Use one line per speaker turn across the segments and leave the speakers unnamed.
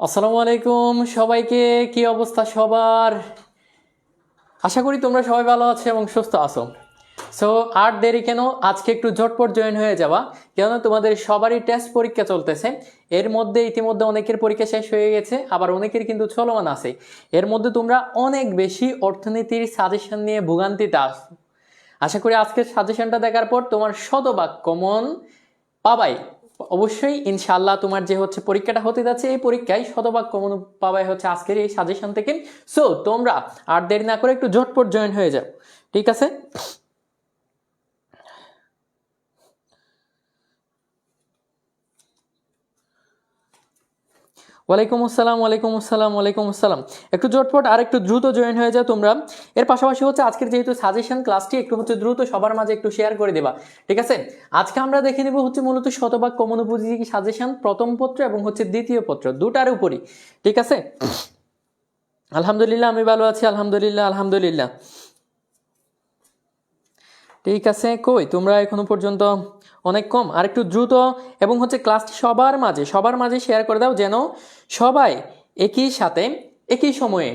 আসসালামু আলাইকুম সবাইকে। কি অবস্থা সবার? আশা করি তোমরা সবাই ভালো আছো এবং সুস্থ আছো। সো আর দেরি কেন, আজকে একটু ঝটপট জয়েন হয়ে যাবা, কেন তোমাদের সবারই টেস্ট পরীক্ষা চলতেছে। এর মধ্যে ইতিমধ্যে অনেকের পরীক্ষা শেষ হয়ে গেছে, আবার অনেকের কিন্তু চলমান আছে। এর মধ্যে তোমরা অনেক বেশি অর্থনীতির সাজেশন নিয়ে ভোগান্তিতে আসো। আশা করি আজকের সাজেশনটা দেখার পর তোমার শতভাগ কমন পাবাই। অবশ্যই ইনশাআল্লাহ তোমার যে হচ্ছে পরীক্ষাটা হতে যাচ্ছে, এই পরীক্ষায় শতভাগ কমন পাবাই হচ্ছে আজকের এই সাজেশন থেকে। সো তোমরা আর দেরি না করে একটু ঝটপট জয়েন হয়ে যাও, ঠিক আছে? ওয়ালাইকুম আসসালাম, ওয়ালাইকুম আসসালাম, ওয়ালাইকুম আসসালাম। একটু ঝটপট আর একটু দ্রুত জয়েন হয়ে যাও তোমরা। এর পাশাপাশি হচ্ছে আজকের যেহেতু সাজেশন ক্লাসটি একটু হচ্ছে দ্রুত সবার মাঝে একটু শেয়ার করে দেবা, ঠিক আছে? আজকে আমরা দেখে নেব হচ্ছে মূলত শতভাগ কমন উপযোগী সাজেশন প্রথম পত্র এবং হচ্ছে দ্বিতীয় পত্র দুটার উপরই, ঠিক আছে? আলহামদুলিল্লাহ, আমি ভালো আছি, আলহামদুলিল্লাহ আলহামদুলিল্লাহ। ঠিক আছে, কই তোমরা এখনো পর্যন্ত অনেক কম। আর একটু দ্রুত এবং হচ্ছে ক্লাসটি সবার মাঝে শেয়ার করে দাও, যেন সবাই একই সাথে একই সময়ে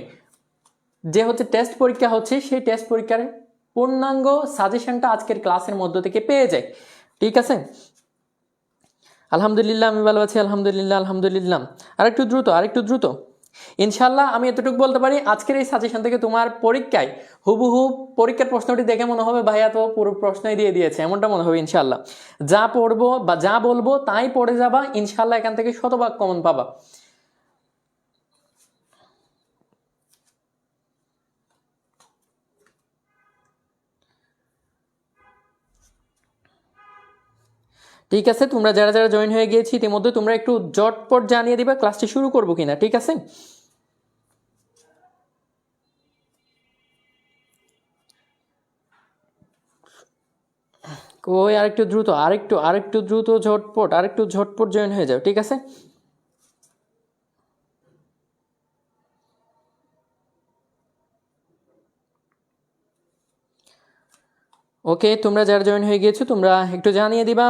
যে হচ্ছে টেস্ট পরীক্ষা হচ্ছে সেই টেস্ট পরীক্ষার পূর্ণাঙ্গ সাজেশনটা আজকের ক্লাসের মধ্য থেকে পেয়ে যায়, ঠিক আছে? আলহামদুলিল্লাহ, আমি ভালো আছি, আলহামদুলিল্লাহ আলহামদুলিল্লাহ। আর একটু দ্রুত ইনশাল্লাহ আমি এতটুকু বলতে পারি, আজকের এই সাজেশন থেকে তোমার পরীক্ষায় হুবহু পরীক্ষার প্রশ্নটি দেখে মনে হবে ভাইয়া তো পুরো প্রশ্নই দিয়ে দিয়েছে, এমনটা মনে হবে ইনশাল্লাহ। যা পড়বো বা যা বলবো তাই পড়ে যাবা, ইনশাল্লাহ এখান থেকে শতভাগ কমন পাবা। ঠিক আছে, তোমরা যারা যারা জয়েন হয়ে গিয়েছি ইতিমধ্যে তোমরা একটু জটপট জানিয়ে দিবা ক্লাসটি শুরু করবো কিনা, ঠিক আছে? কই আরেকটু দ্রুত আরেকটু ঝটপট জয়েন হয়ে যাও, ঠিক আছে? ওকে, তোমরা যারা জয়েন হয়ে গিয়েছো তোমরা একটু জানিয়ে দিবা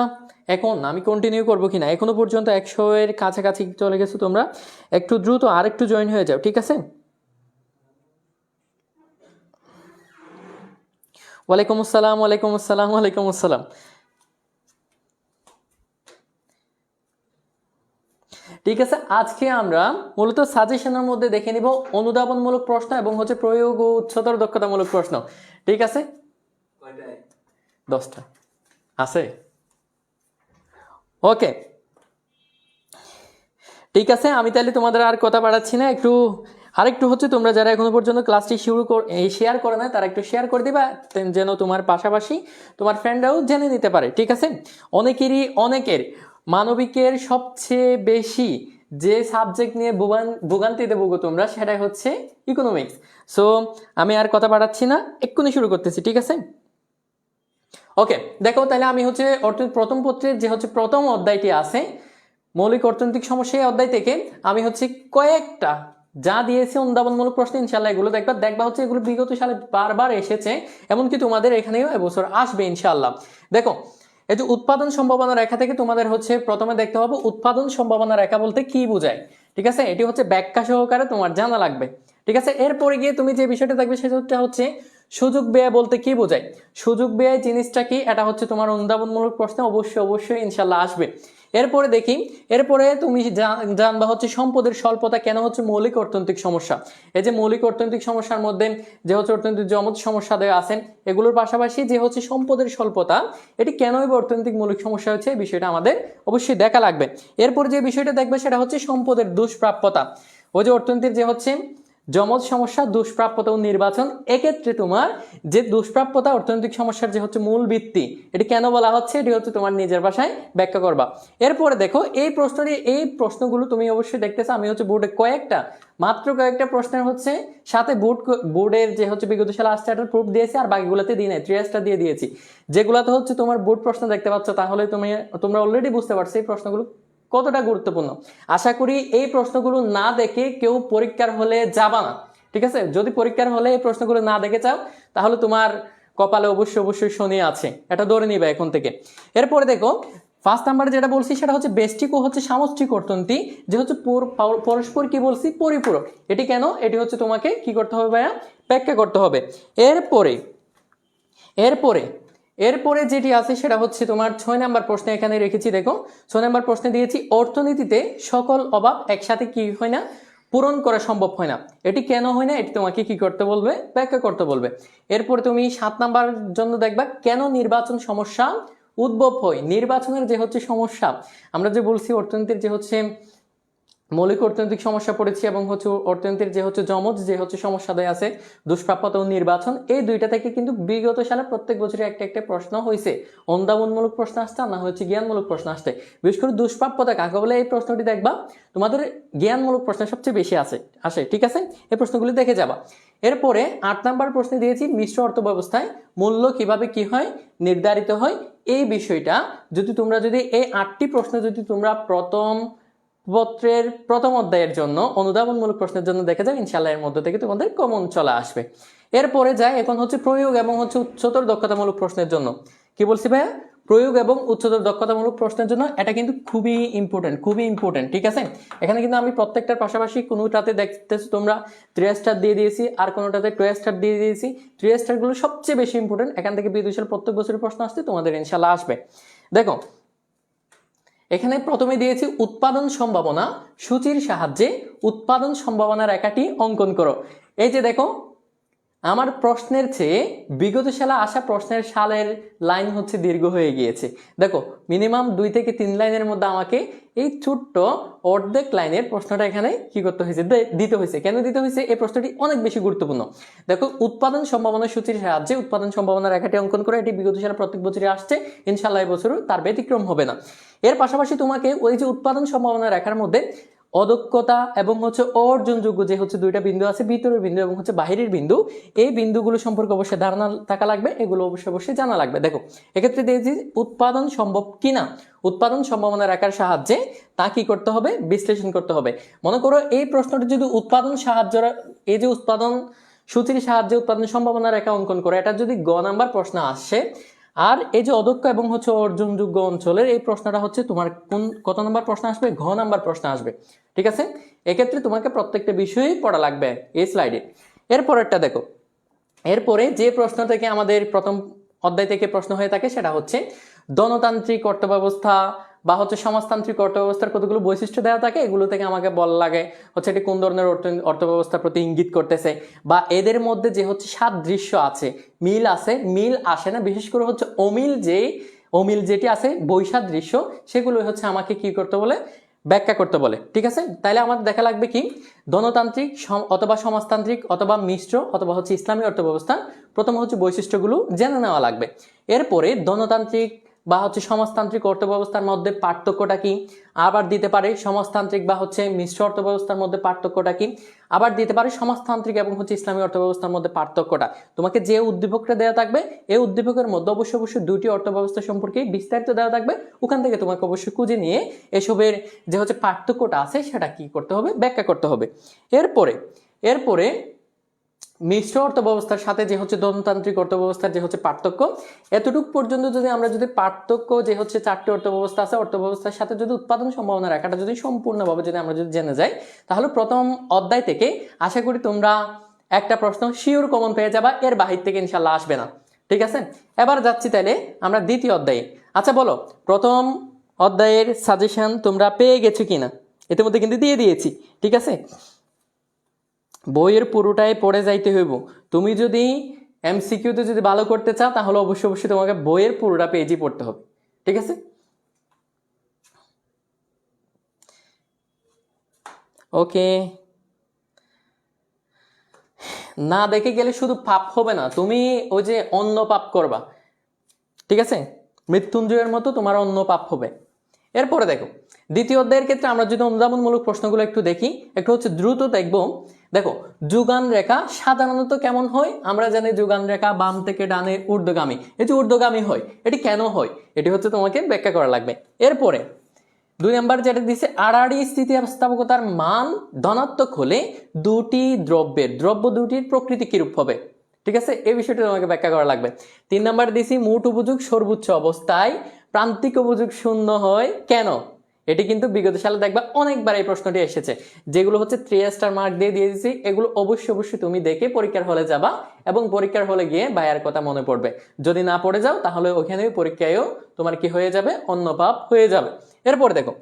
এখন আমি কন্টিনিউ করবো কিনা। এখনো পর্যন্ত 100 এর কাছাকাছি চলে গেছো তোমরা, একটু দ্রুত আরেকটু জয়েন হয়ে যাও, ঠিক আছে? ওয়ালাইকুম আসসালাম, ওয়ালাইকুম আসসালাম, ওয়ালাইকুম আসসালাম। ঠিক আছে, আজকে আমরা মূলত সাজেশনের মধ্যে দেখে নিব অনুধাবনমূলক প্রশ্ন এবং হচ্ছে প্রয়োগ ও উচ্চতর দক্ষতামূলক প্রশ্ন, ঠিক আছে? 10টা আছে। ওকে, ঠিক আছে, আমি তাহলে তোমাদের আর কথা বাড়াচ্ছি না। আরেকটু হচ্ছে তোমরা যারা এখনো পর্যন্ত ক্লাসটি শেয়ার করে না তারা একটু শেয়ার করে দিবা, যেন তোমার পাশাপাশি তোমার ফ্রেন্ডরাও জেনে নিতে পারে, ঠিক আছে? অনেকের মানবিকের সবচেয়ে বেশি যে সাবজেক্ট নিয়ে ভোগান্তিতে ভোগো তোমরা, সেটাই হচ্ছে ইকোনমিক্স। সো আমি আর কথা বাড়াচ্ছি না, এক্ষুনি শুরু করতেছি, ঠিক আছে? ওকে, দেখো তাহলে আমি হচ্ছে প্রথম পত্রের যে হচ্ছে প্রথম অধ্যায়টি আছে মৌলিক অর্থনৈতিক সমস্যা, এই অধ্যায় থেকে আমি হচ্ছে কয়েকটা যা দিয়েছি অনুধাবনমূলক প্রশ্ন, ইনশাল্লাহ এগুলো দেখবা হচ্ছে এগুলো বিগত সালে বারবার এসেছে, এমনকি তোমাদের এখানেও এবছর আসবে ইনশাল্লাহ। দেখো, এই যে উৎপাদন সম্ভাবনা রেখা থেকে তোমাদের হচ্ছে প্রথমে দেখতে হবে উৎপাদন সম্ভাবনা রেখা বলতে কি বোঝায়, ঠিক আছে? এটি হচ্ছে ব্যাখ্যা সহকারে তোমার জানা লাগবে, ঠিক আছে? এরপরে গিয়ে তুমি যে বিষয়টা দেখবে সেটা হচ্ছে সুযোগ ব্যয় বলতে কি বোঝায়। সুযোগ ব্যয় জিনিসটা কি, এটা হচ্ছে তোমার অনুধাবনমূলক প্রশ্ন অবশ্যই ইনশাল্লাহ আসবে। এরপরে তুমি জানবা হচ্ছে সম্পদের স্বল্পতা কেন হচ্ছে মৌলিক অর্থনৈতিক সমস্যা। এই যে মৌলিক অর্থনৈতিক সমস্যার মধ্যে যে হচ্ছে অর্থনৈতিক জমজ সমস্যা দেওয়া আছে, এগুলোর পাশাপাশি যে হচ্ছে সম্পদের স্বল্পতা, এটি কেনই বা অর্থনৈতিক মৌলিক সমস্যা হচ্ছে, এই বিষয়টা আমাদের অবশ্যই দেখা লাগবে। এরপর যে বিষয়টা দেখবে সেটা হচ্ছে সম্পদের দুষ্প্রাপ্যতা। ওই যে অর্থনীতির যে হচ্ছে জমজ সমস্যা, দুষ্প্রাপ্যতা ও নির্বাচন, এক্ষেত্রে তোমার যে দুষ্প্রাপ্যতা অর্থনৈতিক সমস্যার যে হচ্ছে মূল ভিত্তি, এটি কেন বলা হচ্ছে, এটি হচ্ছে তোমার নিজের ভাষায় ব্যাখ্যা করবা। এরপরে দেখো এই প্রশ্নগুলো তুমি অবশ্যই দেখতেছো, আমি হচ্ছে বোর্ডে মাত্র কয়েকটা প্রশ্নের হচ্ছে সাথে বোর্ডের যে হচ্ছে বিগত সালে আসছে এটার প্রুফ দিয়েছি, আর বাকিগুলোতে দিই নাই, 3Sটা দিয়ে দিয়েছি। যেগুলোতে হচ্ছে তোমার বোর্ড প্রশ্ন দেখতে পাচ্ছ, তাহলে তোমরা অলরেডি বুঝতে পারছো এই প্রশ্নগুলো কতটা গুরুত্বপূর্ণ। আশা করি এই প্রশ্নগুলো না দেখে কেউ পরীক্ষার হলে যাবা না, ঠিক আছে? যদি পরীক্ষার হলে এই প্রশ্নগুলো না দেখে চাও তাহলে তোমার কপালে অবশ্যই শনি আছে, এটা ধরে নিবে এখন থেকে। এরপরে দেখো ফার্স্ট নাম্বার যেটা বলছি সেটা হচ্ছে বেষ্টিক ও হচ্ছে সামষ্টিক অর্থনীতি, যে হচ্ছে পরস্পর কি বলছি পরিপূরক। এটি কেন, এটি হচ্ছে তোমাকে কি করতে হবে ভাইয়া, ব্যাখ্যা করতে হবে। এরপরে এরপরে এরপরে যেটি আছে সেটা হচ্ছে তোমার 6 নাম্বার প্রশ্নে এখানে রেখেছি, দেখো 6 নাম্বার প্রশ্নে দিয়েছি অর্থনীতিতে সকল অভাব একসাথে কি হয় না, পূরণ করা সম্ভব হয় না। এটি কেন হয় না, এটি তোমাকে কি করতে বলবে, ব্যাখ্যা করতে বলবে। এরপরে তুমি 7 নাম্বার জন্য দেখবা কেন নির্বাচন সমস্যা উদ্ভব হয়। নির্বাচনের যে হচ্ছে সমস্যা, আমরা যে বলছি অর্থনীতির যে হচ্ছে মৌলিক অর্থনৈতিক সমস্যা পড়েছি এবং হচ্ছে অর্থনীতির যে হচ্ছে জমজ যে হচ্ছে সমস্যাদায় আছে দুষ্প্রাপ্যতা ও নির্বাচন, এই দুইটা থেকে কিন্তু বিগত সালে প্রত্যেক বছরে একটা একটা প্রশ্ন হয়েছে, অনুধাবনমূলক প্রশ্ন আসছে না হচ্ছে জ্ঞানমূলক প্রশ্ন আসছে। বিশেষ করে দুষ্প্রাপ্যতা কাকে বলে এই প্রশ্নটি দেখবা তোমাদের জ্ঞানমূলক প্রশ্ন সবচেয়ে বেশি আসে, ঠিক আছে, এই প্রশ্নগুলি দেখে যাবা। এরপরে 8 নাম্বার প্রশ্নে দিয়েছি মিশ্র অর্থ ব্যবস্থায় মূল্য কিভাবে কি হয় নির্ধারিত হয়। এই বিষয়টা যদি এই 8টি প্রশ্ন যদি তোমরা প্রথম পত্রের প্রথম অধ্যায়ের জন্য অনুধাবনমূলক প্রশ্নের জন্য দেখে যাও, ইনশাআল্লাহ এর মধ্যে থেকে তোমাদের কমন চলে আসবে। এরপরে যাই এখন হচ্ছে প্রয়োগ এবং হচ্ছে উচ্চতর দক্ষতামূলক প্রশ্নের জন্য। কি বলছি ভাইয়া, প্রয়োগ এবং উচ্চতর দক্ষতামূলক প্রশ্নের জন্য এটা কিন্তু খুবই ইম্পর্টেন্ট, ঠিক আছে। এখানে কিন্তু আমি প্রত্যেকটার পাশাপাশি কোনোটাতে দেখতেছো তোমরা 3 স্টার দিয়ে দিয়েছি, আর কোনোটাতে 2 স্টার দিয়ে দিয়েছি। 3 স্টার গুলো সবচেয়ে বেশি ইম্পর্টেন্ট, এখান থেকে বিদ্যুৎ প্রত্যেক বছরের প্রশ্ন আসছে তোমাদের ইনশাআল্লাহ আসবে। দেখো এখানে প্রথমে দিয়েছি উৎপাদন সম্ভাবনা সূচির সাহায্যে উৎপাদন সম্ভাবনা রেখাটি অঙ্কন করো। এই যে দেখো আমার প্রশ্নের চেয়ে বিগত সালে আসা প্রশ্নের সালের লাইন হচ্ছে দীর্ঘ হয়ে গিয়েছে। দেখো মিনিমাম 2 থেকে 3 লাইনের মধ্যে আমাকে এই ছোট্ট অর্ধেক লাইনের প্রশ্নটা এখানে কি করতে হয়েছে, দিতে হয়েছে। কেন দিতে হয়েছে, এই প্রশ্নটি অনেক বেশি গুরুত্বপূর্ণ। দেখো উৎপাদন সম্ভাবনা সূচির সাহায্যে উৎপাদন সম্ভাবনা রেখাটি অঙ্কন করে, এটি বিগত সালে প্রত্যেক বছরই আসছে, ইনশাআল্লাহ এই বছরও তার ব্যতিক্রম হবে না। এর পাশাপাশি তোমাকে ওই যে উৎপাদন সম্ভাবনা রেখার মধ্যে অদক্ষতা এবং হচ্ছে অর্জনযোগ্য যে হচ্ছে 2টা বিন্দু আছে, ভিতরের বিন্দু এবং হচ্ছে বাহিরের বিন্দু, এই বিন্দুগুলো সম্পর্কে অবশ্যই ধারণা থাকা লাগবে, এগুলো অবশ্যই জানা লাগবে। দেখো এক্ষেত্রে দিয়েছি উৎপাদন সম্ভব কিনা, উৎপাদন সম্ভাবনা রেখার সাহায্যে তা কি করতে হবে, বিশ্লেষণ করতে হবে। মনে করো এই প্রশ্নটি যদি উৎপাদন সাহায্য, এই যে উৎপাদন সূচির সাহায্যে উৎপাদন সম্ভাবনা রেখা অঙ্কন করে, এটা যদি গ নাম্বার প্রশ্ন আসে, আর এই যে অদক্ষ এবং হচ্ছে অর্জনযোগ্য অঞ্চলের এই প্রশ্নটা হচ্ছে তোমার কত নাম্বার প্রশ্ন আসবে, ঘ নাম্বার প্রশ্ন আসবে, ঠিক আছে। এক্ষেত্রে তোমাকে প্রত্যেকটা বিষয়ই পড়া লাগবে এই স্লাইডে। এরপরেরটা দেখো, এরপরে যে প্রশ্ন থেকে আমাদের প্রথম অধ্যায় থেকে প্রশ্ন হয়ে থাকে সেটা হচ্ছে ধনতান্ত্রিক অর্থব্যবস্থা বা হচ্ছে সমাজতান্ত্রিক অর্থব্যবস্থার কতগুলো বৈশিষ্ট্য দেওয়া থাকে, এগুলো থেকে আমাকে বলা লাগে হচ্ছে এটি কোন ধরনের অর্থব্যবস্থার প্রতি ইঙ্গিত করতেছে, বা এদের মধ্যে যে হচ্ছে সাদৃশ্য আছে, মিল আছে, মিল আসে না, বিশেষ করে হচ্ছে অমিল যেটি আছে বৈসাদৃশ্য, সেগুলো হচ্ছে আমাকে কি করতে বলে, ব্যাখ্যা করতে বলে, ঠিক আছে। তাইলে আমাদের দেখা লাগবে কি ধনতান্ত্রিক অথবা সমাজতান্ত্রিক অথবা মিশ্র অথবা হচ্ছে ইসলামী অর্থব্যবস্থা, প্রথম হচ্ছে বৈশিষ্ট্যগুলো জেনে নেওয়া লাগবে। এরপরে ধনতান্ত্রিক বা হচ্ছে সমাজতান্ত্রিক অর্থব্যবস্থার মধ্যে পার্থক্যটা কি, আবার দিতে পারে সমাজতান্ত্রিক বা হচ্ছে মিশ্র অর্থব্যবস্থার মধ্যে পার্থক্যটা কি, আবার দিতে পারে সমাজতান্ত্রিক এবং হচ্ছে ইসলামী অর্থব্যবস্থার মধ্যে পার্থক্যটা। তোমাকে যে উদ্দীপকটা দেওয়া থাকবে এই উদ্দীপকের মধ্যে অবশ্যই 2টি অর্থব্যবস্থা সম্পর্কে বিস্তারিত দেওয়া থাকবে, ওখান থেকে তোমাকে অবশ্যই খুঁজে নিয়ে এসবের যে হচ্ছে পার্থক্যটা আছে সেটা কি করতে হবে, ব্যাখ্যা করতে হবে। এরপরে মিশ্র অর্থব্যবস্থার সাথে যে হচ্ছে ধনতান্ত্রিক অর্থব্যবস্থার যে হচ্ছে পার্থক্য, এতটুকু পর্যন্ত যদি আমরা পার্থক্য যে হচ্ছে 4টি অর্থব্যবস্থা আছে, অর্থব্যবস্থার সাথে যদি উৎপাদন সম্ভাবনা রেখাটা যদি সম্পূর্ণভাবে আমরা জেনে যাই, তাহলে প্রথম অধ্যায় থেকে আশা করি তোমরা একটা প্রশ্ন শিওর কমন পেয়ে যাবা, এর বাহির থেকে ইনশাল্লাহ আসবে না, ঠিক আছে। এবার যাচ্ছি তাইলে আমরা দ্বিতীয় অধ্যায়ে। আচ্ছা বলো প্রথম অধ্যায়ের সাজেশন তোমরা পেয়ে গেছো কিনা, ইতিমধ্যে কিন্তু দিয়ে দিয়েছি, ঠিক আছে। বইয়ের পুরোটাই পড়ে যাইতে হইব। তুমি যদি এমসিকিউতে যদি ভালো করতে চাও তাহলে অবশ্যই তোমাকে বইয়ের পুরোটা পেজই পড়তে হবে, ঠিক আছে। ওকে, না দেখে গেলে শুধু পাপ হবে না, তুমি ওই যে অন্য পাপ করবা, ঠিক আছে, মৃত্যুঞ্জয়ের মতো তোমার অন্য পাপ হবে। এরপরে দেখো দ্বিতীয় অধ্যায়ের ক্ষেত্রে আমরা যদি অনুধাবনমূলক প্রশ্নগুলো একটু দেখি, একটু হচ্ছে দ্রুত দেখবো। দেখো যোগান রেখা সাধারণত কেমন হয়, আমরা জানি যোগান রেখা বাম থেকে ডানে ঊর্ধ্বগামী, এই যে ঊর্ধ্বগামী হয়, এটি কেন হয় এটি হচ্ছে তোমাকে ব্যাখ্যা করা লাগবে। এরপরে 2 নাম্বার যেটা দিচ্ছে আড়াআড়ি স্থিতিস্থাপকতার মান ধনাত্মক হলে দ্রব্য দুটির প্রকৃতি কিরূপ হবে, ঠিক আছে, এই বিষয়টা তোমাকে ব্যাখ্যা করা লাগবে। 3 নাম্বার দিছি মোট উপযোগ সর্বোচ্চ অবস্থায় প্রান্তিক উপযোগ শূন্য হয় কেন? এটি কিন্তু বিগত সালে দেখবা অনেকবার এই প্রশ্নটি এসেছে, যেগুলো হচ্ছে 3 স্টার মার্ক দিয়ে দিয়েছি, এগুলো অবশ্যই তুমি দেখে পরীক্ষার হলে যাবা এবং পরীক্ষার হলে গিয়ে ভাইয়ার কথা মনে পড়বে। যদি না পড়ে যাও তাহলে ওখানে পরীক্ষায়ও তোমার কি হয়ে যাবে, অন্য পাপ হয়ে যাবে। এরপরে দেখো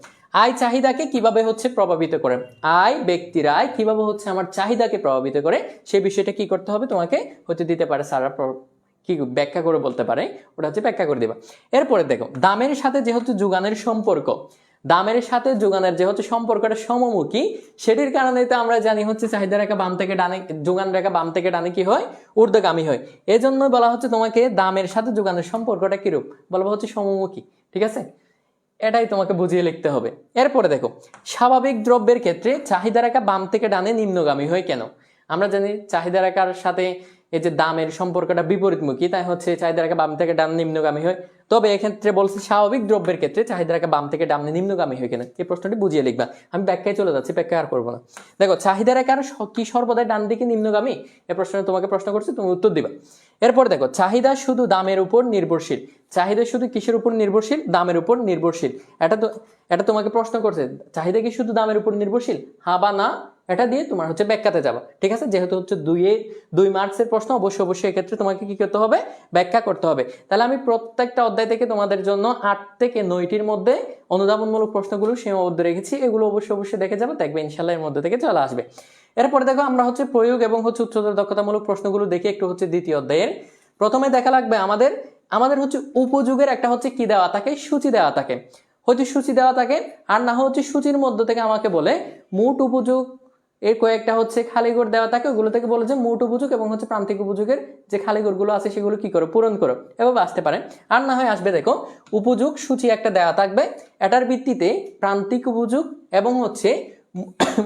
আয় চাহিদাকে কিভাবে হচ্ছে প্রভাবিত করে, আয় ব্যক্তির আয় কিভাবে হচ্ছে আমার চাহিদাকে প্রভাবিত করে, সেই বিষয়টা কি করতে হবে তোমাকে হতে দিতে পারে সারা কি ব্যাখ্যা করে বলতে পারে, ওটা হচ্ছে ব্যাখ্যা করে দিবা। এরপরে দেখো দামের সাথে যেহেতু যোগানের সম্পর্ক, দামের সাথে যোগানের যে হচ্ছে সম্পর্কটা সমমুখী, সেটির কারণে তো আমরা জানি হচ্ছে চাহিদা রেখা বাম থেকে ডানে, যোগান রেখা বাম থেকে ডানে কি হয়, ঊর্ধ্বগামী হয়। এজন্য বলা হচ্ছে তোমাকে দামের সাথে যোগানের সম্পর্কটা কিরূপ, বলা হচ্ছে সমমুখী। ঠিক আছে, এটাই তোমাকে বুঝিয়ে লিখতে হবে। এরপরে দেখো স্বাভাবিক দ্রব্যের ক্ষেত্রে চাহিদা রেখা বাম থেকে ডানে নিম্নগামী হয় কেন? আমরা জানি চাহিদা রেখার সাথে এই যে দামের সম্পর্কটা বিপরীতমুখী, তাই হচ্ছে চাহিদা রেখা বাম থেকে ডান নিম্নগামী হয়। তবে এক্ষেত্রে বলছে স্বাভাবিক দ্রব্যের ক্ষেত্রে চাহিদা রেখা বাম থেকে ডানে নিম্নগামী হয় কেন, এই প্রশ্নটি বুঝিয়ে লিখবা। আমি ব্যাখ্যায় চলে যাচ্ছি, ব্যাখ্যা আর করবো না। দেখো চাহিদা রেখার কি সর্বদাই ডান দিকে নিম্নগামী, এই প্রশ্নে তোমাকে প্রশ্ন করছে, তুমি উত্তর দিবা। এরপর দেখো চাহিদা শুধু দামের উপর নির্ভরশীল, চাহিদা শুধু কিসের উপর নির্ভরশীল, দামের উপর নির্ভরশীল। এটা তোমাকে প্রশ্ন করছে, চাহিদা কি শুধু দামের উপর নির্ভরশীল, হ্যাঁ বা না, এটা দিয়ে তোমার হচ্ছে ব্যাখ্যাতে যাবা। ঠিক আছে, যেহেতু হচ্ছে 2 মার্কসের প্রশ্ন, অবশ্যই এক্ষেত্রে তোমাকে কি করতে হবে, ব্যাখ্যা করতে হবে। তাহলে আমি প্রত্যেকটা অধ্যায় থেকে তোমাদের জন্য 8 থেকে 9টির মধ্যে অনুধাবনমূলক প্রশ্নগুলো সীমাবদ্ধ রেখেছি, এগুলো অবশ্যই দেখে যাবে, দেখবে ইনশাল্লাহ এর মধ্যে থেকে চলে আসবে। এরপরে দেখো আমরা হচ্ছে প্রয়োগ এবং হচ্ছে উচ্চতর দক্ষতামূলক প্রশ্নগুলো দেখি একটু হচ্ছে দ্বিতীয় অধ্যায়ের। প্রথমে দেখা লাগবে আমাদের হচ্ছে উপযোগের একটা হচ্ছে কি দেওয়া থাকে, সূচি দেওয়া থাকে, হয়তো সূচি দেওয়া থাকে, আর না হচ্ছে সূচির মধ্য থেকে আমাকে বলে মোট উপযোগ এর কয়েকটা হচ্ছে খালিঘর দেওয়া থাকে, ওগুলো থেকে বলে যে মোট উপযোগ এবং হচ্ছে প্রান্তিক উপযোগের যে খালিঘরগুলো আছে সেগুলো কি করো, পূরণ করো, এভাবে আসতে পারে। আর না হয় আসবে দেখো উপযোগ সূচি একটা দেওয়া থাকবে, এটার ভিত্তিতে প্রান্তিক উপযোগ এবং হচ্ছে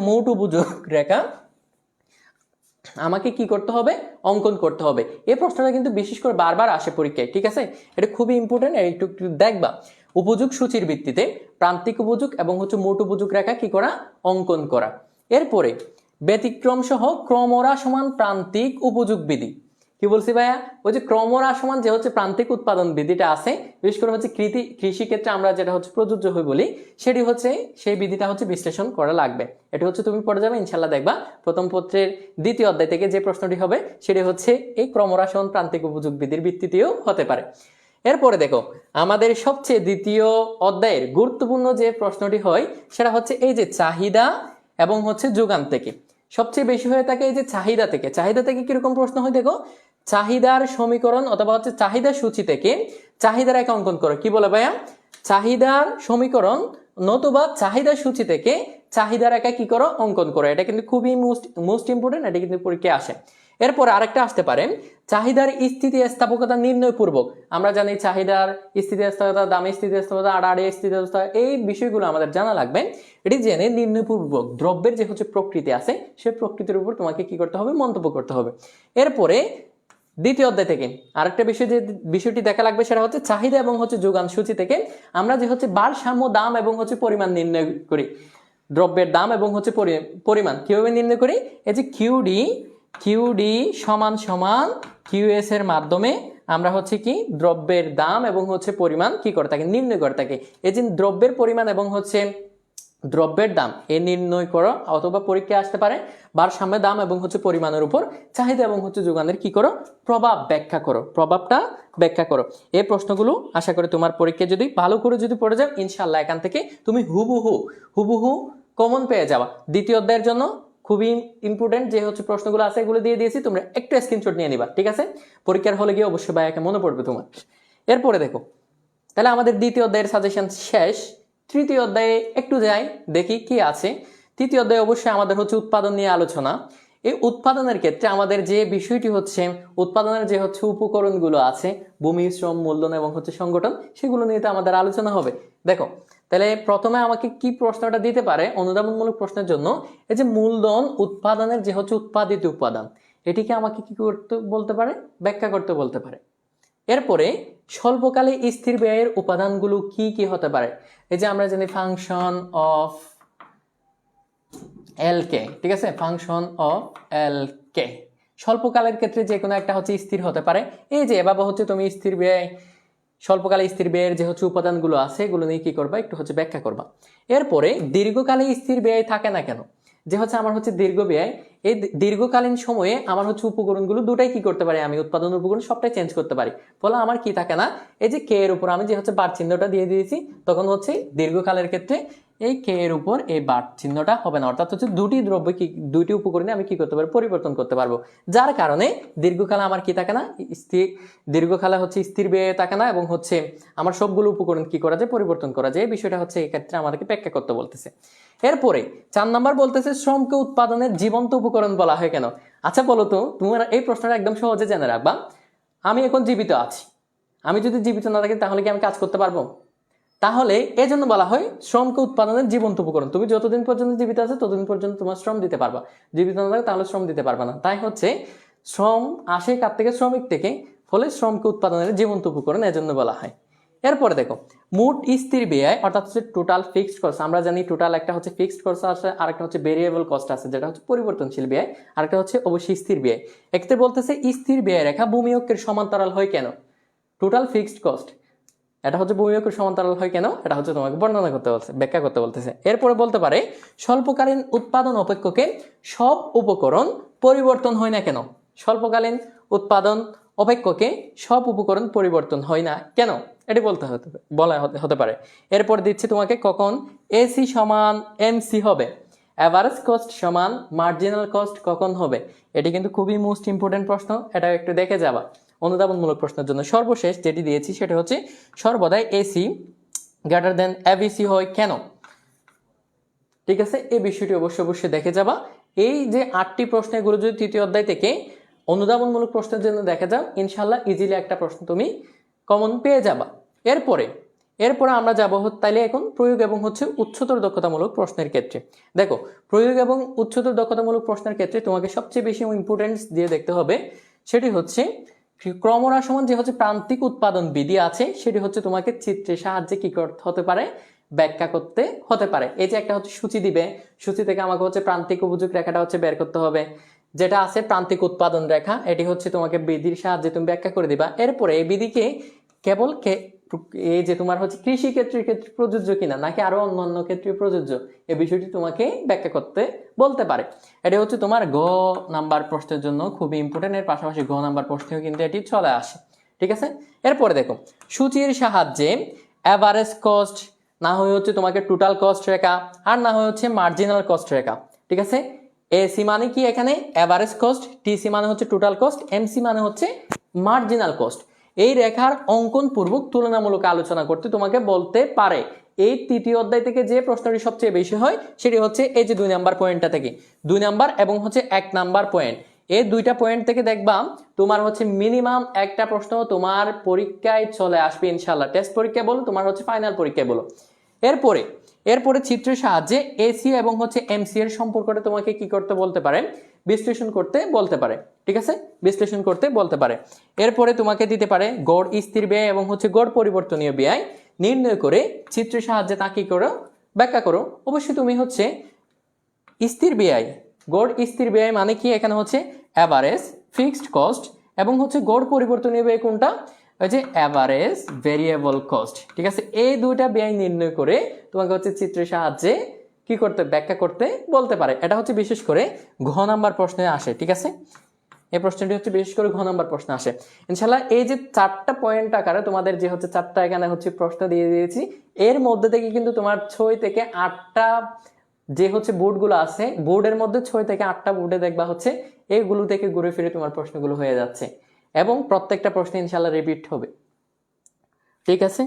মোট উপযোগ রেখা আমাকে কি করতে হবে, অঙ্কন করতে হবে। এই প্রশ্নটা কিন্তু বিশেষ করে বারবার আসে পরীক্ষায়। ঠিক আছে, এটা খুবই ইম্পর্টেন্ট, একটু দেখবা। উপযোগ সূচির ভিত্তিতে প্রান্তিক উপযোগ এবং হচ্ছে মোট উপযোগ রেখা কি করা, অঙ্কন করা। এরপরে ব্যতিক্রম সহ ক্রমরা সমান প্রান্তিক উপযোগ বিধি। কি বলছি ভাইয়া, ওই যে ক্রমরা সমান যে হচ্ছে প্রান্তিক উৎপাদন বিধিটা আছে, বিশেষ করে হচ্ছে কৃষি ক্ষেত্রে আমরা যেটা হচ্ছে প্রযোজ্য হই বলি, সেটি হচ্ছে সেই বিধিটা হচ্ছে বিশ্লেষণ করা লাগবে। এটা হচ্ছে তুমি পড়ে যাবে ইনশাল্লাহ, দেখবা প্রথম পত্রের 2য় অধ্যায় থেকে যে প্রশ্নটি হবে সেটি হচ্ছে এই ক্রমরা সমান প্রান্তিক উপযোগ বিধির ভিত্তিতেও হতে পারে। এরপরে দেখো আমাদের সবচেয়ে 2য় অধ্যায়ের গুরুত্বপূর্ণ যে প্রশ্নটি হয় সেটা হচ্ছে এই যে চাহিদা এবং হচ্ছে যোগান থেকে সবচেয়ে বেশি হয়ে থাকে এই যে চাহিদা থেকে। চাহিদা থেকে কিরকম প্রশ্ন হয় দেখো, চাহিদার সমীকরণ অথবা হচ্ছে চাহিদা সূচি থেকে চাহিদার রেখা অঙ্কন করো। কি বলে ভাইয়া, চাহিদার সমীকরণ নতুবা চাহিদা সূচি থেকে চাহিদা রেখা কি করো, অঙ্কন করো। এটা কিন্তু খুবই মোস্ট ইম্পর্টেন্ট, এটা কিন্তু পরীক্ষায় আসে। এরপর আরেকটা আসতে পারে চাহিদার স্থিতি স্থাপকতা নির্ণয় পূর্বক। আমরা জানি চাহিদার স্থিতিস্থাপকতা, দামের স্থিতিস্থাপকতা, আড়াআড়ি স্থিতিস্থাপকতা, এই বিষয়গুলো আমাদের জানা লাগবে। এটি জেনে নির্ণয় পূর্বক দ্রব্যের যে হচ্ছে প্রকৃতি আছে সেই প্রকৃতির উপর তোমাকে কি করতে হবে, মন্তব্য করতে হবে। এরপরে 2য় অধ্যায় থেকে আরেকটা বিষয় যে বিষয়টি দেখা লাগবে সেটা হচ্ছে চাহিদা এবং হচ্ছে যোগান সূচি থেকে আমরা যে হচ্ছে ভারসাম্য দাম এবং হচ্ছে পরিমাণ নির্ণয় করি, দ্রব্যের দাম এবং হচ্ছে পরিমাণ কিভাবে নির্ণয় করি, এই যে কিউডি সমান সমান কিউএস এর মাধ্যমে আমরা হচ্ছে কি দ্রব্যের দাম এবং হচ্ছে পরিমাণ কি করে থাকি, নির্ণয় করে থাকি। এই যে দ্রব্যের পরিমাণ এবং হচ্ছে দ্রব্যের দাম এ নির্ণয় করো, অথবা পরীক্ষায় আসতে পারে ভারসাম্য দাম এবং হচ্ছে পরিমাণের উপর চাহিদা এবং হচ্ছে যোগানের কি করো, প্রভাব ব্যাখ্যা করো, প্রভাবটা ব্যাখ্যা করো। এই প্রশ্নগুলো আশা করি তোমার পরীক্ষায় যদি ভালো করে যদি পড়ে যাও ইনশাল্লাহ এখান থেকে তুমি হুবহু কমন পেয়ে যাবা। 2য় অধ্যায়ের জন্য খুবই ইম্পর্টেন্ট যে হচ্ছে প্রশ্নগুলো আছে এগুলো দিয়ে দিয়েছি, তোমরা একটু স্ক্রিনশট নিয়ে নিবা। ঠিক আছে, পরীক্ষার হলে গিয়ে অবশ্যই ভাইয়াকে মনে পড়বে তোমার। এরপরে দেখো তাহলে আমাদের 2য় অধ্যায়ের সাজেশন শেষ। 3য় অধ্যায়ে একটু যাই দেখি কি আছে। 3য় অধ্যায়ে অবশ্যই আমাদের হচ্ছে উৎপাদন নিয়ে আলোচনা। এই উৎপাদনের ক্ষেত্রে আমাদের যে বিষয়টি হচ্ছে উৎপাদনের যে হচ্ছে উপকরণগুলো আছে, ভূমি, শ্রম, মূলধন এবং হচ্ছে সংগঠন, সেগুলো নিয়ে তো আমাদের আলোচনা হবে। দেখো তাহলে প্রথমে আমাকে কি প্রশ্নটা দিতে পারে অনুধাবনমূলক প্রশ্নের জন্য, এই যে মূলধন উৎপাদনের যে হচ্ছে উৎপাদিত উপাদান, এটিকে আমাকে কি করতে বলতে পারে, ব্যাখ্যা করতে বলতে পারে। এরপরে স্বল্পকালে স্থির ব্যয়ের উপাদানগুলো কি কি হতে পারে, এই যে আমরা জানি ফাংশন অফ এল কে, ঠিক আছে, ফাংশন অফ এল কে স্বল্পকালের ক্ষেত্রে যে কোনো একটা হচ্ছে স্থির হতে পারে। এই যে এভাবে হচ্ছে তুমি স্থির ব্যয় স্বল্পকালে স্থির ব্যয়ের যে হচ্ছে উপাদানগুলো আছে এগুলো নিয়ে কি করবা, একটু হচ্ছে ব্যাখ্যা করবা। এরপরে দীর্ঘকালে স্থির ব্যয় থাকে না কেন, যে হচ্ছে আমার হচ্ছে দীর্ঘ ব্যয়, এই দীর্ঘকালীন সময়ে আমার হচ্ছে উপকরণগুলো দুটাই কি করতে পারি, আমি উৎপাদন উপকরণ সবটাই চেঞ্জ করতে পারি, ফলে আমার কি থাকে না, এই যে কে এর উপর আমি যে হচ্ছে বার চিহ্নটা দিয়ে দিয়েছি, তখন হচ্ছে দীর্ঘকালের ক্ষেত্রে এই কে এর উপর এই বার চিহ্নটা হবে না, অর্থাৎ হচ্ছে দুটি দ্রব্য কি দুইটি উপকরণে আমি কি করতে পারবো, পরিবর্তন করতে পারবো, যার কারণে দীর্ঘকালে আমার কি থাকে না, স্থির দীর্ঘকালে হচ্ছে স্থির ব্যয় থাকে না, এবং হচ্ছে আমার সবগুলো উপকরণ কি করা যায়, পরিবর্তন করা যায়। এই বিষয়টা হচ্ছে এই ক্ষেত্রে আমাদেরকে ব্যাখ্যা করতে বলতেছে। এরপরে 4 নাম্বার বলতেছে শ্রমকে উৎপাদনের জীবন্ত উপকরণ বলা হয় কেন। আচ্ছা বলো তো, তোমার এই প্রশ্নটা একদম সহজে জেনে রাখবা। আমি এখন জীবিত আছি, আমি যদি জীবিত না থাকি তাহলে কি আমি কাজ করতে পারবো? তাহলে এজন্য বলা হয় শ্রমকে উৎপাদনের জীবন্ত উপকরণ। তুমি যতদিন পর্যন্ত জীবিত আছে ততদিন পর্যন্ত তোমার শ্রম দিতে পারবা, জীবিত না থাকে তাহলে শ্রম দিতে পারবা না। তাই হচ্ছে শ্রম আসে কার থেকে, শ্রমিক থেকে, ফলে শ্রমকে উৎপাদনের জীবন্ত উপকরণ এজন্য বলা হয়। এরপরে দেখো মোট স্থির ব্যয় অর্থাৎ হচ্ছে টোটাল ফিক্সড কস্ট। আমরা জানি টোটাল একটা হচ্ছে ফিক্সড কস্ট আছে, আরেকটা হচ্ছে ভেরিয়েবল কস্ট আছে যেটা হচ্ছে পরিবর্তনশীল ব্যয়, আরেকটা হচ্ছে অবশ্যই স্থির ব্যয়। এক্ষেত্রে বলতেছে স্থির ব্যয় রেখা ভূমি অক্ষের সমান্তরাল হয় কেন। টোটাল ফিক্সড কস্ট এটা হচ্ছে ভূমি অক্ষের সমান্তরাল হয় কেন, এটা হচ্ছে তোমাকে বর্ণনা করতে বলছে, ব্যাখ্যা করতে বলতেছে। এরপরে বলতে পারে স্বল্পকালীন উৎপাদন অপেক্ষকে সব উপকরণ পরিবর্তন হয় না কেন। স্বল্পকালীন উৎপাদন অপেক্ষকে সব উপকরণ পরিবর্তন হয় না কেন, এটি বলতে হতে পারে। এরপর দিচ্ছি তোমাকে কখন এসি সমান এমসি হবে, অ্যাভারেজ কস্ট সমান মার্জিনাল কস্ট কখন হবে। এটি কিন্তু খুবই মোস্ট ইম্পর্টেন্ট প্রশ্ন, এটা একটু দেখে যাবা অনুধাবনমূলক প্রশ্নের জন্য। সর্বশেষ যেটি দিয়েছি সেটা হচ্ছে সর্বদাই এসি গ্রেটার দেন এবিসি হয় কেন। ঠিক আছে, এই বিষয়টি অবশ্যই দেখে যাবা। এই যে 8টি প্রশ্ন এগুলো যদি তৃতীয় অধ্যায় থেকে অনুধাবনমূলক প্রশ্নের জন্য দেখে যাও, ইনশাল্লাহ ইজিলি একটা প্রশ্ন তুমি কমন পেয়ে যাবা। এরপরে আমরা যাবো তাইলে এখন প্রয়োগ এবং হচ্ছে উচ্চতর দক্ষতামূলক প্রশ্নের ক্ষেত্রে। দেখো প্রয়োগ এবং উচ্চতর দক্ষতামূলক প্রশ্নের ক্ষেত্রে তোমাকে সবচেয়ে বেশি ইম্পর্টেন্স দিয়ে দেখতে হবে, সেটি হচ্ছে ক্রমহ্রাসমান যে হচ্ছে প্রান্তিক উৎপাদন বিধি আছে, সেটি হচ্ছে তোমাকে চিত্রের সাহায্যে কি করতে হতে পারে, ব্যাখ্যা করতে হতে পারে। এই যে একটা হচ্ছে সূচি দিবে, সূচি থেকে আমাকে হচ্ছে প্রান্তিক উপযোগ রেখাটা হচ্ছে বের করতে হবে, যেটা আছে প্রান্তিক উৎপাদন রেখা, এটি হচ্ছে তোমাকে বিধির সাহায্যে তুমি ব্যাখ্যা করে দিবা। এরপরে এই বিধিকে কেবল এই যে তোমার হচ্ছে কৃষি ক্ষেত্রের ক্ষেত্রে প্রযোজ্য কিনা নাকি আরো অন্যান্য ক্ষেত্রে প্রযোজ্য, এই বিষয়টি তোমাকে ব্যাখ্যা করতে বলতে পারে। এটা হচ্ছে তোমার গ নাম্বার প্রশ্নের জন্য খুবই ইম্পর্টেন্ট, এর পাশাপাশি গ নাম্বার প্রশ্নেও কিন্তু এটি চলে আসে। ঠিক আছে, এরপরে দেখো সূচির সাহায্যে অ্যাভারেজ কস্ট, না হয়ে হচ্ছে তোমাকে টোটাল কস্ট রেখা, আর না হয়ে হচ্ছে মার্জিনাল কস্ট রেখা। ঠিক আছে, এসি মানে কি এখানে অ্যাভারেজ কস্ট, টিসি মানে হচ্ছে টোটাল কস্ট, এমসি মানে হচ্ছে মার্জিনাল কস্ট। এই রেখার অঙ্কন পূর্বক তুলনামূলক আলোচনা করতে তোমাকে বলতে পারে। এই তৃতীয় অধ্যায় থেকে যে প্রশ্নটি সবচেয়ে বেশি হয় সেটি হচ্ছে এই যে 2 নাম্বার পয়েন্টটা থেকে, 2 নাম্বার এবং হচ্ছে 1 নাম্বার পয়েন্ট, এই দুইটা পয়েন্ট থেকে দেখবা তোমার হচ্ছে মিনিমাম একটা প্রশ্ন তোমার পরীক্ষায় চলে আসবে ইনশাল্লাহ। টেস্ট পরীক্ষায় বলো, তোমার হচ্ছে ফাইনাল পরীক্ষায় বলো। এরপরে চিত্রের সাহায্যে এসি এবং হচ্ছে এমসি এর সম্পর্কটা তোমাকে কি করতে বলতে পারে, বিশ্লেষণ করতে বলতে পারে। ঠিক আছে, বিশ্লেষণ করতে বলতে পারে। এরপরে তোমাকে দিতে পারে গড় স্থির ব্যয় এবং হচ্ছে গড় পরিবর্তনীয় ব্যয় নির্ণয় করে চিত্রের সাহায্যে তা কি করো, ব্যাখ্যা করো। অবশ্যই তুমি হচ্ছে স্থির ব্যয়, গড় স্থির ব্যয় মানে কি, এখানে হচ্ছে অ্যাভারেজ ফিক্সড কস্ট এবং হচ্ছে গড় পরিবর্তনীয় ব্যয় কোনটা, ওই যে অ্যাভারেজ ভেরিয়েবল কস্ট। ঠিক আছে, এই দুইটা ব্যয় নির্ণয় করে তোমাকে হচ্ছে চিত্রের সাহায্যে কি করতে, ব্যাখ্যা করতে বলতে পারে। এটা হচ্ছে বিশেষ করে ঘ নাম্বার প্রশ্নে আসে। ঠিক আছে, এই প্রশ্নটি হচ্ছে বিশেষ করে ঘ নাম্বার প্রশ্ন আসে ইনশাল্লাহ। এই যে 4টা পয়েন্ট আকারে তোমাদের যে হচ্ছে 4টা এখানে হচ্ছে প্রশ্ন দিয়ে দিয়েছি, এর মধ্যে থেকে কিন্তু তোমার 6 থেকে 8টা যে হচ্ছে বোর্ডগুলো আছে, বোর্ডের মধ্যে 6 থেকে 8টা বোর্ডে দেখবা হচ্ছে এইগুলো থেকে ঘুরে ফিরে তোমার প্রশ্নগুলো হয়ে যাচ্ছে, এবং প্রত্যেকটা প্রশ্ন ইনশাল্লাহ রিপিট হবে। ঠিক আছে,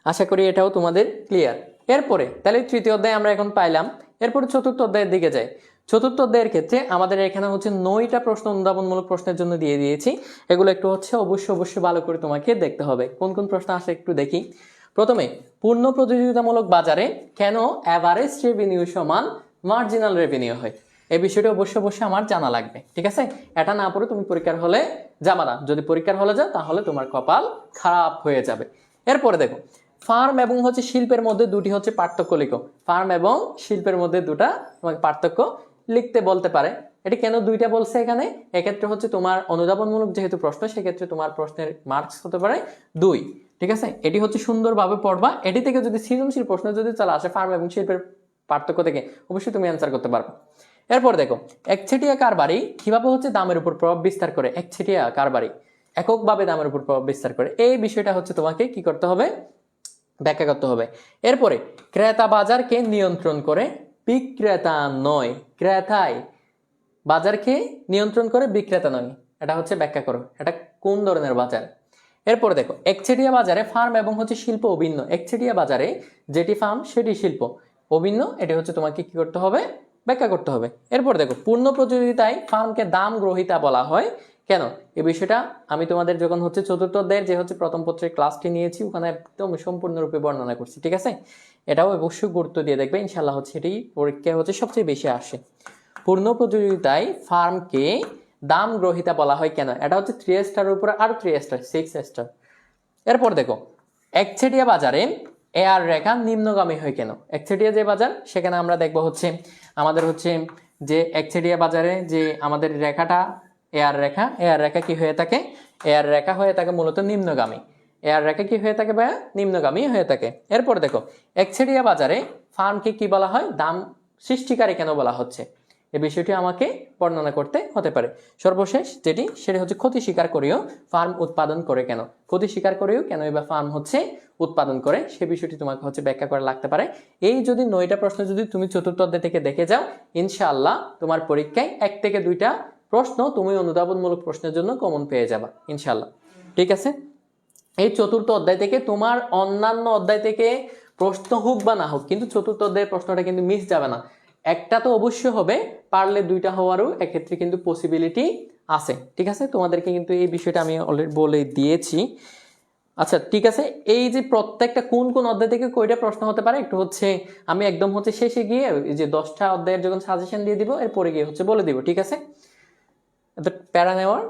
আশা করি এটাও তোমাদের ক্লিয়ার। এরপরে তাহলে তৃতীয় অধ্যায় আমরা এখন পাইলাম, এরপরে চতুর্থ অধ্যায়ের দিকে যাই। চতুর্থ অধ্যায়ের ক্ষেত্রে আমাদের এখানে হচ্ছে 9টা প্রশ্ন অনুধাবনমূলক প্রশ্নের জন্য দিয়ে দিয়েছি, এগুলো একটু হচ্ছে অবশ্যই ভালো করে তোমাকে দেখতে হবে। কোন কোন প্রশ্ন আসে একটু দেখি। প্রথমে পূর্ণ প্রতিযোগিতামূলক বাজারে কেন অ্যাভারেজ রেভিনিউ সমান মার্জিনাল রেভিনিউ হয়, এই বিষয়টা অবশ্যই আমার জানা লাগবে। ঠিক আছে, এটা না পড়ে তুমি পরীক্ষার হলে যাবা না, যদি পরীক্ষার হলে যাও তাহলে তোমার কপাল খারাপ হয়ে যাবে। এরপরে দেখো ফার্ম এবং হচ্ছে শিল্পের মধ্যে দুটি হচ্ছে পার্থক্য লিখো। ফার্ম এবং শিল্পের মধ্যে দুটা তোমাকে পার্থক্য লিখতে বলতে পারে। এটা কেন দুইটা বলছে এখানে? এক্ষেত্রে হচ্ছে তোমার অনুধাবনমূলক যেহেতু প্রশ্ন, সেক্ষেত্রে তোমার প্রশ্নের মার্কস হতে পারে 2। ঠিক আছে, এটি হচ্ছে সুন্দরভাবে পড়বা। এটি থেকে যদি সৃজনশীল প্রশ্ন যদি চলে আসে ফার্ম এবং শিল্পের পার্থক্য থেকে, অবশ্যই তুমি অ্যান্সার করতে পারবে। এরপর দেখো, একচেটিয়া কারবারি কিভাবে হচ্ছে দামের উপর প্রভাব বিস্তার করে। একচেটিয়া কারবারি এককভাবে দামের উপর প্রভাব বিস্তার করে, এই বিষয়টা হচ্ছে তোমাকে কি করতে হবে? ব্যাখ্যা করতে হবে। এরপরে ক্রেতা বাজারকে নিয়ন্ত্রণ করে, বিক্রেতা নয়। ক্রেতায় বাজারকে নিয়ন্ত্রণ করে, বিক্রেতা নয়। এটা হচ্ছে ব্যাখ্যা করো, এটা কোন ধরনের বাজার। এরপর দেখো, একচেটিয়া বাজারে ফার্ম এবং হচ্ছে শিল্প অভিন্ন। একচেটিয়া বাজারে যেটি ফার্ম সেটি শিল্প অভিন্ন, এটি হচ্ছে তোমাকে কি করতে হবে? ব্যাখ্যা করতে হবে। এরপর দেখো, পূর্ণ প্রতিযোগিতায় ফার্মকে দাম গ্রহীতা বলা হয় কেন? এই বিষয়টা আমি তোমাদের যখন হচ্ছে চতুর্থ অধ্যায়ের যে হচ্ছে প্রথম পত্রের ক্লাসটি নিয়েছি, ওখানে একদম সম্পূর্ণরূপে বর্ণনা করছি। ঠিক আছে, এটাও অবশ্যই গুরুত্ব দিয়ে দেখবে, ইনশাল্লাহ হচ্ছে এটি পরীক্ষায় হচ্ছে সবচেয়ে বেশি আসে। পূর্ণ প্রতিযোগিতায় ফার্মকে দাম গ্রহীতা বলা হয় কেন? এটা হচ্ছে 3 স্টারের উপরে আরো 3 স্টার, 6 স্টার। এরপর দেখো, একচেটিয়া বাজারে এআর রেখা নিম্নগামী হয় কেন? একচেটিয়া যে বাজার, সেখানে আমরা দেখবো হচ্ছে আমাদের হচ্ছে যে একচেটিয়া বাজারে যে আমাদের রেখাটা এআর রেখা, এআর রেখা কি হয়ে থাকে? এআর রেখা হয়ে থাকে মূলত নিম্নগামী। এআর রেখা কি হয়ে থাকে ভাইয়া? নিম্নগামী হয়ে থাকে। এরপর দেখো, একচেটিয়া বাজারে ফার্মকে কি বলা হয়? দাম সৃষ্টিকারী কেন বলা হচ্ছে? এই বিষয়টি আমাকে বর্ণনা করতে হতে পারে। সর্বশেষ যেটি, সেটা হচ্ছে ক্ষতি স্বীকার করেও ফার্ম উৎপাদন করে কেন? ক্ষতি স্বীকার করেও কেন এবার ফার্ম হচ্ছে উৎপাদন করে, সে বিষয়টি তোমাকে হচ্ছে ব্যাখ্যা করা লাগতে পারে। এই যদি 9টা প্রশ্ন যদি তুমি চতুর্থ অধ্যায় থেকে দেখে যাও, ইনশাআল্লাহ তোমার পরীক্ষায় 1 থেকে 2টা প্রশ্ন তুমি অনুধাবনমূলক প্রশ্নের জন্য কমন পেয়ে যাবা ইনশাআল্লাহ। ঠিক আছে, এই চতুর্থ অধ্যায় থেকে তোমার অন্যান্য অধ্যায় থেকে প্রশ্ন হোক বা না হোক, কিন্তু চতুর্থ অধ্যায়ের প্রশ্নটা কিন্তু মিস যাবে না। একটা তো অবশ্যই হবে, পারলে 2টা হওয়ারও এক্ষেত্রে কিন্তু পসিবিলিটি আছে। ঠিক আছে, তোমাদেরকে কিন্তু এই বিষয়টা আমি অলরেডি বলে দিয়েছি। আচ্ছা ঠিক আছে, এই যে প্রত্যেকটা কোন কোন অধ্যায় থেকে কয়টা প্রশ্ন হতে পারে, একটু হচ্ছে আমি একদম হচ্ছে শেষে গিয়ে এই যে 10টা অধ্যায়ের যখন সাজেশন দিয়ে দিব, এরপরে গিয়ে হচ্ছে বলে দিব। ঠিক আছে, এত প্যারা নেওয়ার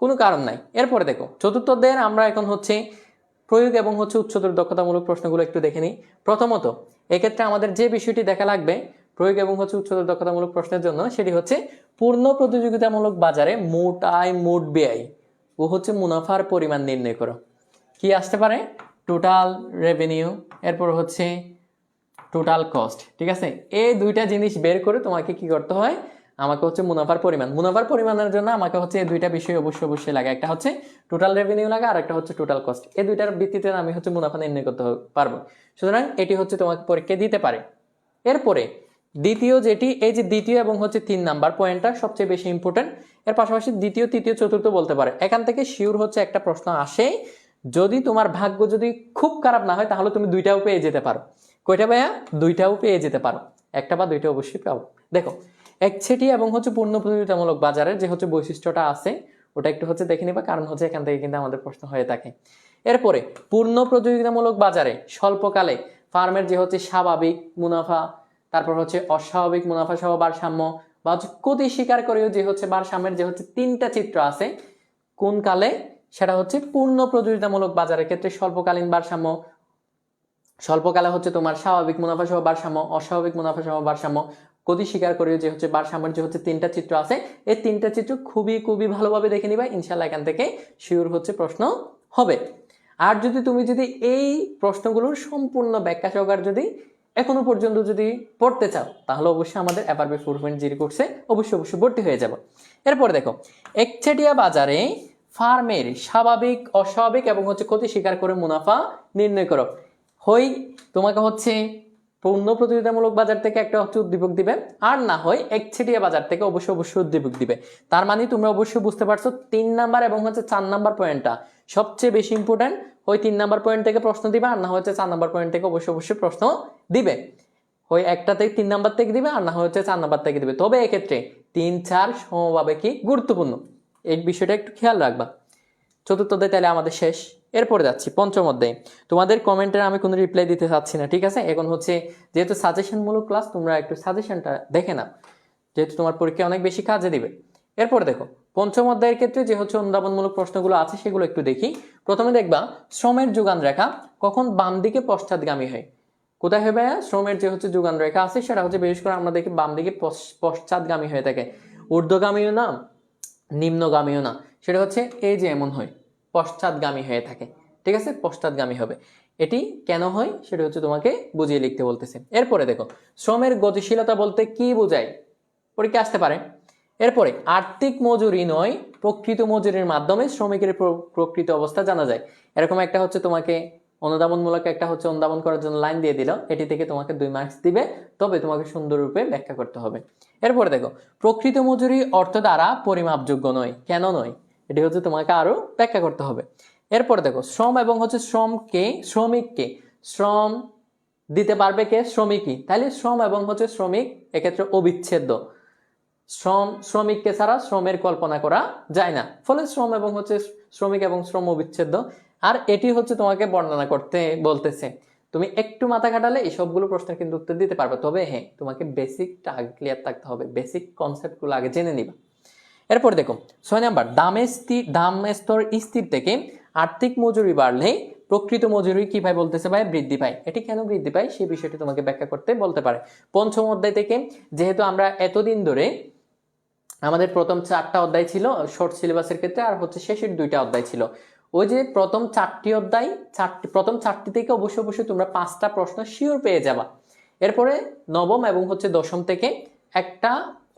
কোনো কারণ নাই। এরপরে দেখো, চতুর্থ অধ্যায়ের আমরা এখন হচ্ছে প্রয়োগ এবং হচ্ছে উচ্চতর দক্ষতামূলক প্রশ্নগুলো একটু দেখে নিই। প্রথমত এক্ষেত্রে আমাদের যে বিষয়টি দেখা লাগবে প্রয়োগ এবং হচ্ছে উচ্চতর দক্ষতামূলক প্রশ্নের জন্য, সেটি হচ্ছে পূর্ণ প্রতিযোগিতামূলক বাজারে মোট আয়, মোট ব্যয় ও হচ্ছে মুনাফার পরিমাণ নির্ণয় করো। কি আসতে পারে? টোটাল রেভিনিউ, এরপর হচ্ছে টোটাল কস্ট। ঠিক আছে, এই 2টা জিনিস বের করে তোমাকে কি করতে হয়? আমাকে হচ্ছে মুনাফার পরিমাণ, মুনাফার পরিমাণের জন্য আমাকে হচ্ছে এই 2টা বিষয় অবশ্যই লাগে। একটা হচ্ছে টোটাল রেভিনিউ লাগে, আর একটা হচ্ছে টোটাল কস্ট। এই 2টার ভিত্তিতে আমি হচ্ছে মুনাফা নির্ণয় করতে পারবো। সুতরাং এটি হচ্ছে তোমাকে পরীক্ষা দিতে পারে। এরপরে দ্বিতীয় যেটি, এই যে দ্বিতীয় এবং হচ্ছে 3 নাম্বার পয়েন্টটা সবচেয়ে বেশি ইম্পর্টেন্ট। এর পাশাপাশি দ্বিতীয়, তৃতীয়, চতুর্থ বলতে পারে। এখান থেকে শিওর হচ্ছে একটা প্রশ্ন আসে, যদি তোমার ভাগ্য যদি খুব খারাপ না হয়, তাহলে তুমি 2টাও পেয়ে যেতে পারো। কয়টা ভাইয়া? 2টাও পেয়ে যেতে পারো, একটা বা 2টা অবশ্যই পাবো। দেখো, একচেটিয়া এবং হচ্ছে পূর্ণ প্রতিযোগিতামূলক বাজারের যে হচ্ছে বৈশিষ্ট্যটা আছে, ওটা একটু হচ্ছে দেখে নিবা, কারণ হচ্ছে এখান থেকে কিন্তু আমাদের প্রশ্ন হয়ে থাকে। এরপরে পূর্ণ প্রতিযোগিতামূলক বাজারে স্বল্পকালে ফার্মের যে হচ্ছে স্বাভাবিক মুনাফা, তারপর হচ্ছে অস্বাভাবিক মুনাফা সহ ভারসাম্য, বা হচ্ছে ক্ষতি স্বীকার করেও যে হচ্ছে ভারসাম্যের যে হচ্ছে 3টা চিত্র আছে, কোন কালে? সেটা হচ্ছে পূর্ণ প্রতিযোগিতামূলক বাজারের ক্ষেত্রে স্বল্পকালীন ভারসাম্য, স্বল্পকালে হচ্ছে তোমার স্বাভাবিক মুনাফা সহ ভারসাম্য, অস্বাভাবিক মুনাফা সহ ভারসাম্য, ক্ষতি স্বীকার করে যে হচ্ছে ভারসাম্যের যে হচ্ছে 3টা চিত্র আছে, এই 3টা চিত্র খুবই ভালোভাবে দেখে নিবা, ইনশাআল্লাহ এখান থেকে শিওর হচ্ছে প্রশ্ন হবে। আর যদি তুমি এই প্রশ্নগুলোর সম্পূর্ণ ব্যাখ্যা সহকারে যদি এখনো পর্যন্ত যদি পড়তে চাও, তাহলে অবশ্যই আমাদের FRB 4.0 কোর্সে অবশ্যই ভর্তি হয়ে যাবে। এরপর দেখো, একচেটিয়া বাজারে ফার্মের স্বাভাবিক, অস্বাভাবিক এবং হচ্ছে ক্ষতি স্বীকার করে মুনাফা নির্ণয় করো। হয় তোমাকে হচ্ছে পূর্ণ প্রতিযোগিতামূলক বাজার থেকে একটা হচ্ছে উদ্দীপক দিবে, আর না হয় একচেটিয়া বাজার থেকে অবশ্যই উদ্দীপক দিবে। তার মানে তোমরা অবশ্যই বুঝতে পারছো 3 নাম্বার এবং হচ্ছে 4 নাম্বার পয়েন্টটা সবচেয়ে বেশি ইম্পর্টেন্ট। হয় 3 নাম্বার পয়েন্ট থেকে প্রশ্ন দিবে, আর না হচ্ছে 4 নাম্বার পয়েন্ট থেকে অবশ্যই প্রশ্ন দিবে। হয় একটা থেকে 3 নাম্বার থেকে দিবে, আর না হচ্ছে 4 নাম্বার থেকে দিবে। তবে এক্ষেত্রে 3, 4 সমভাবে কি গুরুত্বপূর্ণ, এই বিষয়টা একটু খেয়াল রাখবা। চতুর্থ অধ্যায় তাহলে আমাদের শেষ। এরপরে যাচ্ছি পঞ্চম অধ্যায়। তোমাদের কমেন্টের আমি কোনো রিপ্লাই দিতে চাচ্ছি না। ঠিক আছে, এখন হচ্ছে যেহেতু সাজেশনমূলক ক্লাস, তোমরা একটু সাজেশনটা দেখে নাও, যেহেতু তোমার পরীক্ষা অনেক বেশি কাজে দিবে। এরপর দেখো, পঞ্চম অধ্যায়ের ক্ষেত্রে যে হচ্ছে অনুধাবনমূলক প্রশ্নগুলো আছে, সেগুলো একটু দেখি। প্রথমে দেখবা শ্রমের যোগান রেখা কখন বাম দিকে পশ্চাৎগামী হয়। কোথায় হবে? শ্রমের যে হচ্ছে যোগান রেখা আছে, সেটা হচ্ছে বিশেষ করে আমরা দেখি বাম দিকে পশ্চাৎগামী হয়ে থাকে। ঊর্ধ্বগামীও না নিম্নগামীও না, সেটা হচ্ছে এই যে এমন হয়, পশ্চাৎগামী হয়ে থাকে। ঠিক আছে, পশ্চাৎগামী হবে। এটি কেন হয় সেটা হচ্ছে তোমাকে বুঝিয়ে লিখতে বলতেছে। এরপরে দেখো, শ্রমের গতিশীলতা বলতে কি বোঝায়, পরীক্ষা আসতে পারে। এরপরে আর্থিক মজুরি নয়, প্রকৃত মজুরির মাধ্যমে শ্রমিকের প্রকৃত অবস্থা জানা যায়। এরকম একটা হচ্ছে তোমাকে অনুধাবনমূলক একটা হচ্ছে অনুধাবন করার জন্য লাইন দিয়ে দিল, এটি থেকে তোমাকে 2 মার্কস দিবে, তবে তোমাকে সুন্দররূপে ব্যাখ্যা করতে হবে। এরপরে দেখো, প্রকৃত মজুরি অর্থ দ্বারা পরিমাপযোগ্য নয়, কেন নয়, এটি হচ্ছে তোমাকে আরো ব্যাখ্যা করতে হবে। এরপরে দেখো, শ্রম এবং হচ্ছে শ্রমিককে শ্রম দিতে পারবে কে, শ্রমিকই। তাহলে শ্রম এবং হচ্ছে শ্রমিক এক্ষেত্রে অবিচ্ছেদ্য, শ্রমিককে ছাড়া শ্রমের কল্পনা করা যায় না, ফলে শ্রম এবং হচ্ছে শ্রমিক এবং শ্রম অবিচ্ছেদ্য। আর এটি হচ্ছে তোমাকে বর্ণনা করতে বলতেছে। তুমি একটু মাথা খাটালে এই সবগুলো প্রশ্নের কিন্তু উত্তর দিতে পারবে, তবে হ্যাঁ তোমাকে বেসিকটা আগে ক্লিয়ার থাকতে হবে, বেসিক কনসেপ্টগুলো আগে জেনে নিবা। এরপর দেখো 6 নাম্বার, দাম স্তর স্থির থেকে আর্থিক মজুরি বাড়লে প্রকৃত মজুরি কি পায় বলতেছে ভাই, বৃদ্ধি পায়। এটি কেন বৃদ্ধি পায় সেই বিষয়টি তোমাকে ব্যাখ্যা করতে বলতে পারে। পঞ্চম অধ্যায় থেকে, যেহেতু আমরা এতদিন ধরে আমাদের প্রথম 4টা অধ্যায় ছিল শর্ট সিলেবাসের ক্ষেত্রে, আর হচ্ছে শেষের 2টা অধ্যায় ছিল, ওই যে প্রথম 4টি অধ্যায়, প্রথম 4টি থেকে অবশ্যই তোমরা 5টা প্রশ্ন শিওর পেয়ে যাবা। এরপরে নবম এবং হচ্ছে দশম থেকে একটা,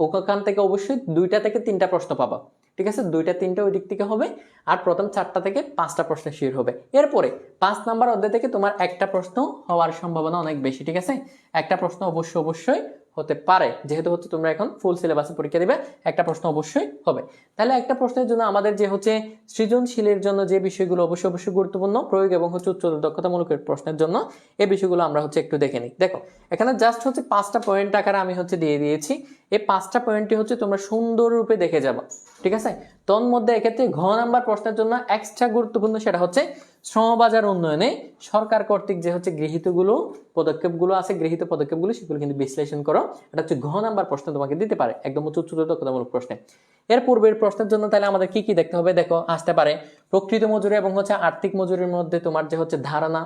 ওখান থেকে অবশ্যই 2টা থেকে 3টা প্রশ্ন পাবা। ঠিক আছে, 2টা 3টা ওই দিক থেকে হবে, আর প্রথম 4টা থেকে 5টা প্রশ্ন শিওর হবে। এরপরে 5 নাম্বার অধ্যায় থেকে তোমার একটা প্রশ্ন হওয়ার সম্ভাবনা অনেক বেশি। ঠিক আছে, একটা প্রশ্ন অবশ্যই হতে পারে, যেহেতু হচ্ছে তোমরা এখন ফুল সিলেবাসে পরীক্ষা দিবে, একটা প্রশ্ন অবশ্যই হবে। তাহলে একটা প্রশ্নের জন্য আমাদের যে হচ্ছে সৃজনশীলের জন্য যে বিষয়গুলো অবশ্যই গুরুত্বপূর্ণ, প্রয়োগ এবং হচ্ছে উচ্চতর দক্ষতামূলক প্রশ্নের জন্য এই বিষয়গুলো আমরা হচ্ছে একটু দেখে নিই। দেখো, এখানে জাস্ট হচ্ছে 5টা পয়েন্ট আকারে আমি হচ্ছে দিয়ে দিয়েছি। এই 5টা পয়েন্টই হচ্ছে তোমরা সুন্দররূপে দেখে যাবা। ঠিক আছে, তোর মধ্যে এক্ষেত্রে ঘ নাম্বার প্রশ্নের জন্য এক্সট্রা গুরুত্বপূর্ণ, সেটা হচ্ছে শ্রমবাজার উন্নয়নে সরকার কর্তৃক যে হচ্ছে গৃহীত পদক্ষেপগুলো সেগুলো কিন্তু বিশ্লেষণ করো। এটা হচ্ছে ঘ নাম্বার প্রশ্ন তোমাকে দিতে পারে, একদম উচ্চতর দক্ষতামূলক প্রশ্নে। এর পূর্বের প্রশ্নের জন্য তাহলে আমাদের কি কি দেখতে হবে, দেখো আসতে পারে প্রকৃত মজুরি এবং হচ্ছে আর্থিক মজুরির মধ্যে তোমার যে হচ্ছে ধারণা,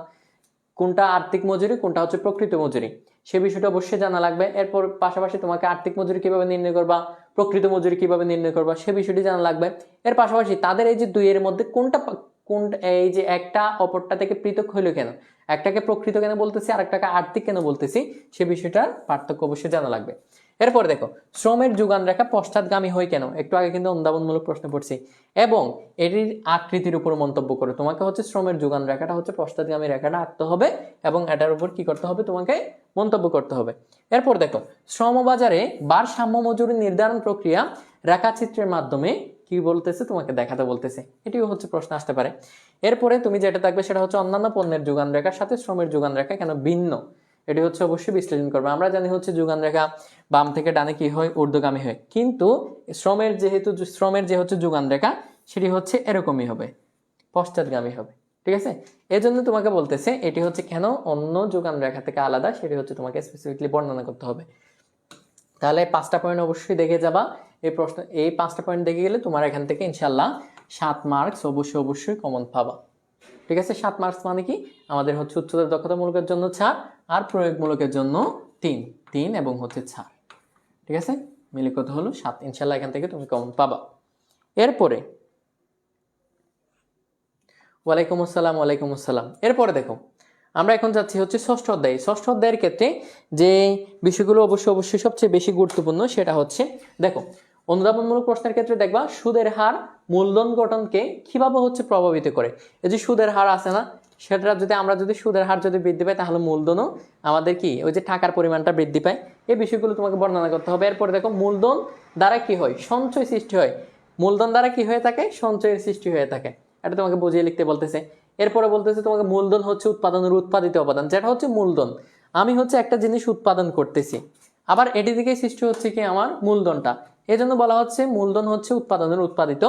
কোনটা আর্থিক মজুরি কোনটা হচ্ছে প্রকৃত মজুরি, সে বিষয়টা অবশ্যই জানা লাগবে। এরপর পাশাপাশি তোমাকে আর্থিক মজুরি কিভাবে নির্ণয় করবা, প্রকৃত মজুরি কিভাবে নির্ণয় করবা, সে বিষয়টি জানা লাগবে। এর পাশাপাশি তাদের এই যে দুইয়ের মধ্যে কোনটা এই যে একটা অপরটা থেকে পৃথক হইলো কেন, একটাকে প্রকৃত কেন বলতেছি আর একটাকে আর্থিক কেন বলতেছি, সে বিষয়টার পার্থক্য অবশ্যই জানা লাগবে। এরপর দেখো, শ্রমের যোগান রেখা পশ্চাৎগামী হয় কেন, একটু আগে কিন্তু অনুধাবনমূলক প্রশ্ন পড়ছি, এবং এটির আকৃতির উপর মন্তব্য করে তোমাকে হচ্ছে শ্রমের যোগান রেখাটা হচ্ছে পশ্চাৎগামী রেখাটা আঁকতে হবে, এবং এটার উপর কি করতে হবে, তোমাকে মন্তব্য করতে হবে। এরপর দেখো, শ্রমবাজারে ভারসাম্য মজুরি নির্ধারণ প্রক্রিয়া রেখাচিত্রের মাধ্যমে কি বলতেছে তোমাকে দেখাতে বলতেছে, এটিও হচ্ছে প্রশ্ন আসতে পারে। এরপরে তুমি যেটা থাকবে সেটা হচ্ছে অন্যান্য পণ্যের যোগান রেখার সাথে শ্রমের যোগান রেখা কেন ভিন্ন, এটি হচ্ছে অবশ্যই বিশ্লেষণ করবে। আমরা জানি হচ্ছে যোগান রেখা বাম থেকে ডানে কি হয়, ঊর্ধ্বগামী হয়, কিন্তু শ্রমের যে হচ্ছে যোগান রেখা সেটি হচ্ছে এরকমই হবে, পশ্চাৎগামী হবে। ঠিক আছে, এজন্য তোমাকে বলতেছে এটি হচ্ছে কেন অন্য যোগান রেখা থেকে আলাদা, সেটি হচ্ছে তোমাকে স্পেসিফিকলি বর্ণনা করতে হবে। তাহলে 5টা পয়েন্ট অবশ্যই দেখে যাবা। এই 5টা পয়েন্ট দেখে গেলে তোমার এখান থেকে ইনশাল্লাহ 7 মার্কস অবশ্যই কমন পাবা। ঠিক আছে, 7 মার্কস মানে কি, আমাদের হচ্ছে উচ্চতর দক্ষতামূলকের জন্য 4 আর প্রয়োগমূলকের জন্য 3 এবং হচ্ছে 4। ঠিক আছে, মিলে কত হলো 7, ইনশাল্লাহ এখান থেকে তুমি কমন পাবা। এরপরে ওয়ালাইকুম আসসালাম। এরপরে দেখো, আমরা এখন যাচ্ছি হচ্ছে ষষ্ঠ অধ্যায়ের ক্ষেত্রে যে বিষয়গুলো অবশ্যই সবচেয়ে বেশি গুরুত্বপূর্ণ, সেটা হচ্ছে দেখো, অনুধাবনমূলক প্রশ্নের ক্ষেত্রে দেখবা সুদের হার মূলধন গঠনকে কিভাবে হচ্ছে প্রভাবিত করে। এই যে সুদের হার আছে না, সেটা যদি সুদের হার যদি বৃদ্ধি পায়, তাহলে মূলধনও আমাদের কি ওই যে টাকার পরিমাণটা বৃদ্ধি পায়, এই বিষয়গুলো তোমাকে বর্ণনা করতে হবে। এরপরে দেখো, মূলধন দ্বারা কি হয়, সঞ্চয় সৃষ্টি হয়, মূলধন দ্বারা কি হয়ে থাকে, সঞ্চয়ের সৃষ্টি হয়ে থাকে, এটা তোমাকে বুঝিয়ে লিখতে বলতেছে। এরপরে বলতেছে তোমাকে মূলধন হচ্ছে উৎপাদনের উৎপাদিত উপাদান, যেটা হচ্ছে মূলধন। আমি হচ্ছে একটা জিনিস উৎপাদন করতেছি, আবার এটি থেকে সৃষ্টি হচ্ছে কি আমার মূলধনটা, এই জন্য বলা হচ্ছে মূলধন হচ্ছে উৎপাদনের উৎপাদিত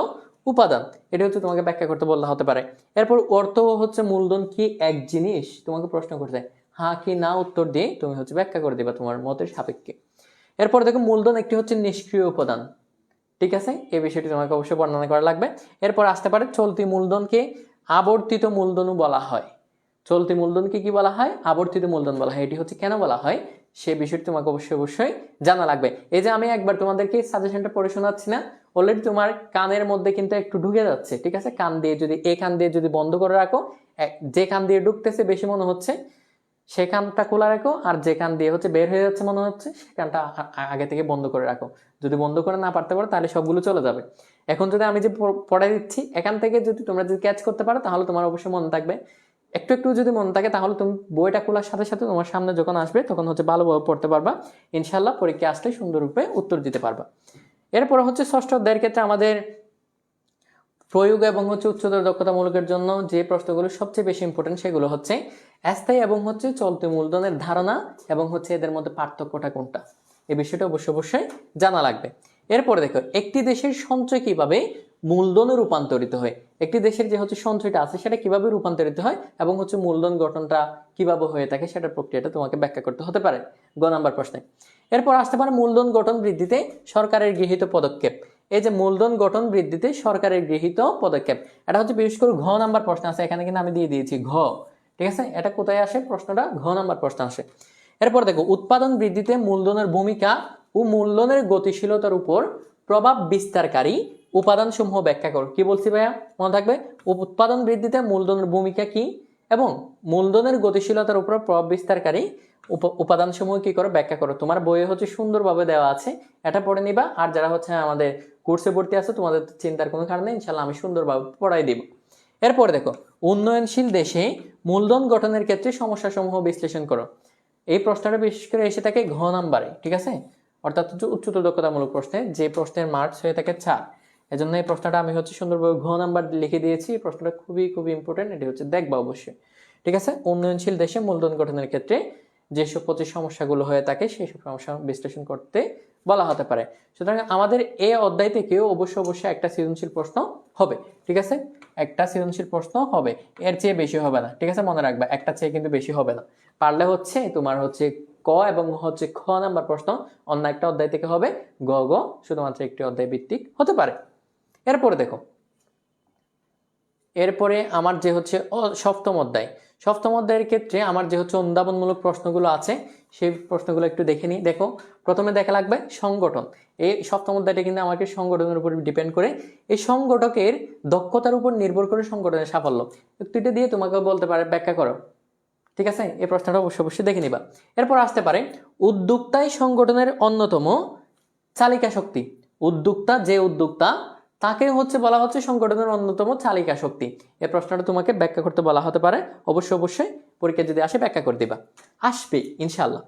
উপাদান। এটা হচ্ছে তোমাকে ব্যাখ্যা করতে বলা হতে পারে। এরপর অর্থ হচ্ছে মূলধন কি এক জিনিস, তোমাকে প্রশ্ন করছে, হ্যাঁ কি না উত্তর দিয়ে তুমি হচ্ছে ব্যাখ্যা করে দিবা তোমার মতের সাপেক্ষে। এরপর দেখো, মূলধন একটি হচ্ছে নিষ্ক্রিয় উপাদান। ঠিক আছে, এই বিষয়টি তোমাকে অবশ্যই বর্ণনা করা লাগবে। এরপর আসতে পারে চলতি মূলধনকে আবর্তিত মূলধনও বলা হয়। চলতি মূলধনকে কি বলা হয়, আবর্তিত মূলধন বলা হয়। এটি হচ্ছে কেন বলা হয় সে বিষয়টি তোমাকে অবশ্যই জানা লাগবে। এই যে আমি একবার তোমাদেরকে সাজেশনটা পড়ে শোনাচ্ছি না, অলরেডি তোমার কানের মধ্যে কিন্তু একটু ঢুকে যাচ্ছে, ঠিক আছে? কান দিয়ে যদি এই কান দিয়ে যদি বন্ধ করে রাখো, যে কান দিয়ে ঢুকতেছে বেশি মনে হচ্ছে সে কানটা খোলা রাখো, আর যে কান দিয়ে হচ্ছে বের হয়ে যাচ্ছে মনে হচ্ছে সে কানটা আগে থেকে বন্ধ করে রাখো। যদি বন্ধ করে না পারতে পারো তাহলে সবগুলো চলে যাবে। এখন যদি আমি যে পড়াই দিচ্ছি এখান থেকে যদি তোমরা যদি ক্যাচ করতে পারো তাহলে তোমার অবশ্যই মনে থাকবে। একটু একটু যদি মনে থাকে তাহলে তুমি বইটা খোলার সাথে সাথে তোমার সামনে যখন আসবে তখন হচ্ছে ভালোভাবে পড়তে পারবা, ইনশাল্লাহ পরীক্ষা আসলে সুন্দররূপে উত্তর দিতে পারবা। এরপর হচ্ছে ষষ্ঠ অধ্যায়ের ক্ষেত্রে আমাদের প্রয়োগ এবং হচ্ছে উচ্চতর দক্ষতামূলকের জন্য যে প্রশ্নগুলো সবচেয়ে বেশি ইম্পর্টেন্ট সেগুলো হচ্ছে স্থায়ী এবং হচ্ছে চলতি মূলধনের ধারণা এবং হচ্ছে এদের মধ্যে পার্থক্যটা কোনটা, এই বিষয়টা অবশ্যই জানা লাগবে। এরপরে দেখো একটি দেশের সঞ্চয় কিভাবে মূলধনে রূপান্তরিত হয়, একটি দেশের যে হচ্ছে সঞ্চয়টা আছে সেটা কিভাবে রূপান্তরিত হয় এবং হচ্ছে মূলধন গঠনটা কিভাবে হয়ে থাকে সেটার প্রক্রিয়াটা তোমাকে ব্যাখ্যা করতে হতে পারে গ নাম্বার প্রশ্নে। এরপর আসতে পারে মূলধন গঠন বৃদ্ধিতে সরকারের গৃহীত পদক্ষেপ। এই যে মূলধন গঠন বৃদ্ধিতে সরকারের গৃহীত পদক্ষেপ, এটা হচ্ছে বিশেষ করে ঘ নাম্বার প্রশ্ন আছে, এখানে কিন্তু আমি দিয়ে দিয়েছি ঘ, ঠিক আছে? এটা কোথায় আসে প্রশ্নটা? ঘ নাম্বার প্রশ্ন আসে। এরপর দেখো উৎপাদন বৃদ্ধিতে মূলধনের ভূমিকা ও মূলধনের গতিশীলতার উপর প্রভাব বিস্তারকারী উপাদান সমূহ ব্যাখ্যা করো। কি বলছি ভাইয়া, মনে থাকবে? উৎপাদন বৃদ্ধিতে মূলধনের ভূমিকা কি এবং মূলধনের গতিশীলতার উপর প্রভাব বিস্তারকারী উপাদান সমূহ কি করো ব্যাখ্যা করো। তোমার বইয়ে হচ্ছে সুন্দরভাবে দেওয়া আছে, এটা পড়ে নিবা। আর যারা হচ্ছে আমাদের কোর্সে ভর্তি আছে তোমাদের চিন্তার কোনো কারণ নেই, ইনশাল্লাহ আমি সুন্দরভাবে পড়াই দিব। এরপর দেখো উন্নয়নশীল দেশে মূলধন গঠনের ক্ষেত্রে সমস্যা সমূহ বিশ্লেষণ করো। এই প্রশ্নটা বিশেষ করে এসে থাকে ঘ নাম্বারে, ঠিক আছে? অর্থাৎ উচ্চতর দক্ষতামূলক প্রশ্নে যে প্রশ্নের মার্কস হয়ে থাকে 4, এজন্য এই প্রশ্নটা আমি হচ্ছে সুন্দরভাবে ঘ নাম্বার লিখে দিয়েছি। এই প্রশ্নটা খুবই ইম্পর্টেন্ট, এটি হচ্ছে দেখবা অবশ্যই, ঠিক আছে? উন্নয়নশীল দেশে মূলধন গঠনের ক্ষেত্রে যেসব প্রতি সমস্যাগুলো হয়ে থাকে সেই সব সমস্যা বিশ্লেষণ করতে বলা হতে পারে। সুতরাং আমাদের এই অধ্যায় থেকেও অবশ্যই একটা সৃজনশীল প্রশ্ন হবে, ঠিক আছে? একটা সৃজনশীল প্রশ্ন হবে, এর চেয়ে বেশি হবে না, ঠিক আছে? মনে রাখবা একটা চেয়ে কিন্তু বেশি হবে না। পারলে হচ্ছে তোমার হচ্ছে ক এবং হচ্ছে খ নাম্বার প্রশ্ন অন্য একটা অধ্যায় থেকে হবে, গ গ শুধুমাত্র একটি অধ্যায় ভিত্তিক হতে পারে। এরপরে দেখো এরপরে আমার যে হচ্ছে সপ্তম অধ্যায়ের ক্ষেত্রে আমার যে হচ্ছে অনুধাবনমূলক প্রশ্নগুলো আছে সেই প্রশ্নগুলো একটু দেখে নিই। দেখো প্রথমে দেখা লাগবে সংগঠন। এই সপ্তম অধ্যায়টা কিন্তু আমাকে সংগঠনের উপর ডিপেন্ড করে, এই সংগঠকের দক্ষতার উপর নির্ভর করে সংগঠনের সাফল্য। এটা দিয়ে তোমাকে বলতে পারে ব্যাখ্যা করো, ঠিক আছে? এই প্রশ্নটা অবশ্যই দেখে নিবা। এরপর আসতে পারে উদ্যোক্তাই সংগঠনের অন্যতম চালিকা শক্তি। যে উদ্যোক্তা তাকে হচ্ছে বলা হচ্ছে সংগঠনের অন্যতম চালিকা শক্তি। এই প্রশ্নটা তোমাকে ব্যাখ্যা করতে বলা হতে পারে, অবশ্যই পরীক্ষা যদি আসে ব্যাখ্যা করে দিবা, আসবে ইনশাল্লাহ।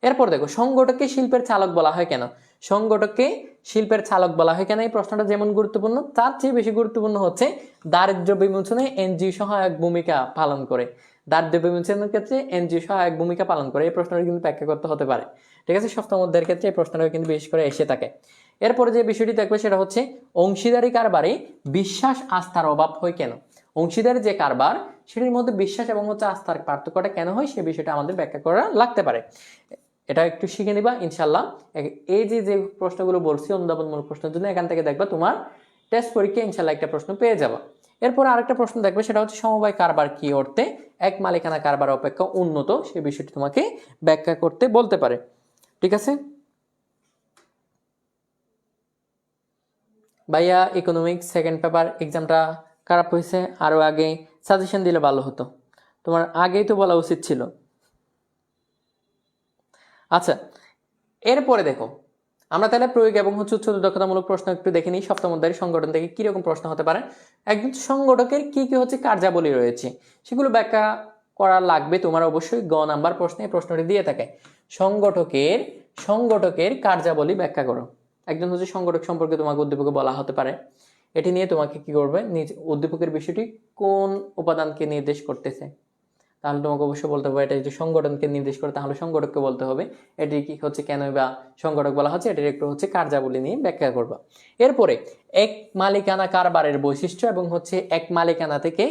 এরপর দেখো সংগঠককে শিল্পের চালক বলা হয় কেন? সংগঠককে শিল্পের চালক বলা হয় কেন? এই প্রশ্নটা যেমন গুরুত্বপূর্ণ তার চেয়ে বেশি গুরুত্বপূর্ণ হচ্ছে দারিদ্র্য বিমোচনে এনজিও সহায়ক ভূমিকা পালন করে। দারিদ্র্য বিমোচনের ক্ষেত্রে এনজিও সহায়ক ভূমিকা পালন করে, এই প্রশ্নটা কিন্তু ব্যাখ্যা করতে হতে পারে, ঠিক আছে? সপ্তম অধ্যায়ের ক্ষেত্রে এই প্রশ্নটা কিন্তু বিশেষ করে এসে থাকে। এরপরে যে বিষয়টি দেখবে সেটা হচ্ছে অংশীদারি কারবারে বিশ্বাস আস্থার অভাব হয় কেন? অংশীদারি যে কারবার সেটির মধ্যে বিশ্বাস এবং হচ্ছে আস্থার পার্থক্যটা কেন হয় সে বিষয়টা আমাদের ব্যাখ্যা করা লাগতে পারে। এটা একটু শিখে নিবা ইনশাল্লাহ। এই যে প্রশ্নগুলো বলছি অনুধাবনমূলক প্রশ্নের জন্য এখান থেকে দেখবা তোমার টেস্ট পরীক্ষা ইনশাল্লাহ একটা প্রশ্ন পেয়ে যাবা। এরপর আরেকটা প্রশ্ন দেখবে সেটা হচ্ছে সমবায় কারবার কি অর্থে এক মালিকানা কারবার অপেক্ষা উন্নত, সে বিষয়টি তোমাকে ব্যাখ্যা করতে বলতে পারে, ঠিক আছে? ভাইয়া ইকোনমিক্স সেকেন্ড পেপার এক্সামটা খারাপ হয়েছে, আরও আগে সাজেশন দিলে ভালো হতো, তোমার আগেই তো বলা উচিত ছিল। আচ্ছা এরপরে দেখো আমরা তাহলে প্রয়োগ এবং হচ্ছে উচ্চতর দক্ষতামূলক প্রশ্ন একটু দেখে নিই। সপ্তম অধ্যায়ের সংগঠন থেকে কিরকম প্রশ্ন হতে পারে, একজন সংগঠকের কি কি হচ্ছে কার্যাবলী রয়েছে সেগুলো ব্যাখ্যা করা লাগবে তোমার অবশ্যই। গ নাম্বার প্রশ্নে এই প্রশ্নটি দিয়ে থাকে সংগঠকের কার্যাবলী ব্যাখ্যা করো। একজন হচ্ছে সংগঠক সম্পর্কে তোমাকে উদ্দীপকে বলা হতে পারে, এটি নিয়ে তোমাকে কি করবে, নিজ উদ্দীপকের বিষয়টি কোন উপাদানকে নির্দেশ করতেছে তাহলে তোমাকে অবশ্যই বলতে হবে। এটা যদি সংগঠনকে নির্দেশ করে তাহলে সংগঠককে বলতে হবে। এটি কি হচ্ছে কেন বা সংগঠক বলা হচ্ছে এটির একটু হচ্ছে কার্যাবলী নিয়ে ব্যাখ্যা করবা। এরপরে এক মালিকানা কারবারের বৈশিষ্ট্য এবং হচ্ছে এক মালিকানা থেকে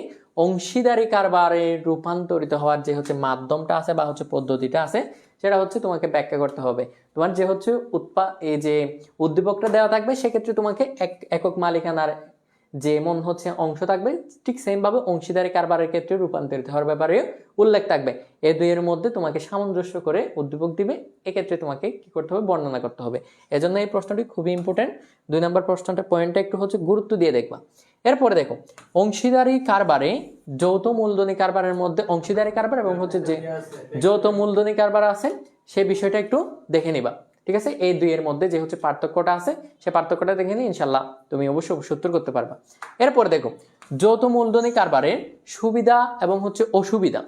অংশীদারি কারবারে রূপান্তরিত হওয়ার যে হচ্ছে মাধ্যমটা আছে বা হচ্ছে পদ্ধতিটা আছে সেটা হচ্ছে তোমাকে ব্যাখ্যা করতে হবে। তোমার যে হচ্ছে এই যে উদ্দীপকটা দেওয়া থাকবে সেক্ষেত্রে তোমাকে একক মালিকানার যেমন হচ্ছে অংশ থাকবে ঠিক সেম ভাবে অংশীদারি কারবারের ক্ষেত্রে রূপান্তরিত হওয়ার ব্যাপারে উল্লেখ থাকবে। এই দুইয়ের মধ্যে তোমাকে সামঞ্জস্য করে উদ্দীপক দিবে, এক্ষেত্রে তোমাকে কি করতে হবে, বর্ণনা করতে হবে। এজন্য এই প্রশ্নটি খুবই ইম্পর্টেন্ট। 2 নম্বর প্রশ্নটা পয়েন্টটা একটু হচ্ছে গুরুত্ব দিয়ে দেখবা। এরপরে দেখো অংশীদারি কারবারে যৌথ মূলধনী কারবারের মধ্যে অংশীদারি কারবার এবং হচ্ছে যে যৌথ মূলধনী কারবার আছে সেই বিষয়টা একটু দেখে নিবা। ঠিক আছে, এই দুইয়ের মধ্যে যে হচ্ছে পার্থক্যটা আছে সে পার্থক্যটা দেখে নিয়ে ইনশাল্লাহ তুমি অবশ্যই উত্তর করতে পারবা। এরপরে দেখো যৌথ মূলধনী কারবারের সুবিধা এবং হচ্ছে অসুবিধা।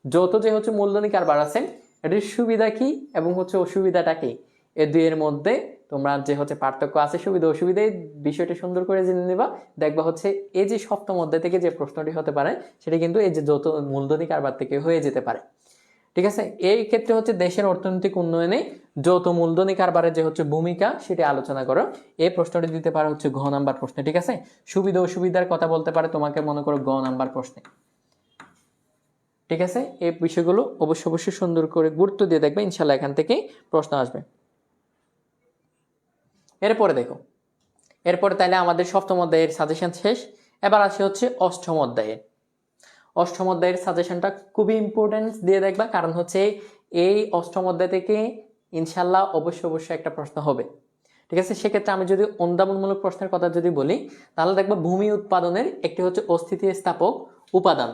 যৌথ যে হচ্ছে মূলধনী কারবার আছে এটির সুবিধা কি এবং হচ্ছে অসুবিধাটা কি, এই দুইয়ের মধ্যে তোমরা যে হচ্ছে পার্থক্য আছে সুবিধা অসুবিধা এই বিষয়টি সুন্দর করে জেনে নিবা। দেখবা হচ্ছে এই যে সপ্তম অধ্যায় থেকে যে প্রশ্নটি হতে পারে সেটি কিন্তু এই যে যৌথ মূলধনী কারবার থেকে হয়ে যেতে পারে। ঠিক আছে, এই ক্ষেত্রে হচ্ছে দেশের অর্থনৈতিক উন্নয়নে যৌথ মূলধনী কারবারের যে হচ্ছে ভূমিকা সেটি আলোচনা করো। এই প্রশ্নটি দিতে পারে হচ্ছে ঘ নাম্বার প্রশ্নে। ঠিক আছে, সুবিধা অসুবিধার কথা বলতে পারে তোমাকে মনে করো গ নাম্বার প্রশ্নে। ঠিক আছে, এই বিষয়গুলো অবশ্যই সুন্দর করে গুরুত্ব দিয়ে দেখবে, ইনশাল্লাহ এখান থেকে প্রশ্ন আসবে। এরপরে দেখো, এরপরে তাহলে আমাদের সপ্তম অধ্যায়ের সাজেশন শেষ। এবার আসে হচ্ছে অষ্টম অধ্যায়ে। অষ্টম অধ্যায়ের সাজেশনটা খুবই ইম্পর্টেন্স দিয়ে দেখবা, কারণ হচ্ছে এই অষ্টম অধ্যায় থেকে ইনশাল্লাহ অবশ্যই একটা প্রশ্ন হবে। ঠিক আছে, সেক্ষেত্রে আমি যদি অনুধাবনমূলক প্রশ্নের কথা যদি বলি তাহলে দেখবা ভূমি উৎপাদনের একটি হচ্ছে অস্থিতিস্থাপক উপাদান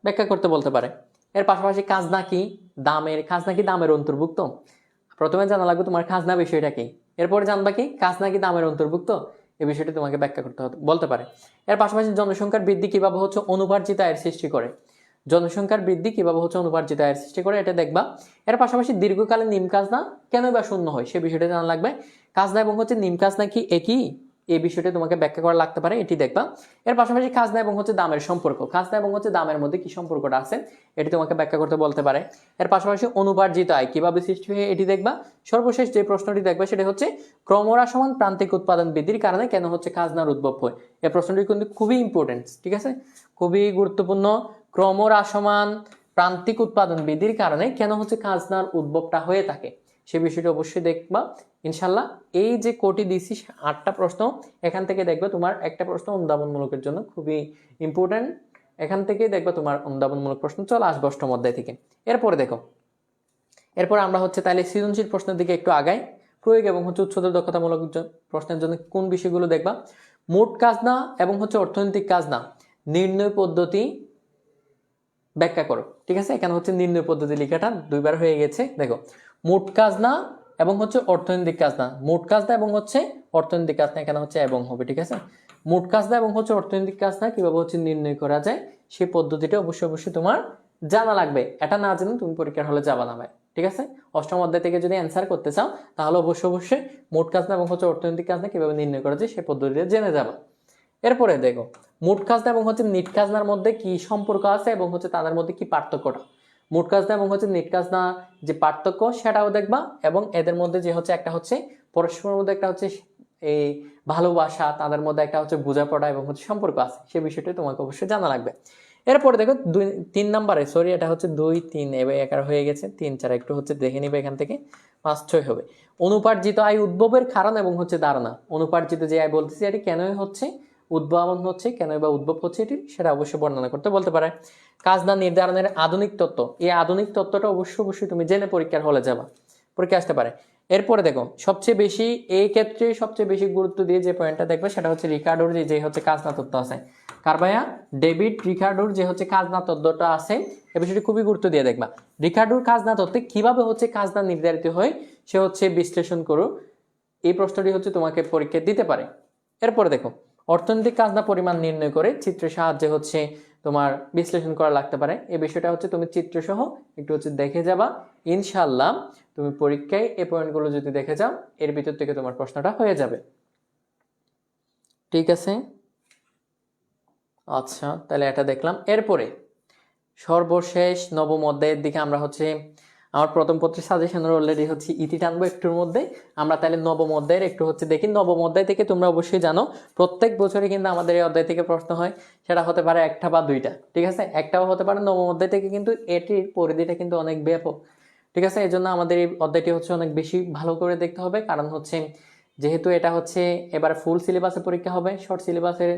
ব্যাখ্যা করতে বলতে পারে। এর পাশাপাশি খাজনা কি, খাজনা কি দামের অন্তর্ভুক্ত। প্রথমে জানা লাগবে তোমার খাজনা বিষয়টা কি, এরপরে জানবা কি খাজনা কি দামের অন্তর্ভুক্ত, এই বিষয়টি তোমাকে ব্যাখ্যা করতে বলতে পারে। এর পাশাপাশি জনসংখ্যার বৃদ্ধি কিভাবে হচ্ছে অনুপার্জিত আয়ের সৃষ্টি করে, জনসংখ্যার বৃদ্ধি কিভাবে হচ্ছে অনুপার্জিত আয়ের সৃষ্টি করে এটা দেখবা। এর পাশাপাশি দীর্ঘকালীন নিম খাজনা কেন বা শূন্য হয় সে বিষয়টা জানা লাগবে। খাজনা এবং হচ্ছে নিম খাজনা কি একই, এই বিষয়টি তোমাকে ব্যাখ্যা করা লাগতে পারে, এটি দেখবা। এর পাশাপাশি খাজনা এবং হচ্ছে দামের সম্পর্ক, খাজনা এবং হচ্ছে দামের মধ্যে কি সম্পর্কটা আছে এটি তোমাকে ব্যাখ্যা করতে বলতে পারে। এর পাশাপাশি অনুপার্জিত আয় কিভাবে সৃষ্টি হয় এটি দেখবা। সর্বশেষ যে প্রশ্নটি দেখবা সেটা হচ্ছে ক্রমহ্রাসমান প্রান্তিক উৎপাদন বৃদ্ধির কারণে কেন হচ্ছে খাজনার উদ্ভব হয়। এই প্রশ্নটি কিন্তু খুবই ইম্পর্টেন্ট, ঠিক আছে, খুবই গুরুত্বপূর্ণ। ক্রমহ্রাসমান প্রান্তিক উৎপাদন বৃদ্ধির কারণে কেন হচ্ছে খাজনার উদ্ভবটা হয়ে থাকে সে বিষয়টি অবশ্যই দেখবা ইনশাল্লাহ। এই যে কোটি দিছি 8টা প্রশ্ন, এখান থেকে দেখবে তোমার একটা প্রশ্ন অনুধাবনমূলকের জন্য খুবই ইম্পর্টেন্ট, এখান থেকে দেখবে তোমার অনুধাবনমূলক প্রশ্ন চলে আসবে অষ্টম অধ্যায় থেকে। এরপরে দেখো, এরপর আমরা হচ্ছে তাহলে সৃজনশীল প্রশ্নের দিকে একটু আগাই। প্রয়োগ এবং হচ্ছে উচ্চতর দক্ষতামূলক প্রশ্নের জন্য কোন বিষয়গুলো দেখবা, মোট খাজনা এবং হচ্ছে অর্থনৈতিক খাজনা নির্ণয় পদ্ধতি ব্যাখ্যা করো। ঠিক আছে, এখানে হচ্ছে নির্ণয় পদ্ধতি লেখাটা দুইবার হয়ে গেছে। দেখো মোট খাজনা এবং হচ্ছে অর্থনৈতিক খাজনা, মোট খাজনা এবং হচ্ছে অর্থনৈতিক খাজনা এখানে হচ্ছে এবং হবে। ঠিক আছে, মোট খাজনা এবং হচ্ছে অর্থনৈতিক খাজনা কিভাবে হচ্ছে নির্ণয় করা যায় সেই পদ্ধতিটা অবশ্যই তোমার জানা লাগবে। এটা না জেনে তুমি পরীক্ষার হলে যাবা না ভাই। ঠিক আছে, অষ্টম অধ্যায় থেকে যদি অ্যান্সার করতে চাও তাহলে অবশ্যই মোট খাজনা এবং হচ্ছে অর্থনৈতিক খাজনা কিভাবে নির্ণয় করা যায় সেই পদ্ধতিটা জেনে যাবা। এরপরে দেখো মোট খাজনা এবং হচ্ছে নিট খাজনার মধ্যে কি সম্পর্ক আছে এবং হচ্ছে তাদের মধ্যে কি পার্থক্যটা, মোট খাজনা এবং হচ্ছে নিট খাজনা যে পার্থক্য সেটাও দেখবা, এবং এদের মধ্যে যে হচ্ছে একটা হচ্ছে পরস্পরের মধ্যে একটা হচ্ছে এই ভালোবাসা, তাদের মধ্যে একটা হচ্ছে বোঝাপড়া এবং হচ্ছে সম্পর্ক আছে সে বিষয়টা তোমাকে অবশ্যই জানা লাগবে। এরপরে দেখো 3 নম্বরে, সরি এটা হচ্ছে 2 3 এবার 11 হয়ে গেছে, 3 4 একটু হচ্ছে দেখে নিবে এখান থেকে 5 6 হবে। অনুপার্জিত আয় উদ্ভবের কারণ এবং হচ্ছে ধারণা, অনুপার্জিত যে আয় বলতেছি এটি কেন হচ্ছে, উদ্ভাবন হচ্ছে কেন বা উদ্ভব হচ্ছে এটি সেটা অবশ্যই বর্ণনা করতে বলতে পারে। খাজনা নির্ধারণের আধুনিক তত্ত্ব, এই আধুনিক তত্ত্বটা অবশ্যই তুমি জেনে পরীক্ষার হলে যাবা, পরীক্ষা আসতে পারে। এরপরে দেখো সবচেয়ে বেশি এই ক্ষেত্রে সবচেয়ে বেশি গুরুত্ব দিয়ে যে পয়েন্টটা দেখবে সেটা হচ্ছে রিকার্ডোর যে হচ্ছে খাজনা তত্ত্ব আছে, কারবায়া ডেভিড রিকার্ডোর যে হচ্ছে খাজনা তত্ত্বটা আছে এই বিষয়টি খুবই গুরুত্ব দিয়ে দেখবা। রিকার্ডোর খাজনা তত্ত্বে কিভাবে হচ্ছে খাজনা নির্ধারিত হয় সে হচ্ছে বিশ্লেষণ করো, এই প্রশ্নটি হচ্ছে তোমাকে পরীক্ষা দিতে পারে। এরপরে দেখো অর্থনৈতিক খাজনা পরিমাণ নির্ণয় করে চিত্রের সাহায্যে হচ্ছে তোমার বিশ্লেষণ করা লাগতে পারে, এই বিষয়টা হচ্ছে তুমি চিত্রসহ একটু হচ্ছে দেখে যাবা, ইনশাআল্লাহ তুমি পরীক্ষায় এই পয়েন্টগুলো যদি দেখে যাও এর ভিতর থেকে তোমার প্রশ্নটা হয়ে যাবে। ঠিক আছে, আচ্ছা তাহলে এটা দেখলাম। এরপরে সর্বশেষ নবম অধ্যায়ের দিকে আমরা হচ্ছে আমার প্রথম পত্রের সাজেশনের অলরেডি হচ্ছে ইতি টানবো একটুর মধ্যে। আমরা তাহলে নবম অধ্যায়ের একটু হচ্ছে দেখি। নবম অধ্যায় থেকে তোমরা অবশ্যই জানো প্রত্যেক বছরই কিন্তু আমাদের এই অধ্যায় থেকে প্রশ্ন হয়, সেটা হতে পারে একটা বা দুইটা। ঠিক আছে, একটাও হতে পারে। নবম অধ্যায় থেকে কিন্তু এটির পরিধিটা কিন্তু অনেক ব্যাপক। ঠিক আছে, এই জন্য আমাদের এই অধ্যায়টি হচ্ছে অনেক বেশি ভালো করে দেখতে হবে, কারণ হচ্ছে যেহেতু এটা হচ্ছে এবার ফুল সিলেবাসে পরীক্ষা হবে, শর্ট সিলেবাসের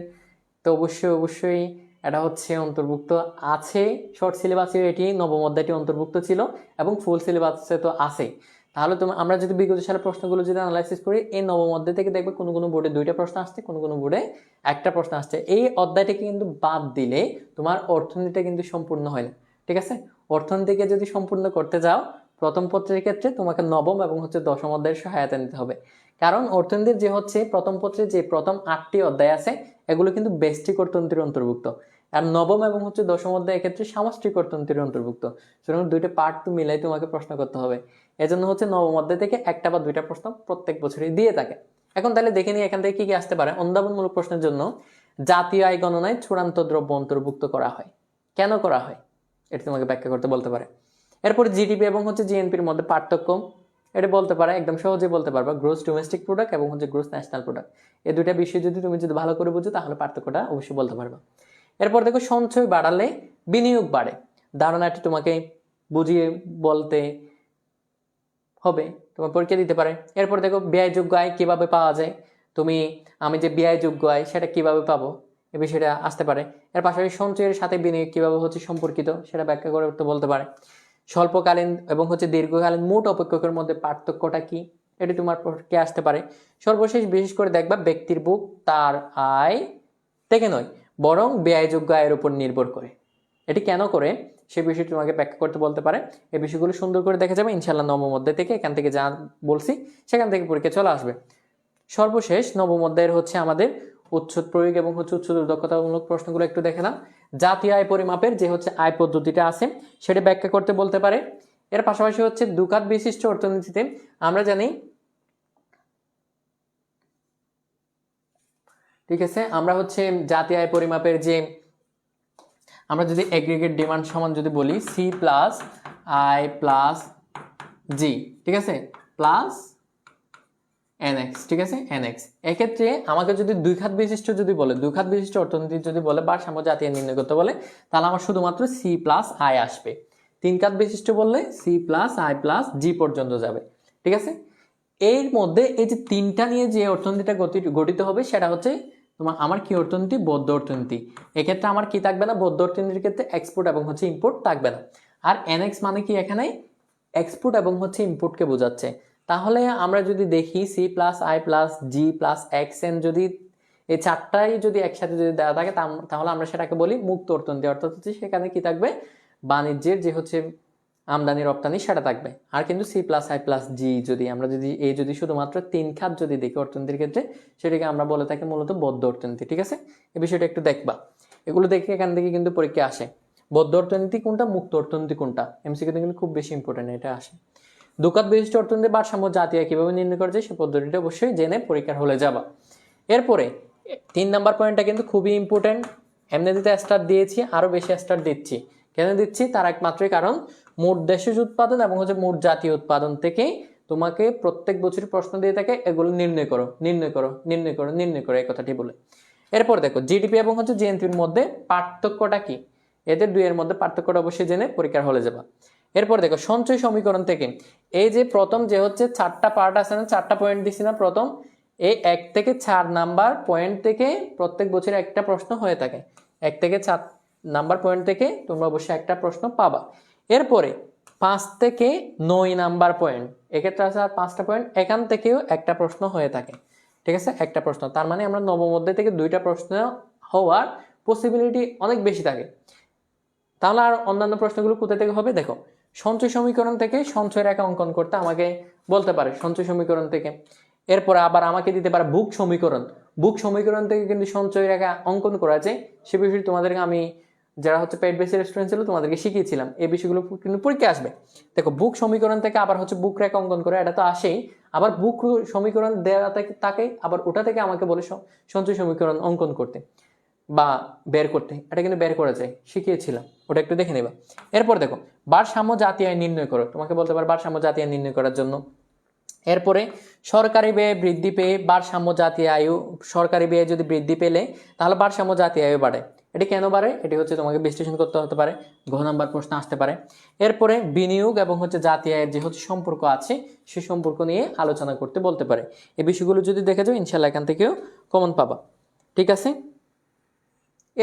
তো অবশ্যই অবশ্যই এটা হচ্ছে অন্তর্ভুক্ত আছে শর্ট সিলেবাসে, এটি নবম অধ্যায়টি অন্তর্ভুক্ত ছিল এবং ফুল সিলেবাসে তো আছেই। তাহলে আমরা যদি বিগত সালের প্রশ্নগুলো যদি অ্যানালাইসিস করি, এই নবম অধ্যায় থেকে দেখবে কোনো কোনো বোর্ডে 2টা প্রশ্ন আসছে, কোনো কোনো বোর্ডে একটা প্রশ্ন আসছে। এই অধ্যায়টাকে কিন্তু বাদ দিলে তোমার অর্থনীতিটা কিন্তু সম্পূর্ণ হয় না, ঠিক আছে? অর্থনীতিকে যদি সম্পূর্ণ করতে যাও প্রথম পত্রের ক্ষেত্রে তোমাকে নবম এবং হচ্ছে দশম অধ্যায়ের সহায়তা নিতে হবে। কারণ অর্থনীতির যে হচ্ছে প্রথম পত্রে যে প্রথম 8টি অধ্যায় আছে এগুলো কিন্তু ব্যষ্টিক অর্থনীতির অন্তর্ভুক্ত, আর নবম এবং হচ্ছে দশম অধ্যায়ের ক্ষেত্রে সামষ্টিক অর্থনীতির অন্তর্ভুক্ত। সুতরাং 2টা পার্ট তো মিলাই তোমাকে প্রশ্ন করতে হবে। এজন্য হচ্ছে নবম অধ্যায় থেকে 1টা বা 2টা প্রশ্ন প্রত্যেক বছরই দিয়ে থাকে। এখন তাহলে দেখে নিই এখান থেকে কি কি আসতে পারে। অনুধাবনমূলক প্রশ্নের জন্য জাতীয় আয় গণনায় চূড়ান্ত দ্রব্য অন্তর্ভুক্ত করা হয়, কেন করা হয় এটা তোমাকে ব্যাখ্যা করতে বলতে পারে। এরপর জিডিপি এবং হচ্ছে জিএনপির মধ্যে পার্থক্য, এটা বলতে পারে, একদম সহজে বলতে পারবা। গ্রোস ডোমেস্টিক প্রোডাক্ট এবং হচ্ছে গ্রোস ন্যাশনাল প্রোডাক্ট, এই 2টা বিষয় যদি তুমি ভালো করে বুঝো তাহলে পার্থক্যটা অবশ্যই বলতে পারবা। এরপর দেখো সঞ্চয় বাড়ালে বিনিয়োগ বাড়ে, ধারণাটি তোমাকে বুঝিয়ে বলতে হবে, তোমার পরীক্ষা দিতে পারে। এরপর দেখো ব্যয়যোগ্য আয় কিভাবে পাওয়া যায়, আমি যে ব্যয়যোগ্য আয় সেটা কিভাবে পাবো এ বিষয়টা আসতে পারে। এর পাশাপাশি সঞ্চয়ের সাথে বিনিয়োগ কিভাবে হচ্ছে সম্পর্কিত সেটা ব্যাখ্যা করে বলতে পারে। স্বল্পকালীন এবং হচ্ছে দীর্ঘকালীন মোট অপেক্ষকের মধ্যে পার্থক্যটা কি, এটি তোমার পক্ষে আসতে পারে। সর্বশেষ বিশেষ করে দেখবা ব্যক্তির বুক তার আয় থেকে নয় বরং ব্যয়যোগ্য আয়ের উপর নির্ভর করে, এটি কেন করে সে বিষয়টি তোমাকে ব্যাখ্যা করতে বলতে পারে। এই বিষয়গুলো সুন্দর করে দেখা যাবে ইনশাআল্লাহ নবম অধ্যায় থেকে। এখান থেকে যা বলছি সেখান থেকে পরীক্ষা চলে আসবে। সর্বশেষ নবম অধ্যায়ের হচ্ছে আমাদের উৎস প্রয়োগ এবং হচ্ছে উৎস দক্ষতামূলক প্রশ্নগুলো একটু দেখলাম। জাতীয় আয় পরিমাপের যে হচ্ছে আয় পদ্ধতিটা আছে সেটা ব্যাখ্যা করতে বলতে পারে। এর পাশাপাশি হচ্ছে দুখাত বিশিষ্ট অর্থনীতিতে আমরা জানি, ঠিক আছে, আমরা হচ্ছে জাতীয় আয় পরিমাপের যে আমরা যদি এগ্রিগেট ডিমান্ড সমান যদি বলি সি প্লাস আই প্লাস জি, ঠিক আছে, প্লাস এনএক্স, ঠিক আছে, এনএক্স। এক্ষেত্রে আমাকে যদি দুই খাত বিশিষ্ট যদি বলে, দুই খাত বিশিষ্ট অর্থনীতি যদি বলে ভারসাম্য জাতীয় নির্ণয় করতে বলে, তাহলে আমার শুধুমাত্র সি প্লাস আই আসবে। 3 খাত বিশিষ্ট বললে সি প্লাস আই প্লাস জি পর্যন্ত যাবে, ঠিক আছে। এর মধ্যে এই যে 3টা নিয়ে যে অর্থনীতিটা গঠিত হবে সেটা হচ্ছে আমার কি অর্থনীতি, বৌদ্ধ অর্থনীতি। এক্ষেত্রে আমার কি থাকবে না, বৌদ্ধ অর্থনীতির ক্ষেত্রে এক্সপোর্ট এবং হচ্ছে ইম্পোর্ট থাকবে না। আর এনএক্স মানে কি, এখানে এক্সপোর্ট এবং হচ্ছে ইম্পোর্টকে বোঝাচ্ছে। তাহলে আমরা যদি দেখি C plus I plus G plus X N, যদি এই 4টাই যদি একসাথে যদি দেওয়া থাকে তাহলে আমরা সেটাকে বলি মুক্ত অর্থনীতি। অর্থাৎ হচ্ছে সেখানে কি থাকবে, বাণিজ্যের যে হচ্ছে আমদানি রপ্তানি সেটা থাকবে। আর কিন্তু সি প্লাস আই প্লাস জি যদি আমরা যদি শুধুমাত্র 3 খাত যদি দেখি অর্থনীতির ক্ষেত্রে, সেটাকে আমরা বলে থাকি মূলত বৌদ্ধ অর্থনীতি, ঠিক আছে। এই বিষয়টা একটু দেখবা, এগুলো দেখে এখান থেকে কিন্তু পরীক্ষা আসে। বৌদ্ধ অর্থনীতি কোনটা, মুক্ত অর্থনীতি কোনটা, এমসিকিউ কিন্তু খুব বেশি ইম্পর্টেন্ট এটা আসে। দুখাত বিশিষ্ট অর্থনীতি ভারসাম্য জাতীয় কিভাবে নির্ণয় করা যায় সে পদ্ধতিটা অবশ্যই জেনে পরীক্ষার হলে যাবা। এরপরে 3 নাম্বার পয়েন্টটা কিন্তু খুবই ইম্পর্টেন্ট। এমনিতে স্টার দিয়েছি, আরো বেশি স্টার দিচ্ছি। কেন দিচ্ছি, তার একমাত্রই কারণ মোট দেশজ উৎপাদন এবং হচ্ছে মোট জাতীয় উৎপাদন থেকে তোমাকে প্রত্যেক বছরই প্রশ্ন দিয়ে থাকে, এগুলো নির্ণয় করো নির্ণয় করো নির্ণয় করো নির্ণয় করো, এই কথাটি বলে। এরপর দেখো জিডিপি এবং হচ্ছে জিএনপির মধ্যে পার্থক্যটা কি, এদের দুইয়ের মধ্যে পার্থক্যটা অবশ্যই জেনে পরীক্ষার হলে যাবা। এরপর দেখো সঞ্চয় সমীকরণ থেকে এই যে প্রথম যে হচ্ছে 4টা পার্ট আছে না, 4টা পয়েন্ট দিছি না প্রথম, এই 1 থেকে 4 নাম্বার পয়েন্ট থেকে প্রত্যেক বছরে একটা প্রশ্ন হয়ে থাকে। 1 থেকে 4 নাম্বার পয়েন্ট থেকে তোমরা অবশ্যই একটা প্রশ্ন পাবা। এরপরে 5 থেকে 9 নাম্বার পয়েন্ট, এক্ষেত্রে আছে আর 5টা পয়েন্ট, এখান থেকেও একটা প্রশ্ন হয়ে থাকে, ঠিক আছে, একটা প্রশ্ন। তার মানে আমরা নবম অধ্যায় থেকে 2টা প্রশ্ন হওয়ার পসিবিলিটি অনেক বেশি থাকে। তাহলে আর অন্যান্য প্রশ্নগুলো কোথা থেকে হবে, দেখো সঞ্চয় সমীকরণ থেকে সঞ্চয় রেখা অঙ্কন করতে আমাকে বলতে পারে, সঞ্চয় সমীকরণ থেকে। এরপরে আবার আমাকে দিতে পারে বুক সমীকরণ, বুক সমীকরণ থেকে কিন্তু সঞ্চয় রেখা অঙ্কন করা যায়। সে বিষয়টি তোমাদেরকে আমি যারা হচ্ছে পেড বেসের স্টুডেন্ট ছিল তোমাদেরকে শিখিয়েছিলাম, এই বিষয়গুলো কিন্তু পরীক্ষা আসবে। দেখো বুক সমীকরণ থেকে আবার হচ্ছে বুক রেখা অঙ্কন করে, এটা তো আসেই। আবার বুক সমীকরণ দেওয়া থাকে, আবার ওটা থেকে আমাকে বলে সঞ্চয় সমীকরণ অঙ্কন করতে বা বের করতে, এটা কিন্তু বের করা যায়, শিখিয়েছিলাম, ওটা একটু দেখে নেবা। এরপর দেখো ভারসাম্য জাতীয় আয় নির্ণয় করো, তোমাকে বলতে পারে ভারসাম্য জাতীয় আয় নির্ণয় করার জন্য। এরপরে সরকারি ব্যয় বৃদ্ধি পেয়ে ভারসাম্য জাতীয় আয়ু, সরকারি ব্যয় যদি বৃদ্ধি পেলে তাহলে ভারসাম্য জাতীয় আয়ু বাড়ে। এটি কেন বাড়ে, এটি হচ্ছে তোমাকে বিশ্লেষণ করতে হতে পারে, ঘ নাম্বার প্রশ্ন আসতে পারে। এরপরে বিনিয়োগ এবং হচ্ছে জাতীয় আয়ের যে হচ্ছে সম্পর্ক আছে সেই সম্পর্ক নিয়ে আলোচনা করতে বলতে পারে। এই বিষয়গুলো যদি দেখে যাও ইনশাল্লাহ এখান থেকেও কমন পাবা, ঠিক আছে।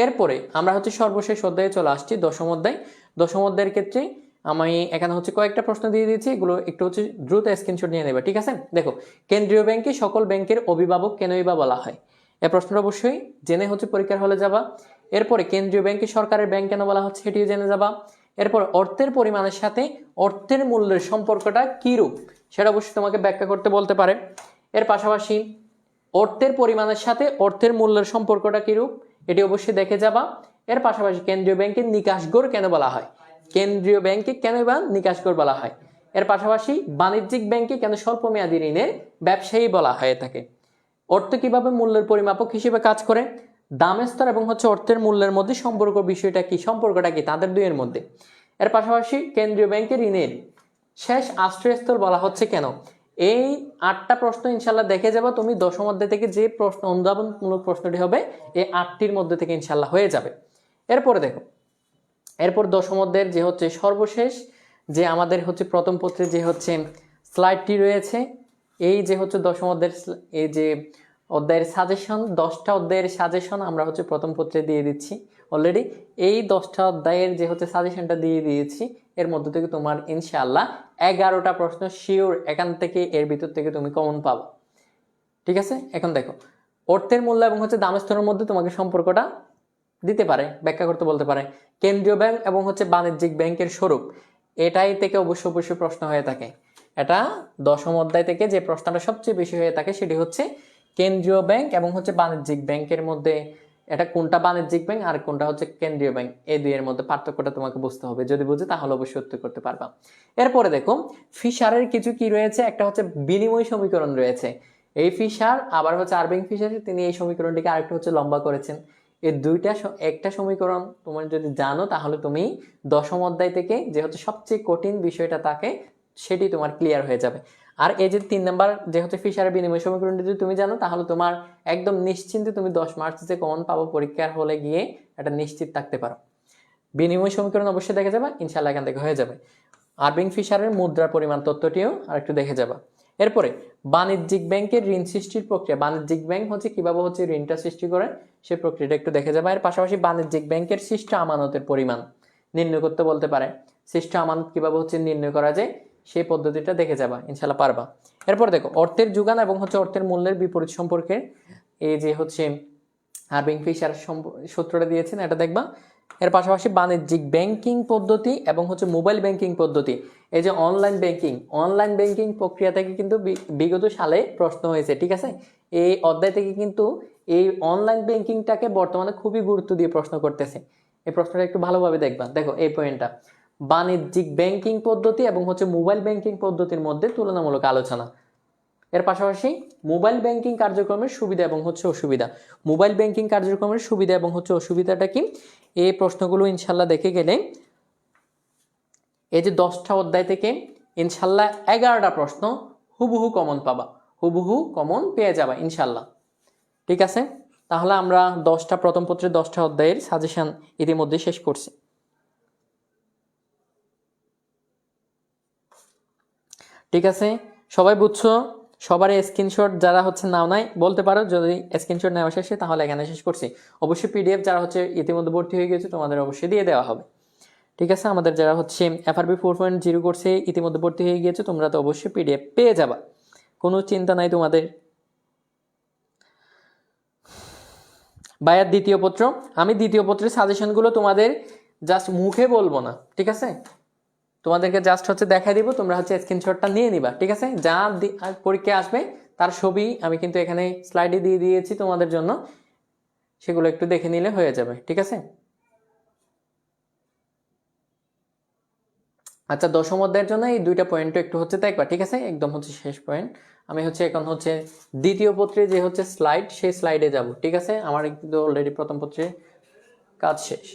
এরপরে আমরা হচ্ছে সর্বশেষ অধ্যায়ে চলে আসছি, দশম অধ্যায়। দশম অধ্যায়ের ক্ষেত্রে আমি এখানে হচ্ছে কয়েকটা প্রশ্ন দিয়ে দিয়েছি, এগুলো একটু হচ্ছে দ্রুত স্ক্রিনশট নিয়ে নেবে, ঠিক আছে? দেখো, কেন্দ্রীয় ব্যাংকে সকল ব্যাংকের অভিভাবক কেনই বা বলা হয়? এই প্রশ্নটা অবশ্যই জেনে হচ্ছে পরীক্ষার হলে যাবা। এরপরে কেন্দ্রীয় ব্যাংকে সরকারের ব্যাংক কেন বলা হচ্ছে সেটিও জেনে যাবা। এরপর অর্থের পরিমাণের সাথে অর্থের মূল্যের সম্পর্কটা কিরূপ সেটা অবশ্যই তোমাকে ব্যাখ্যা করতে বলতে পারে। এর পাশাপাশি অর্থের পরিমাণের সাথে অর্থের মূল্যের সম্পর্কটা কিরূপ এটি অবশ্যই দেখে যাবা। এর পাশাপাশি কেন্দ্রীয় ব্যাংকের নিকাশ গড় কেন বলা হয়, কেন্দ্রীয় ব্যাংকে কেন বা নিকাশ গড় বলা হয়। এর পাশাপাশি বাণিজ্যিক ব্যাংকে কেন স্বল্প মেয়াদী ঋণের ব্যবসায়ী বলা হয়ে থাকে। অর্থ কিভাবে মূল্যের পরিমাপক হিসেবে কাজ করে, দামের স্তর এবং হচ্ছে অর্থের মূল্যের মধ্যে সম্পর্ক বিষয়টা কি, সম্পর্কটা কি তাদের দুইয়ের মধ্যে। এর পাশাপাশি কেন্দ্রীয় ব্যাংকের ঋণের শেষ আশ্রয়স্থল বলা হচ্ছে কেন। এই 8টা প্রশ্ন ইনশাল্লাহ দেখে যাবো তুমি দশম অধ্যায় থেকে, যে প্রশ্ন অনুধাবনমূলক প্রশ্নটি হবে এই 8টির মধ্যে থেকে ইনশাল্লাহ হয়ে যাবে। এরপরে দেখো, এরপর দশম অধ্যায়ের যে হচ্ছে সর্বশেষ যে আমাদের হচ্ছে প্রথম পত্রে যে হচ্ছে স্লাইডটি রয়েছে, এই যে হচ্ছে দশম অধ্যায়ের এই যে অধ্যায়ের সাজেশন, 10টা অধ্যায়ের সাজেশন আমরা হচ্ছে প্রথম পত্রে দিয়ে দিচ্ছি অলরেডি। এই 10টা অধ্যায়ের যে হচ্ছে সাজেশনটা দিয়ে দিয়েছি, এর মধ্যে থেকে তোমার ইনশাআল্লাহ 11টা প্রশ্ন শিওর এখান থেকে, এর ভিতর থেকে তুমি কমন পাবা, ঠিক আছে? এখন দেখো, অর্থের মূল্য এবং হচ্ছে দাম স্তরের মধ্যে তোমাকে সম্পর্কটা দিতে পারে, ব্যাখ্যা করতে বলতে পারে। কেন্দ্রীয় ব্যাংক এবং হচ্ছে বাণিজ্যিক ব্যাংকের স্বরূপ, এটাই থেকে অবশ্যই প্রশ্ন হয়ে থাকে। এটা দশম অধ্যায় থেকে যে প্রশ্নটা সবচেয়ে বেশি হয়ে থাকে সেটি হচ্ছে কেন্দ্রীয় ব্যাংক এবং হচ্ছে বাণিজ্যিক ব্যাংকের মধ্যে এটা কোনটা বাণিজ্যিক ব্যাংক আর কোনটা হচ্ছে কেন্দ্রীয় ব্যাংক, এই দুইয়ের মধ্যে পার্থক্যটা তোমাকে বুঝতে হবে। যদি বুঝে তাহলে অবশ্যই উত্তর করতে পারবা। এরপরে দেখো, ফিশারের কিছু কি রয়েছে, একটা হচ্ছে বিনিময় সমীকরণ রয়েছে। এই ফিশার আবার হচ্ছে আরবিং ফিশার, তিনি এই সমীকরণটিকে আরেকটু হচ্ছে লম্বা করেছেন। এই দুইটা একটা সমীকরণ তোমার যদি জানো তাহলে তুমি দশম অধ্যায় থেকে যে হচ্ছে সবচেয়ে কঠিন বিষয়টা থাকে সেটি তোমার ক্লিয়ার হয়ে যাবে। আর এই যে 3 নাম্বার যে হচ্ছে ফিশারের বিনিময় সমীকরণটি যদি তুমি জানো তাহলে তোমার একদম নিশ্চিন্তে তুমি 10 মার্কস যে কমন পাবো পরীক্ষার হলে গিয়ে এটা নিশ্চিত থাকতে পারো। বিনিময় সমীকরণ অবশ্যই দেখে যাবে, ইনশাআল্লাহ এখান থেকে হয়ে যাবে। আরবিং ফিশারের মুদ্রার পরিমাণ তত্ত্বটিও আরেকটু দেখে যাবা। এরপরে বাণিজ্যিক ব্যাংকের ঋণ সৃষ্টির প্রক্রিয়া, বাণিজ্যিক ব্যাংক হচ্ছে কিভাবে হচ্ছে ঋণটা সৃষ্টি করে সেই প্রক্রিয়াটা একটু দেখে যাবা। এর পাশাপাশি বাণিজ্যিক ব্যাংকের সৃষ্ট আমানতের পরিমাণ নির্ণয় করতে বলতে পারে, সৃষ্ট আমানত কিভাবে হচ্ছে নির্ণয় করা যায় সেই পদ্ধতিটা দেখে যাবা, ইনশাআল্লাহ পারবা। এরপর দেখো, অর্থের যোগান এবং হচ্ছে অর্থের মূল্যের বিপরীত সম্পর্কে এই যে হচ্ছে আরবিং ফিশার সূত্রটা দিয়েছেন এটা দেখবা। এর পাশাপাশি বাণিজ্যিক ব্যাংকিং পদ্ধতি এবং হচ্ছে মোবাইল ব্যাংকিং পদ্ধতি, এই যে অনলাইন ব্যাংকিং প্রক্রিয়া থেকে কিন্তু বিগত সালে প্রশ্ন হয়েছে, ঠিক আছে? এই অধ্যায় থেকে কিন্তু এই অনলাইন ব্যাংকিংটাকে বর্তমানে খুবই গুরুত্ব দিয়ে প্রশ্ন করতেছে। এই প্রশ্নটা একটু ভালোভাবে দেখবা। দেখো এই পয়েন্টটা, বাণিজ্যিক ব্যাংকিং পদ্ধতি এবং হচ্ছে মোবাইল ব্যাংকিং পদ্ধতির মধ্যে তুলনামূলক আলোচনা। এর পাশাপাশি মোবাইল ব্যাংকিং কার্যক্রমের সুবিধা এবং হচ্ছে অসুবিধা, মোবাইল ব্যাংকিং কার্যক্রমের সুবিধা এবং হচ্ছে অসুবিধাটা কি, এই প্রশ্নগুলো ইনশাল্লাহ দেখে গেলে এই যে 10টা অধ্যায় থেকে ইনশাল্লাহ 11টা প্রশ্ন হুবহু কমন পাবা, হুবহু কমন পেয়ে যাবা ইনশাল্লাহ, ঠিক আছে? তাহলে আমরা 10টা প্রথম পত্রের 10টা অধ্যায়ের সাজেশন ইতিমধ্যে শেষ করছি, ঠিক আছে? সবাই বুঝছো? সবার স্ক্রিনশট যারা হচ্ছে নাও নাই বলতে পারো, যদি স্ক্রিনশট নেওয়া শেষে তাহলে এখানে শেষ করছি। অবশ্যই পিডিএফ যারা হচ্ছে ইতিমধ্যে ভর্তি হয়ে গেছে তোমাদের অবশ্যই দিয়ে দেওয়া হবে, ঠিক আছে? আমাদের যারা হচ্ছে FRB 4.0 কোর্সে ইতিমধ্যে ভর্তি হয়ে গিয়েছে তোমরা তো অবশ্যই পিডিএফ পেয়ে যাবা, কোনো চিন্তা নাই তোমাদের। ভাইয়ার দ্বিতীয় পত্র, আমি দ্বিতীয় পত্রের সাজেশনগুলো তোমাদের জাস্ট মুখে বলবো না, ঠিক আছে? তোমাদেরকে জাস্ট হচ্ছে দেখাই দিব, তোমরা হচ্ছে স্ক্রিনশটটা নিয়ে নিবা, ঠিক আছে? যা পরীক্ষা আসবে তার ছবি আমি কিন্তু এখানে স্লাইডে দিয়ে দিয়েছি তোমাদের জন্য, সেগুলো একটু দেখে নিলে হয়ে যাবে, ঠিক আছে? আচ্ছা, দশম অধ্যায়ের জন্য এই 2টা পয়েন্টও একটু হচ্ছে দেখবা, ঠিক আছে? একদম হচ্ছে শেষ পয়েন্ট। আমি হচ্ছে এখন হচ্ছে দ্বিতীয় পত্রে যে হচ্ছে স্লাইড, সেই স্লাইডে যাব, ঠিক আছে? আমার কিন্তু অলরেডি প্রথম পত্রে কাজ শেষ।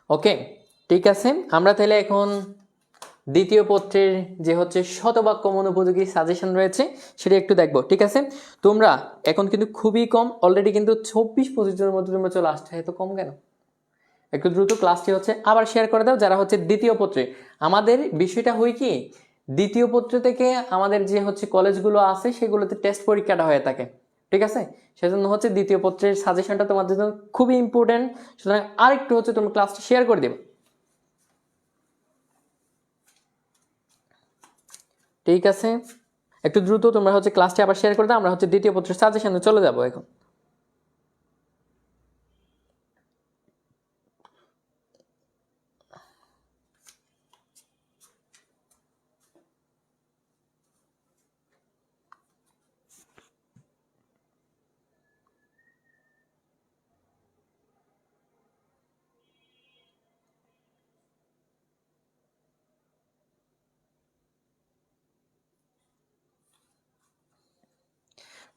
ওকে, ঠিক আছে। আমরা তাহলে এখন দ্বিতীয় পত্রের যে হচ্ছে শতবাক্য মনোপযোগী সাজেশন রয়েছে সেটা একটু দেখবো, ঠিক আছে। তোমরা এখন কিন্তু খুবই কম, অলরেডি কিন্তু 24-25 জনের মধ্যে তোমরা চলে আসছে, এত কম কেন? একটু দ্রুত ক্লাসটি হচ্ছে আবার শেয়ার করে দাও যারা হচ্ছে দ্বিতীয় পত্রে। আমাদের বিষয়টা হয় কি, দ্বিতীয় পত্র থেকে আমাদের যে হচ্ছে কলেজগুলো আছে সেগুলোতে টেস্ট পরীক্ষাটা হয়ে থাকে, ঠিক আছে। সেজন্য হচ্ছে দ্বিতীয় পত্রের সাজেশনটা তোমাদের জন্য খুবই ইম্পর্টেন্ট। সুতরাং আরেকটু হচ্ছে তোমরা ক্লাসটা শেয়ার করে দেবে, ঠিক আছে। একটু দ্রুত তোমরা হচ্ছে ক্লাসটি আবার শেয়ার করে দাও, আমরা হচ্ছে দ্বিতীয় পত্রের সাজেশনে চলে যাবো এখন।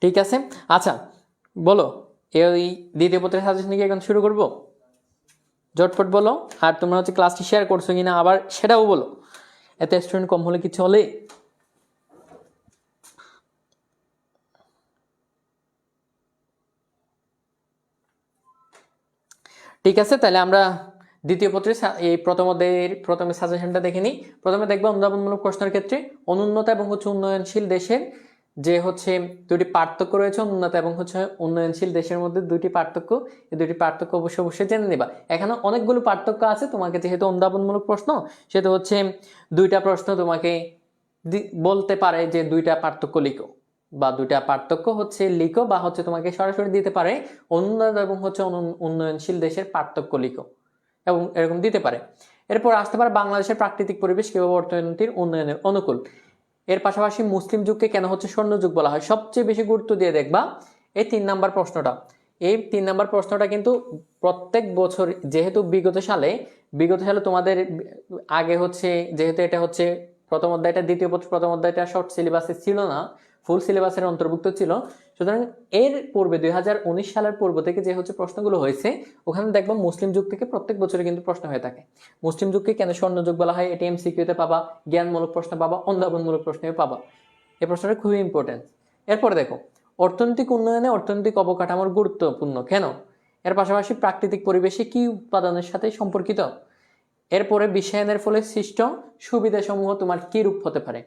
ঠিক আছে, আচ্ছা বলো, এই দ্বিতীয় পত্রের সাজেশন কি এখন শুরু করবো? ঝটপট বলো। আর তোমরা হচ্ছে ক্লাসটি শেয়ার করছো কিনা আবার সেটাও বলো, এত স্টুডেন্ট কম হলে কি চলে? ঠিক আছে, তাহলে আমরা দ্বিতীয় পত্রের এই প্রথমে সাজেশনটা দেখে নিই। প্রথমে দেখবো অনুধাবনমূলক প্রশ্নের ক্ষেত্রে অনুন্নত এবং হচ্ছে উন্নয়নশীল দেশের যে হচ্ছে দুটি পার্থক্য রয়েছে, উন্নত এবং হচ্ছে উন্নয়নশীল দেশের মধ্যে দুটি পার্থক্য, এই দুটি পার্থক্য অবশ্যই অবশ্যই জেনে নিবা। এখানে অনেকগুলো পার্থক্য আছে, তোমাকে যেহেতু অনুধাবনমূলক প্রশ্ন সেটা হচ্ছে দুইটা প্রশ্ন তোমাকে বলতে পারে যে দুইটা পার্থক্য লিখো, বা দুইটা পার্থক্য হচ্ছে লিখো, বা হচ্ছে তোমাকে সরাসরি দিতে পারে উন্নত এবং হচ্ছে উন্নয়নশীল দেশের পার্থক্য লিখো, এবং এরকম দিতে পারে। এরপর আসতে পারে বাংলাদেশের প্রাকৃতিক পরিবেশ কিভাবে অর্থনীতির উন্নয়নের অনুকূল। এর পাশাপাশি মুসলিম যুগকে কেন হচ্ছে স্বর্ণযুগ বলা হয়, সবচেয়ে বেশি গুরুত্ব দিয়ে দেখবা এই 3 নাম্বার প্রশ্নটা। এই 3 নাম্বার প্রশ্নটা কিন্তু প্রত্যেক বছর, যেহেতু বিগত সালে তোমাদের আগে হচ্ছে, যেহেতু এটা হচ্ছে প্রথম অধ্যায়টা, দ্বিতীয় পত্র প্রথম অধ্যায়টা শর্ট সিলেবাসে ছিল না, ফুল সিলেবাসের অন্তর্ভুক্ত ছিল। সুতরাং এর পূর্বে 2019 সালের পূর্ব থেকে যে হচ্ছে প্রশ্নগুলো হয়েছে, ওখানে দেখবো মুসলিম যুগ থেকে প্রত্যেক বছরে কিন্তু প্রশ্ন হয়ে থাকে। মুসলিম যুগকে কেন স্বর্ণযুগ বলা হয়, এটি এমসিকিউতে পাবা, জ্ঞানমূলক প্রশ্ন পাবা, অনুধাবনমূলক প্রশ্নেও পাবা। এই প্রশ্নটা খুবই ইম্পর্টেন্ট। এরপরে দেখো অর্থনৈতিক উন্নয়নে অর্থনৈতিক অবকাঠামোর গুরুত্বপূর্ণ কেন, এর পাশাপাশি প্রাকৃতিক পরিবেশে কি উৎপাদনের সাথে সম্পর্কিত, এরপরে বিশ্বায়নের ফলে সৃষ্ট সুবিধাসমূহ তোমার কি রূপ হতে পারে,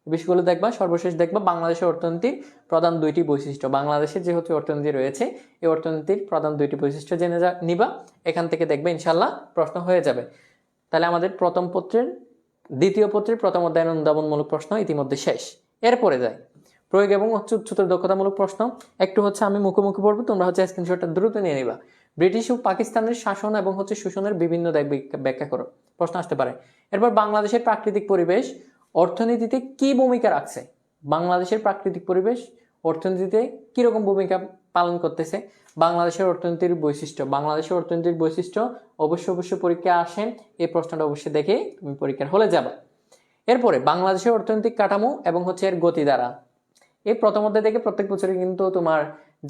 বিষয়গুলো দেখবা। সর্বশেষ দেখবা বাংলাদেশের অর্থনীতির প্রধান দুইটি বৈশিষ্ট্য, বাংলাদেশের যে হচ্ছে অর্থনীতি রয়েছে এই অর্থনীতির প্রধান দুইটি বৈশিষ্ট্য জেনে নিবা। এখান থেকে দেখবে ইনশাল্লাহ প্রশ্ন হয়ে যাবে। তাহলে আমাদের দ্বিতীয় পত্রের প্রথম অধ্যায়ের অনুধাবনমূলক প্রশ্ন ইতিমধ্যে শেষ। এরপরে যায় প্রয়োগ এবং হচ্ছে উচ্চতর দক্ষতামূলক প্রশ্ন। একটু হচ্ছে আমি মুখোমুখি পড়বো, তোমরা হচ্ছে স্ক্রিনশটটা দ্রুত নিয়ে নিবা। ব্রিটিশ ও পাকিস্তানের শাসন এবং হচ্ছে শোষণের বিভিন্ন দিক ব্যাখ্যা করো, প্রশ্ন আসতে পারে। এরপর বাংলাদেশের প্রাকৃতিক পরিবেশ অর্থনীতিতে কি ভূমিকা রাখছে, বাংলাদেশের প্রাকৃতিক পরিবেশ অর্থনীতিতে কিরকম ভূমিকা পালন করতেছে, বাংলাদেশের অর্থনীতির বৈশিষ্ট্য অবশ্যই পরীক্ষা আসেন, এই প্রশ্নটা অবশ্যই দেখে তুমি পরীক্ষার হলে যাবা। এরপরে বাংলাদেশের অর্থনৈতিক কাঠামো এবং হচ্ছে এর গতি দ্বারা, এই প্রথম অধ্যায় থেকে প্রত্যেক বছরে কিন্তু তোমার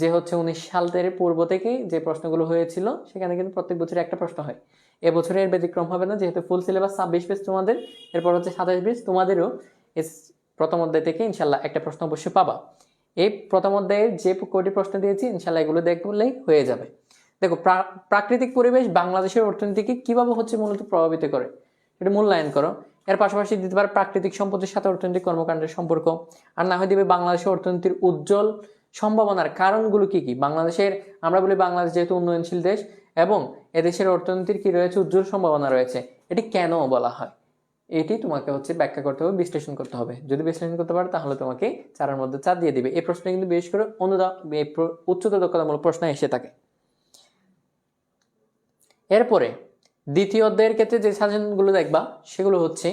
যে হচ্ছে 19 সালের পূর্ব থেকে যে প্রশ্নগুলো হয়েছিল সেখানে কিন্তু প্রত্যেক বছরে একটা প্রশ্ন হয়। এবছরে এর ব্যতিক্রম হবে না, যেহেতু ফুল সিলেবাস 26 পেজ তোমাদের, এরপর হচ্ছে 27 পেজ তোমাদেরও। প্রথম অধ্যায় থেকে ইনশাল্লাহ একটা প্রশ্ন অবশ্যই পাবা। এই প্রথম অধ্যায়ের যে কয়টি প্রশ্ন দিয়েছি ইনশাল্লাহ এগুলো দেখলেই হয়ে যাবে। দেখো প্রাকৃতিক পরিবেশ বাংলাদেশের অর্থনীতিকে কিভাবে হচ্ছে মূলত প্রভাবিত করে সেটা মূল্যায়ন করো। এর পাশাপাশি দিতে পারে প্রাকৃতিক সম্পদের সাথে অর্থনৈতিক কর্মকাণ্ডের সম্পর্ক, আর না হয় দিবে বাংলাদেশের অর্থনীতির উজ্জ্বল সম্ভাবনার কারণগুলো কি কি। আমরা বলি বাংলাদেশ যেহেতু উন্নয়নশীল দেশ এবং এদেশের অর্থনীতির কি রয়েছে, উজ্জ্বল সম্ভাবনা রয়েছে, এটি কেন বলা হয়, এটি তোমাকে হচ্ছে ব্যাখ্যা করতে হবে, বিশ্লেষণ করতে হবে। যদি বিশ্লেষণ করতে পারো তাহলে তোমাকে 4-এর মধ্যে 4 দিয়ে দিবে। এই প্রশ্নে কিন্তু বিশেষ করে উচ্চতর দক্ষতামূলক প্রশ্ন এসে থাকে। এরপরে দ্বিতীয় অধ্যায়ের ক্ষেত্রে যে সাজেশনগুলো দেখবা সেগুলো হচ্ছে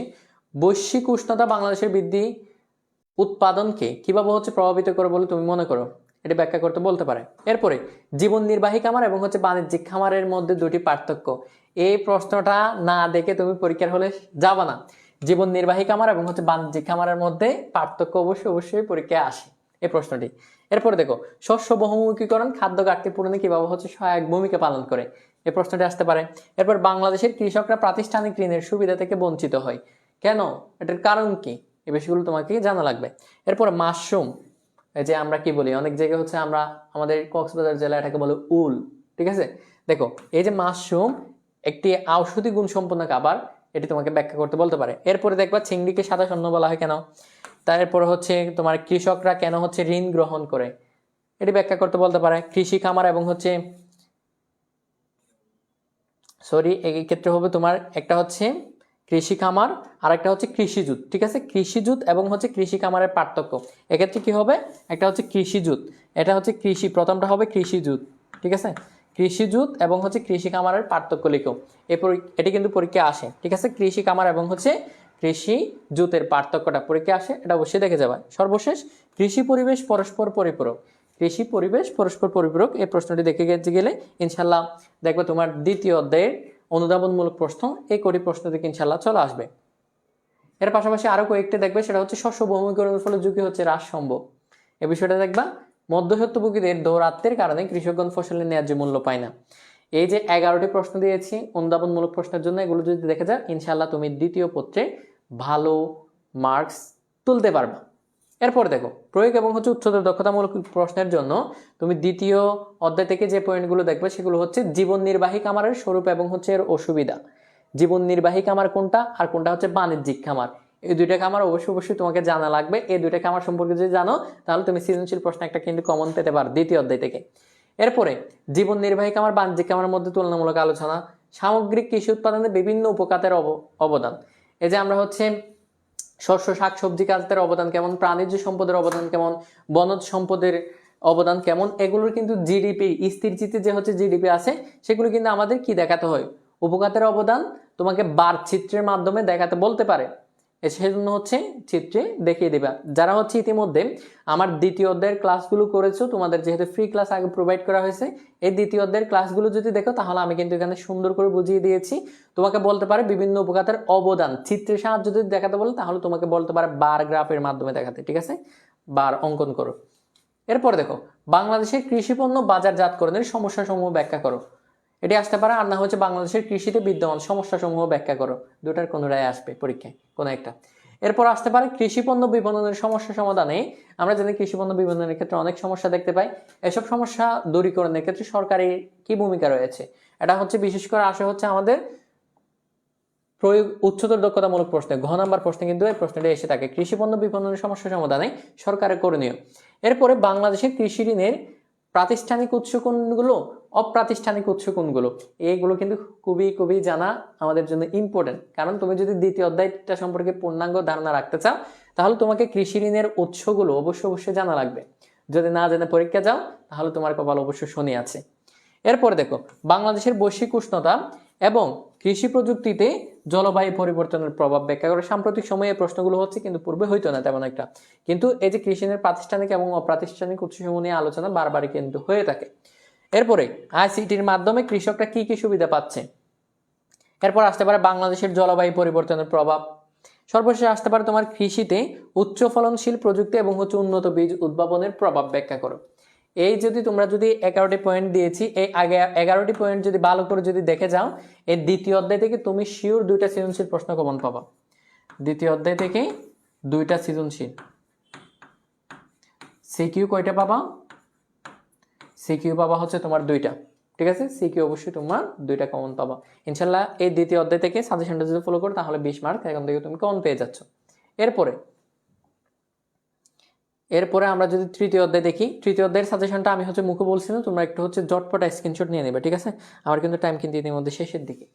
বৈশ্বিক উষ্ণতা বাংলাদেশের বৃদ্ধি উৎপাদনকে কিভাবে হচ্ছে প্রভাবিত করে বলে তুমি মনে করো, এটি ব্যাখ্যা করতে বলতে পারে। এরপরে জীবন নির্বাহী খামার এবং হচ্ছে বাণিজ্যিক খামারের মধ্যে দুটি পার্থক্য, এই প্রশ্নটা না দেখে তুমি পরীক্ষার হলে যাবা না। জীবন নির্বাহী খামার এবং হচ্ছে বাণিজ্যিক খামারের মধ্যে পার্থক্য অবশ্যই পরীক্ষায় আসে এই প্রশ্নটি। এরপর দেখো শস্য বহুমুখীকরণ খাদ্য ঘাটতি পূরণে কিভাবে হচ্ছে সহায়ক ভূমিকা পালন করে, এই প্রশ্নটি আসতে পারে। এরপর বাংলাদেশের কৃষকরা প্রাতিষ্ঠানিক ঋণের সুবিধা থেকে বঞ্চিত হয় কেন, এটার কারণ কি, এই বিষয়গুলো তোমাকে জানা লাগবে। এরপর মাশরুম, এই যে আমরা কি বলি অনেক জায়গায় হচ্ছে আমরা আমাদের কক্সবাজার জেলা এটাকে বলে উল, ঠিক আছে। দেখো এই যে মাশরুম একটি ঔষধি গুণ সম্পন্ন খাবার, এটি তোমাকে ব্যাখ্যা করতে বলতে পারে। এরপরে দেখবা চিংড়িকে সাদা স্বর্ণ বলা হয় কেন, তারপর হচ্ছে তোমার কৃষকরা কেন হচ্ছে ঋণ গ্রহণ করে, এটি ব্যাখ্যা করতে বলতে পারে। কৃষি খামার এবং হচ্ছে এই ক্ষেত্রে হবে তোমার একটা হচ্ছে কৃষি খামার আর একটা হচ্ছে কৃষিজুত, ঠিক আছে। কৃষিজুত এবং হচ্ছে কৃষি খামারের পার্থক্য, এক্ষেত্রে কি হবে, একটা হচ্ছে কৃষিজুত, এটা হচ্ছে কৃষি, প্রথমটা হবে কৃষিজুত, ঠিক আছে। কৃষিজুত এবং হচ্ছে কৃষি খামারের পার্থক্য লিখো, এটি কিন্তু পরীক্ষা আসে, ঠিক আছে। কৃষি খামার এবং হচ্ছে কৃষি জুতের পার্থক্যটা পরীক্ষা আসে, এটা অবশ্যই দেখে যাবে। সর্বশেষ কৃষি পরিবেশ পরস্পর পরিপূরক, কৃষি পরিবেশ পরস্পর পরিপূরক, এই প্রশ্নটি দেখে গেলে ইনশাল্লাহ দেখবে তোমার দ্বিতীয় অধ্যায়ের অনুধাবনমূলক প্রশ্ন এই কটি প্রশ্ন থেকে ইনশাল্লাহ চলে আসবে। এর পাশাপাশি আরো কয়েকটি দেখবে, সেটা হচ্ছে শস্য বহুমুখীকরণের ফলে ঝুঁকি হচ্ছে হ্রাস সম্ভব, এই বিষয়টা দেখবা। মধ্যস্বত্বভোগীদের দৌরাত্মের কারণে কৃষকগণ ফসলের ন্যায্য মূল্য পায় না। এই যে 11টি প্রশ্ন দিয়েছি অনুধাবনমূলক প্রশ্নের জন্য, এগুলো যদি দেখে যাও ইনশাল্লাহ তুমি দ্বিতীয় পত্রে ভালো মার্কস তুলতে পারবা। এরপর দেখো প্রয়োগ এবং হচ্ছে উচ্চতর দক্ষতামূলক প্রশ্নের জন্য তুমি দ্বিতীয় অধ্যায় থেকে যে পয়েন্টগুলো দেখবে সেগুলো হচ্ছে জীবন নির্বাহী খামারের স্বরূপ এবং হচ্ছে এর অসুবিধা। জীবন নির্বাহী খামার কোনটা আর কোনটা হচ্ছে বাণিজ্যিক খামার, এই দুইটা খামার অবশ্যই তোমাকে জানা লাগবে। এই দুইটা খামার সম্পর্কে যদি জানো তাহলে তুমি সৃজনশীল প্রশ্ন একটা কিন্তু কমন পেতে পারো দ্বিতীয় অধ্যায় থেকে। এরপরে জীবন নির্বাহী খামার বাণিজ্যিক খামারের মধ্যে তুলনামূলক আলোচনা, সামগ্রিক কৃষি উৎপাদনে বিভিন্ন উপখাতের অবদান, এই যে আমরা হচ্ছে শস্য শাকসবজি খাতের অবদান কেমন, প্রাণীজ সম্পদের অবদান কেমন, বনজ সম্পদের অবদান কেমন, এগুলোর কিন্তু জিডিপি স্থির চিত্রে যে হচ্ছে জিডিপি আছে সেগুলো কিন্তু আমাদের কি দেখাতে হয়, উপখাতের অবদান তোমাকে বার চিত্রের মাধ্যমে দেখাতে বলতে পারে, সেজন্য হচ্ছে চিত্রে দেখিয়ে দিবা। যারা হচ্ছে ইতিমধ্যে আমার দ্বিতীয় অধ্যায়ের ক্লাসগুলো করেছো, তোমাদের যেহেতু ফ্রি ক্লাস আগে প্রোভাইড করা হয়েছে, এই দ্বিতীয় অধ্যায়ের ক্লাসগুলো যদি দেখো তাহলে আমি কিন্তু এখানে সুন্দর করে বুঝিয়ে দিয়েছি। তোমাকে বলতে পারে বিভিন্ন উপখাতের অবদান চিত্রের সাহায্যে যদি দেখাতে বলে তাহলে তোমাকে বলতে পারে বার গ্রাফের মাধ্যমে দেখাতে, ঠিক আছে, বার অঙ্কন করো। এরপর দেখো বাংলাদেশের কৃষিপণ্য বাজারজাতকরণের সমস্যাসমূহ ব্যাখ্যা করো, এটি আসতে পারে, আর না হচ্ছে বাংলাদেশের কৃষিতে বিদ্যমান সমস্যাসমূহ ব্যাখ্যা করো, দুটার কোনোটাই আসবে পরীক্ষায় কোনো একটা। এরপর আসতে পারে কৃষিপণ্য বিপণনের সমস্যা সমাধানে, আমরা জানি কৃষিপণ্য বিপণনের ক্ষেত্রে অনেক সমস্যা দেখতে পাই, এসব সমস্যা দূরীকরণের ক্ষেত্রে সরকারের কি ভূমিকা রয়েছে, এটা হচ্ছে বিশেষ করে আসে হচ্ছে আমাদের প্রয়োগ উচ্চতর দক্ষতামূলক প্রশ্নে, ঘ নাম্বার প্রশ্নে কিন্তু এই প্রশ্নটি এসে থাকে, কৃষিপণ্য বিপণনের সমস্যা সমাধানে সরকারের করণীয়। এরপরে বাংলাদেশের কৃষি ঋণের প্রাতিষ্ঠানিক উৎস কোনগুলো, অপ্রাতিষ্ঠানিক উৎস কোনগুলো, এইগুলো কিন্তু খুবই জানা আমাদের জন্য ইম্পর্টেন্ট, কারণ তুমি যদি দ্বিতীয় অধ্যায়টা সম্পর্কে পূর্ণাঙ্গ ধারণা রাখতে চাও তাহলে তোমাকে কৃষি ঋণের উৎসগুলো অবশ্যই জানা লাগবে, যদি না জেনে পরীক্ষা যাও তাহলে তোমার কপাল অবশ্যই শনি আছে। এরপর দেখো বাংলাদেশের বৈশ্বিক উষ্ণতা এবং কৃষি প্রযুক্তিতে জলবায়ু পরিবর্তনের প্রভাব ব্যাখ্যা করে, সাম্প্রতিক সময়ে প্রশ্নগুলো হচ্ছে কিন্তু পূর্বে হইতো না তেমন একটা, কিন্তু এই যে কৃষি ঋণের প্রাতিষ্ঠানিক এবং অপ্রাতিষ্ঠানিক উৎসসমূহ নিয়ে আলোচনা বারবারই কিন্তু হয়ে থাকে। এরপরে আইসিটির মাধ্যমে কৃষকরা কি কি সুবিধা পাচ্ছে, এরপর আসতে পারে বাংলাদেশের জলবায়ু পরিবর্তনের প্রভাব, সর্বশেষে আসতে পারে তোমার কৃষিতে উচ্চ ফলনশীল প্রযুক্তি এবং হচ্ছে উন্নত বীজ উদ্ভাবনের প্রভাব ব্যাখ্যা করো। এই তোমরা যদি 11টি পয়েন্ট দিয়েছি, এই আগে 11টি পয়েন্ট যদি ভালো করে যদি দেখে যাও এই দ্বিতীয় অধ্যায় থেকে তুমি শিওর 2টা সৃজনশীল প্রশ্ন কমন পাবা, দ্বিতীয় অধ্যায় থেকে 2টা সৃজনশীল। সিকিউ কয়টা পাবা, সিকিউ পাবা হচ্ছে তোমার 2টা, ঠিক আছে, সিকিউ অবশ্যই তোমার 2টা কমন পাবা ইনশাল্লাহ। এই দ্বিতীয় অধ্যায় থেকে সাজেশনটা যদি ফলো করো তাহলে 20 মার্ক এখান থেকে তুমি কমন পেয়ে যাচ্ছ। এরপরে আমরা যদি তৃতীয় অধ্যায় দেখি, তৃতীয় অধ্যায়ের সাজেশনটা আমি হচ্ছে মুখে বলছি না, তোমরা একটু হচ্ছে জটপট স্ক্রিনশট নিয়ে নেবে, ঠিক আছে, আমার কিন্তু টাইম কিন্তু ইতিমধ্যে শেষের দিকে।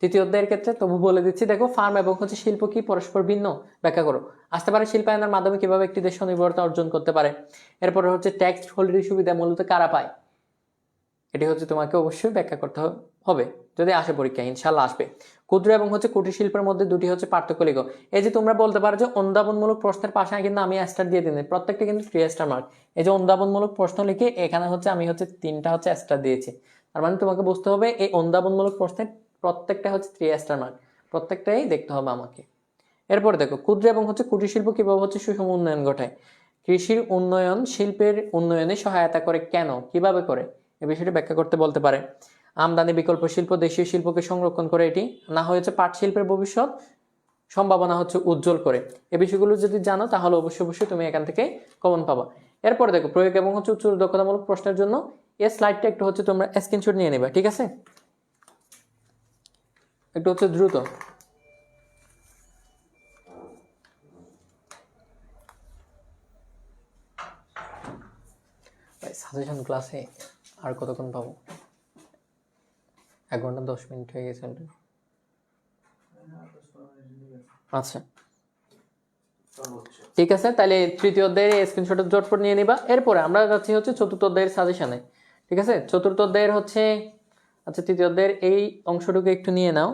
তৃতীয় অধ্যায়ের ক্ষেত্রে তবু বলে দিচ্ছি, দেখো ফার্ম এবং হচ্ছে শিল্প কি পরস্পর ভিন্ন ব্যাখ্যা করো, আসতে পারে শিল্পায়নের মাধ্যমে কিভাবে একটি দেশ স্বনির্ভরতা অর্জন করতে পারে, এরপরে হচ্ছে ট্যাক্স হলিডে সুবিধা মূলত কারা পায়, এটি হচ্ছে তোমাকে অবশ্যই ব্যাখ্যা করতে হবে যদি আসে পরীক্ষা, ইনশাল্লাহ আসবে। ক্ষুদ্র এবং হচ্ছে কুটির শিল্পের মধ্যে দুটি হচ্ছে পার্থক্য লিখো, এই যে তোমরা বলতে পারো যে অনুধাবনমূলক প্রশ্নের পাশে কিন্তু আমি স্টার দিয়ে দিই, প্রত্যেকটা কিন্তু 3 স্টার মার্ক, এই যে অনুধাবনমূলক প্রশ্ন লিখে এখানে হচ্ছে আমি হচ্ছে 3টা হচ্ছে স্টার দিয়েছি, তার মানে তোমাকে বুঝতে হবে এই অনুধাবনমূলক প্রশ্নের প্রত্যেকটা হচ্ছে 3 স্টার মার্ক, প্রত্যেকটাই দেখতে হবে আমাকে। এরপরে দেখো ক্ষুদ্র এবং হচ্ছে কুটির শিল্প কিভাবে হচ্ছে সুষম উন্নয়ন ঘটায়, কৃষির উন্নয়ন শিল্পের উন্নয়নে সহায়তা করে কেন, কিভাবে করে, এ বিষয়টি ব্যাখ্যা করতে বলতে পারে। আমদানি বিকল্প শিল্প দেশীয় শিল্পকে সংরক্ষণ করে এটি। না হয়েছে পাট শিল্পের ভবিষ্যৎ সম্ভাবনা হচ্ছে উজ্জ্বল করে। এই বিষয়গুলো যদি জানো তাহলে অবশ্যই অবশ্যই তুমি এখান থেকে কমন পাবা। এরপরে দেখো প্রয়োগ এবং হচ্ছে উচ্চ দক্ষতামূলক প্রশ্নের জন্য এই স্লাইডটা একটু হচ্ছে তোমরা স্ক্রিনশট নিয়ে নেবে, ঠিক আছে? একটু হচ্ছে দ্রুত। সাজেশন ক্লাসে আর কতক্ষণ পাবো? 1 ঘন্টা 10 মিনিট হয়ে গেছে। আচ্ছা ঠিক আছে, তাহলে তৃতীয় অধ্যায়ের স্ক্রিনশটের জটপট নিয়ে নিবা। এরপরে আমরা যাচ্ছি হচ্ছে চতুর্থ অধ্যায়ের সাজেশনে, ঠিক আছে? চতুর্থ অধ্যায়ের হচ্ছে আচ্ছা তৃতীয় অধ্যায়ের এই অংশটুকু একটু নিয়ে নাও।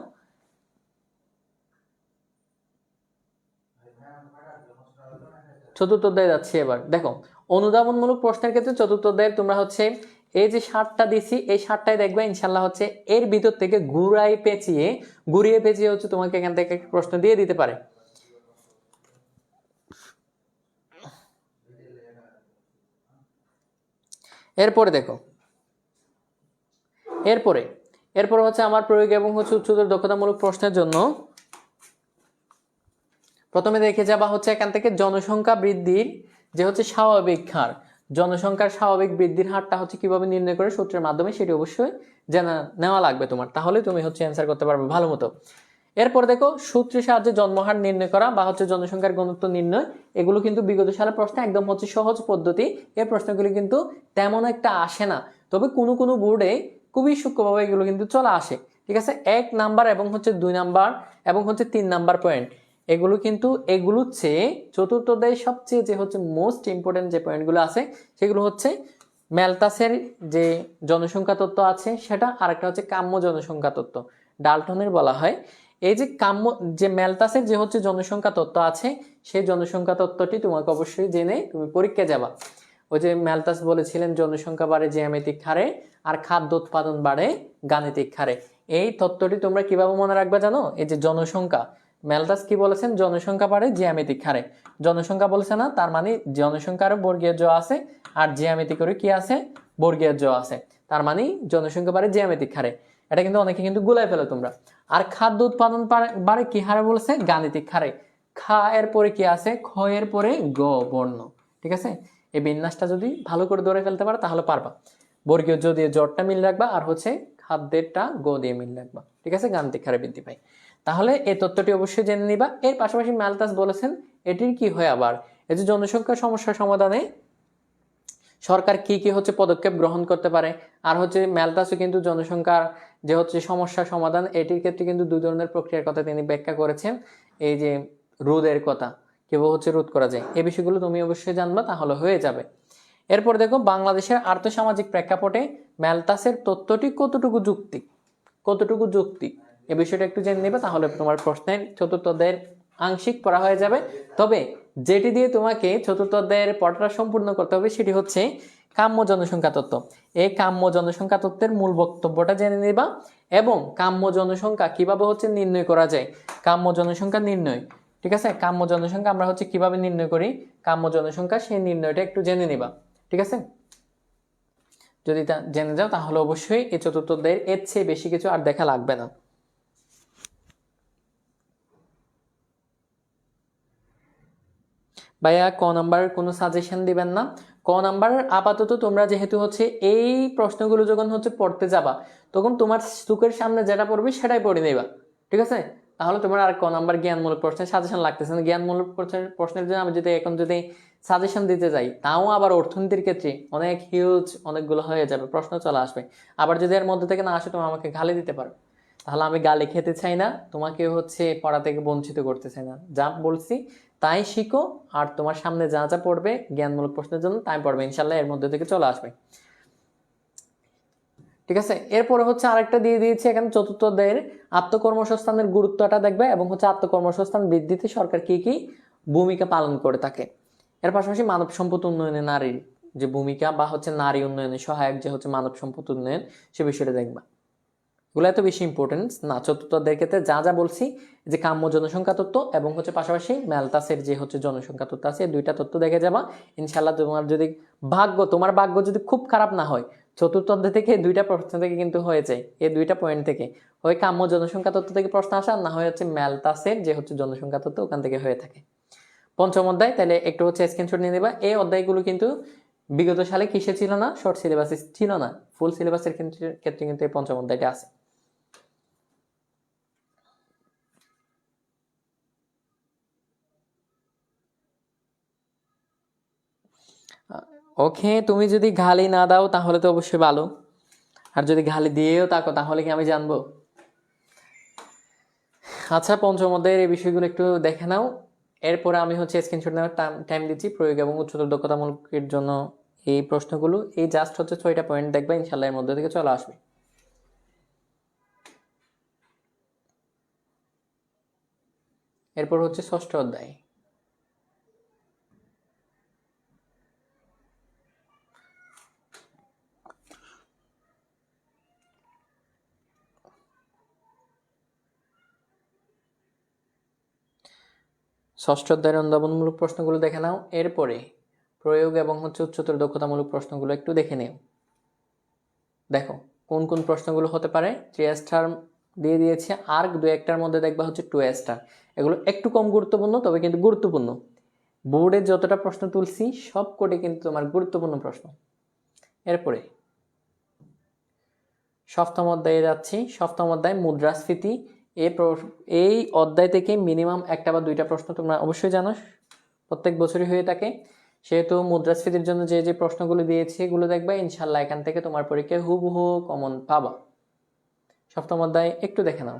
চতুর্থ অধ্যায়ে যাচ্ছি এবার। দেখো অনুধাবনমূলক প্রশ্নের ক্ষেত্রে চতুর্থ অধ্যায়ের তোমরা হচ্ছে এই যে 7টা দিছি এই 7টাই দেখবে ইনশাল্লাহ হচ্ছে এর ভিতর থেকে ঘুরিয়ে পেঁচিয়ে হচ্ছে তোমাকে এখান থেকে একটা প্রশ্ন দিয়ে দিতে পারে। এরপরে দেখো এরপরে হচ্ছে আমার প্রয়োগ এবং হচ্ছে উচ্চতর দক্ষতামূলক প্রশ্নের জন্য প্রথমে দেখে যাবা হচ্ছে এখান থেকে জনসংখ্যা বৃদ্ধির যে হচ্ছে স্বাভাবিক হার, জনসংখ্যার স্বাভাবিক বৃদ্ধির হারটা হচ্ছে কিভাবে নির্ণয় করে সূত্রের মাধ্যমে সেটি অবশ্যই জানা নেওয়া লাগবে তোমার, তাহলে তুমি হচ্ছে অ্যান্সার করতে পারবে ভালো মতো। এরপর দেখো সূত্রের সাহায্যে জন্মহার নির্ণয় করা বা হচ্ছে জনসংখ্যার ঘনত্ব নির্ণয়, এগুলো কিন্তু বিগত সালের প্রশ্ন একদম হচ্ছে সহজ পদ্ধতি। এই প্রশ্নগুলি কিন্তু তেমন একটা আসে না, তবে কোনো কোনো বোর্ডে খুবই সূক্ষ্মভাবে এগুলো কিন্তু চলে আসে, ঠিক আছে? 1 নাম্বার এবং হচ্ছে 2 নাম্বার এবং হচ্ছে 3 নাম্বার পয়েন্ট, এগুলো কিন্তু এগুলো চেয়ে চতুর্থ অধ্যায়ে সবচেয়ে যে হচ্ছে মোস্ট ইম্পর্টেন্ট যে পয়েন্টগুলো আছে সেগুলো হচ্ছে ম্যালথাসের যে জনসংখ্যা তত্ত্ব আছে সেটা, আর একটা হচ্ছে কাম্য জনসংখ্যা তত্ত্ব, ডাল্টনের বলা হয়। এই যে কাম্য যে ম্যালথাসের যে হচ্ছে জনসংখ্যা তত্ত্ব আছে সেই জনসংখ্যা তত্ত্বটি তোমাকে অবশ্যই জেনে তুমি পরীক্ষায় যাবা। ওই যে ম্যালথাস বলেছিলেন জনসংখ্যা বাড়ে জ্যামিতিক হারে আর খাদ্য উৎপাদন বাড়ে গাণিতিক হারে। এই তত্ত্বটি তোমরা কিভাবে মনে রাখবে জানো? এই যে জনসংখ্যা, ম্যালথাস কি বলেছেন? জনসংখ্যা বাড়ে জ্যামিতিক হারে। জনসংখ্যা বলেছে না, তার মানে জনসংখ্যারও বর্গীয় জ আছে আর জ্যামিতিকেরও কি আছে? বর্গীয় জ আছে, তার মানে জনসংখ্যা বাড়ে জ্যামিতিক হারে। এটা কিন্তু অনেকে কিন্তু গুলাই ফেলে তোমরা। আর খাদ্য উৎপাদন বাড়ে কি হারে বলেছে? গাণিতিক হারে। খা এর পরে কি আছে? খ এর পরে গ বর্ণ, ঠিক আছে? এই বিন্যাসটা যদি ভালো করে ধরে ফেলতে পারো তাহলে পারবা। বর্গীয় জ দিয়ে জটটা মিল রাখবা আর হচ্ছে খাদ্যেরটা গ দিয়ে মিল রাখবা, ঠিক আছে? গাণিতিক হারে বৃদ্ধি পায়। তাহলে এই তথ্যটি অবশ্যই জেনে নিবা। এর পাশাপাশি ম্যালথাস বলেছেন এটির কি হয় আবার, এই যে জনসংখ্যা সমস্যা সমাধানে সরকার কি কি হচ্ছে পদক্ষেপ গ্রহণ করতে পারে। আর হচ্ছে ম্যালথাসও কিন্তু জনসংখ্যার যে হচ্ছে সমস্যা সমাধান এটির ক্ষেত্রে কিন্তু 2 ধরনের প্রক্রিয়ার কথা তিনি ব্যাখ্যা করেছেন। এই যে রোধের কথা, কিভাবে হচ্ছে রোধ করা যায়, এই বিষয়গুলো তুমি অবশ্যই জানবা, তাহলে হয়ে যাবে। এরপর দেখো বাংলাদেশের আর্থসামাজিক প্রেক্ষাপটে ম্যালথাসের তত্ত্বটি কতটুকু যুক্তি এই বিষয়টা একটু জেনে নেবে, তাহলে তোমার প্রশ্নের চতুর্থ অধ্যায়ের আংশিক পড়া হয়ে যাবে। তবে যেটি দিয়ে তোমাকে চতুর্থ অধ্যায়ের পড়াটা সম্পূর্ণ করতে হবে সেটি হচ্ছে কাম্য জনসংখ্যা তত্ত্ব। এই কাম্য জনসংখ্যা তত্ত্বের মূল বক্তব্যটা জেনে নেবা এবং কাম্য জনসংখ্যা কিভাবে হচ্ছে নির্ণয় করা যায়, কাম্য জনসংখ্যা নির্ণয়, ঠিক আছে? কাম্য জনসংখ্যা আমরা হচ্ছে কিভাবে নির্ণয় করি, কাম্য জনসংখ্যা সেই নির্ণয়টা একটু জেনে নিবা, ঠিক আছে? যদি তা জেনে যাও তাহলে অবশ্যই এই চতুর্থ অধ্যায়ের এর চেয়ে বেশি কিছু আর দেখা লাগবে না। ভাইয়া ক নাম্বার কোনো সাজেশন দিবেন না? ক নাম্বার আপাতত তোমরা যেহেতু হচ্ছে এই প্রশ্নগুলো যখন হচ্ছে পড়তে যাবা তখন তোমার চোখের সামনে যেটা পড়বে সেটাই পড়ে নেবা, ঠিক আছে? তাহলে তোমার আর ক নাম্বার জ্ঞানমূলক প্রশ্নের সাজেশন লাগতেছে না। জ্ঞানমূলক প্রশ্নের জন্য আমি যদি এখন সাজেশন দিতে যাই তাও আবার অর্থনীতির ক্ষেত্রে অনেক হিউজ অনেকগুলো হয়ে যাবে, প্রশ্ন চলে আসবে। আবার যদি এর মধ্যে থেকে না আসে তুমি আমাকে গালি দিতে পারো, তাহলে আমি গালি খেতে চাই না, তোমাকে হচ্ছে পড়া থেকে বঞ্চিত করতে চাই না। যা বলছি তাই শিখো, আর তোমার সামনে যা যা পড়বে জ্ঞানমূলক প্রশ্নের জন্য তাই পড়বে, ইনশাল্লাহ এর মধ্যে থেকে চলে আসবে, ঠিক আছে? এরপরে হচ্ছে আরেকটা দিয়ে দিয়েছি এখানে চতুর্থ অধ্যায়ের আত্মকর্মসংস্থানের গুরুত্বটা দেখবে এবং হচ্ছে আত্মকর্মসংস্থান বৃদ্ধিতে সরকার কি কি ভূমিকা পালন করে থাকে। এর পাশাপাশি মানব সম্পদ উন্নয়নে নারীর যে ভূমিকা বা হচ্ছে নারী উন্নয়নে সহায়ক যে হচ্ছে মানব সম্পদ উন্নয়ন সে বিষয়টা দেখবা। এগুলো এত বেশি ইম্পর্টেন্স না। চতুর্থ অধ্যায়ের ক্ষেত্রে যা যা বলছি, যে কাম্য জনসংখ্যা তত্ত্ব এবং হচ্ছে পাশাপাশি ম্যালথাসের যে হচ্ছে জনসংখ্যা তত্ত্ব আছে, এই দুইটা তত্ত্ব দেখে যাবা। ইনশাল্লাহ তোমার যদি তোমার ভাগ্য যদি খুব খারাপ না হয়, চতুর্থ অধ্যায় থেকে এই দুইটা প্রশ্ন থেকে কিন্তু হয়ে যায়, এই দুইটা পয়েন্ট থেকে হয় কাম্য জনসংখ্যা তত্ত্ব থেকে প্রশ্ন আসা, না হয় হচ্ছে ম্যালথাসের যে হচ্ছে জনসংখ্যা তত্ত্ব ওখান থেকে হয়ে থাকে। পঞ্চম অধ্যায়, তাহলে একটু হচ্ছে স্ক্রিনশট নিয়ে নেবা। এই অধ্যায়গুলো কিন্তু বিগত সালে কিসে ছিল না, শর্ট সিলেবাসে ছিল না, ফুল সিলেবাসের ক্ষেত্রে কিন্তু এই পঞ্চম অধ্যায়টা আছে। ওকে, তুমি যদি গালি না দাও তাহলে তো অবশ্যই ভালো, আর যদি গালি দিয়েও থাকো তাহলে কি আমি জানবো? আচ্ছা, পঞ্চম অধ্যায়ের এই বিষয়গুলো একটু দেখে নাও। এরপরে আমি হচ্ছে স্ক্রিনশট নেওয়ার টাইম দিচ্ছি। প্রয়োগ এবং উচ্চতর দক্ষতামূলকের জন্য এই প্রশ্নগুলো, এই জাস্ট হচ্ছে 6টা পয়েন্ট দেখবা, ইনশাল্লাহ এর মধ্যে থেকে চলে আসবে। এরপর হচ্ছে ষষ্ঠ অধ্যায়। ষষ্ঠ অধ্যায়ের অনুধাবনমূলক প্রশ্নগুলো দেখে নাও। এরপরে প্রয়োগ এবং হচ্ছে উচ্চতর দক্ষতামূলক প্রশ্নগুলো একটু দেখে নিও। দেখো কোন কোন প্রশ্নগুলো হতে পারে। 3 স্টার দিয়ে দিয়েছে, আর 2-1টার মধ্যে দেখবা হচ্ছে 2 স্টার। এগুলো একটু কম গুরুত্বপূর্ণ, তবে কিন্তু গুরুত্বপূর্ণ। বোর্ডে যতটা প্রশ্ন তুলছি সব কোটি কিন্তু তোমার গুরুত্বপূর্ণ প্রশ্ন। এরপরে সপ্তম অধ্যায়ে যাচ্ছি। সপ্তম অধ্যায় মুদ্রাস্ফীতি। এই অধ্যায় থেকে মিনিমাম একটা বা 2টা প্রশ্ন তোমরা অবশ্যই জানো, প্রত্যেক বছরই হয়ে থাকে। সেহেতু মুদ্রাস্ফীতির জন্য যে যে প্রশ্নগুলো দিয়েছে এগুলো দেখবা, ইনশাল্লাহ এখান থেকে তোমার পরীক্ষায় হুবহু কমন পাবা। সপ্তম অধ্যায় একটু দেখে নাও।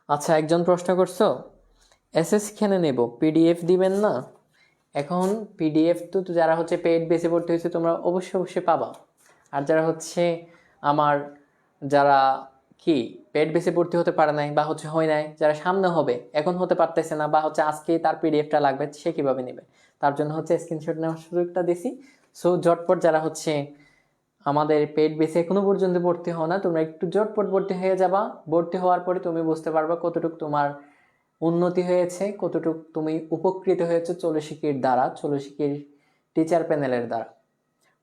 আচ্ছা, একজন প্রশ্ন করছো এসএস কেন নেব, পিডিএফ দিবেন না? এখন পিডিএফ তো যারা হচ্ছে পেইড বেসে ভর্তি হয়েছে তোমরা অবশ্যই অবশ্যই পাবা। আর যারা হচ্ছে আমার, যারা কি পেইড বেসে ভর্তি হতে পারে নাই বা হচ্ছে হয় নাই, যারা সামনে হবে এখন হতে পারতেছে না, বা হচ্ছে আজকে তার পিডিএফটা লাগবে, সে কিভাবে নেবে? তার জন্য হচ্ছে স্ক্রিনশট নেওয়ার সুযোগটা দিছি। সো ঝটপট যারা হচ্ছে আমাদের পেইড বেসে এখনো পর্যন্ত ভর্তি হও না, তোমরা একটু ঝটপট ভর্তি হয়ে যাবা। ভর্তি হওয়ার পরে তুমি বুঝতে পারবা কতটুকু তোমার উন্নতি হয়েছে, কতটুকু তুমি উপকৃত হয়েছে চলশিকির দ্বারা, চলশিকির টিচার প্যানেলের দ্বারা।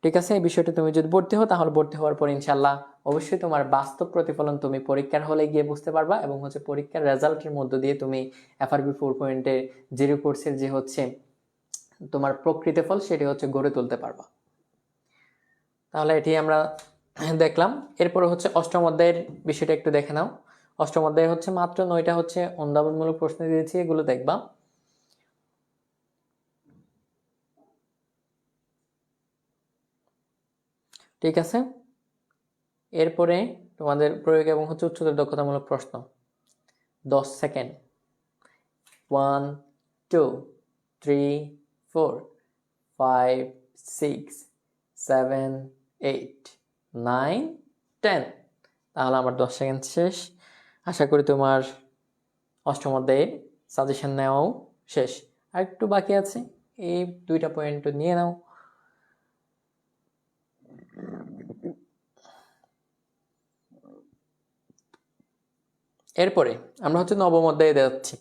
ঠিক আছে, এই বিষয়টা তুমি যদি ভর্তি হও তাহলে ভর্তি হওয়ার পর ইনশাল্লাহ অবশ্যই তোমার বাস্তব প্রতিফলন তুমি পরীক্ষার হলে গিয়ে বুঝতে পারবা, এবং হচ্ছে পরীক্ষার রেজাল্টের মধ্য দিয়ে তুমি FRB 4.0 জিরো কোর্সের যে হচ্ছে তোমার প্রকৃত ফল সেটি হচ্ছে গড়ে তুলতে পারবা। তাহলে এটি আমরা দেখলাম। এরপরে হচ্ছে অষ্টম অধ্যায়ের বিষয়টা একটু দেখে নাও। অষ্টম অধ্যায়ে হচ্ছে মাত্র 9টা হচ্ছে অনুধাবনমূলক প্রশ্ন দিয়েছি, এগুলো দেখবা। ঠিক আছে, এরপরে তোমাদের প্রয়োগ এবং হচ্ছে উচ্চতর দক্ষতামূলক প্রশ্ন। 10 সেকেন্ড। 1 2 3 4 5 6 7 8 9 10। তাহলে আমার 10 সেকেন্ড শেষ। আশা করি তোমার অষ্টম অধ্যায়ের সাজেশন নেওয়াও শেষ। আর একটু বাকি আছে, এই 2টা পয়েন্ট নিয়ে নাও। এরপরে আমরা হচ্ছে নবম অধ্যায়ে যাচ্ছি।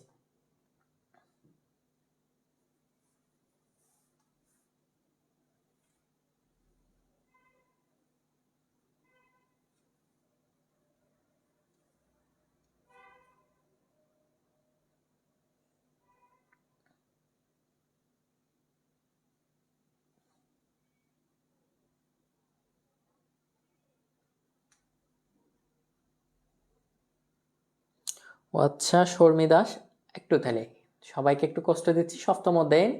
ও আচ্ছা, শর্মী দাস, একটু তাহলে সবাইকে একটু কষ্ট দিচ্ছি। সপ্তম অধ্যায়ের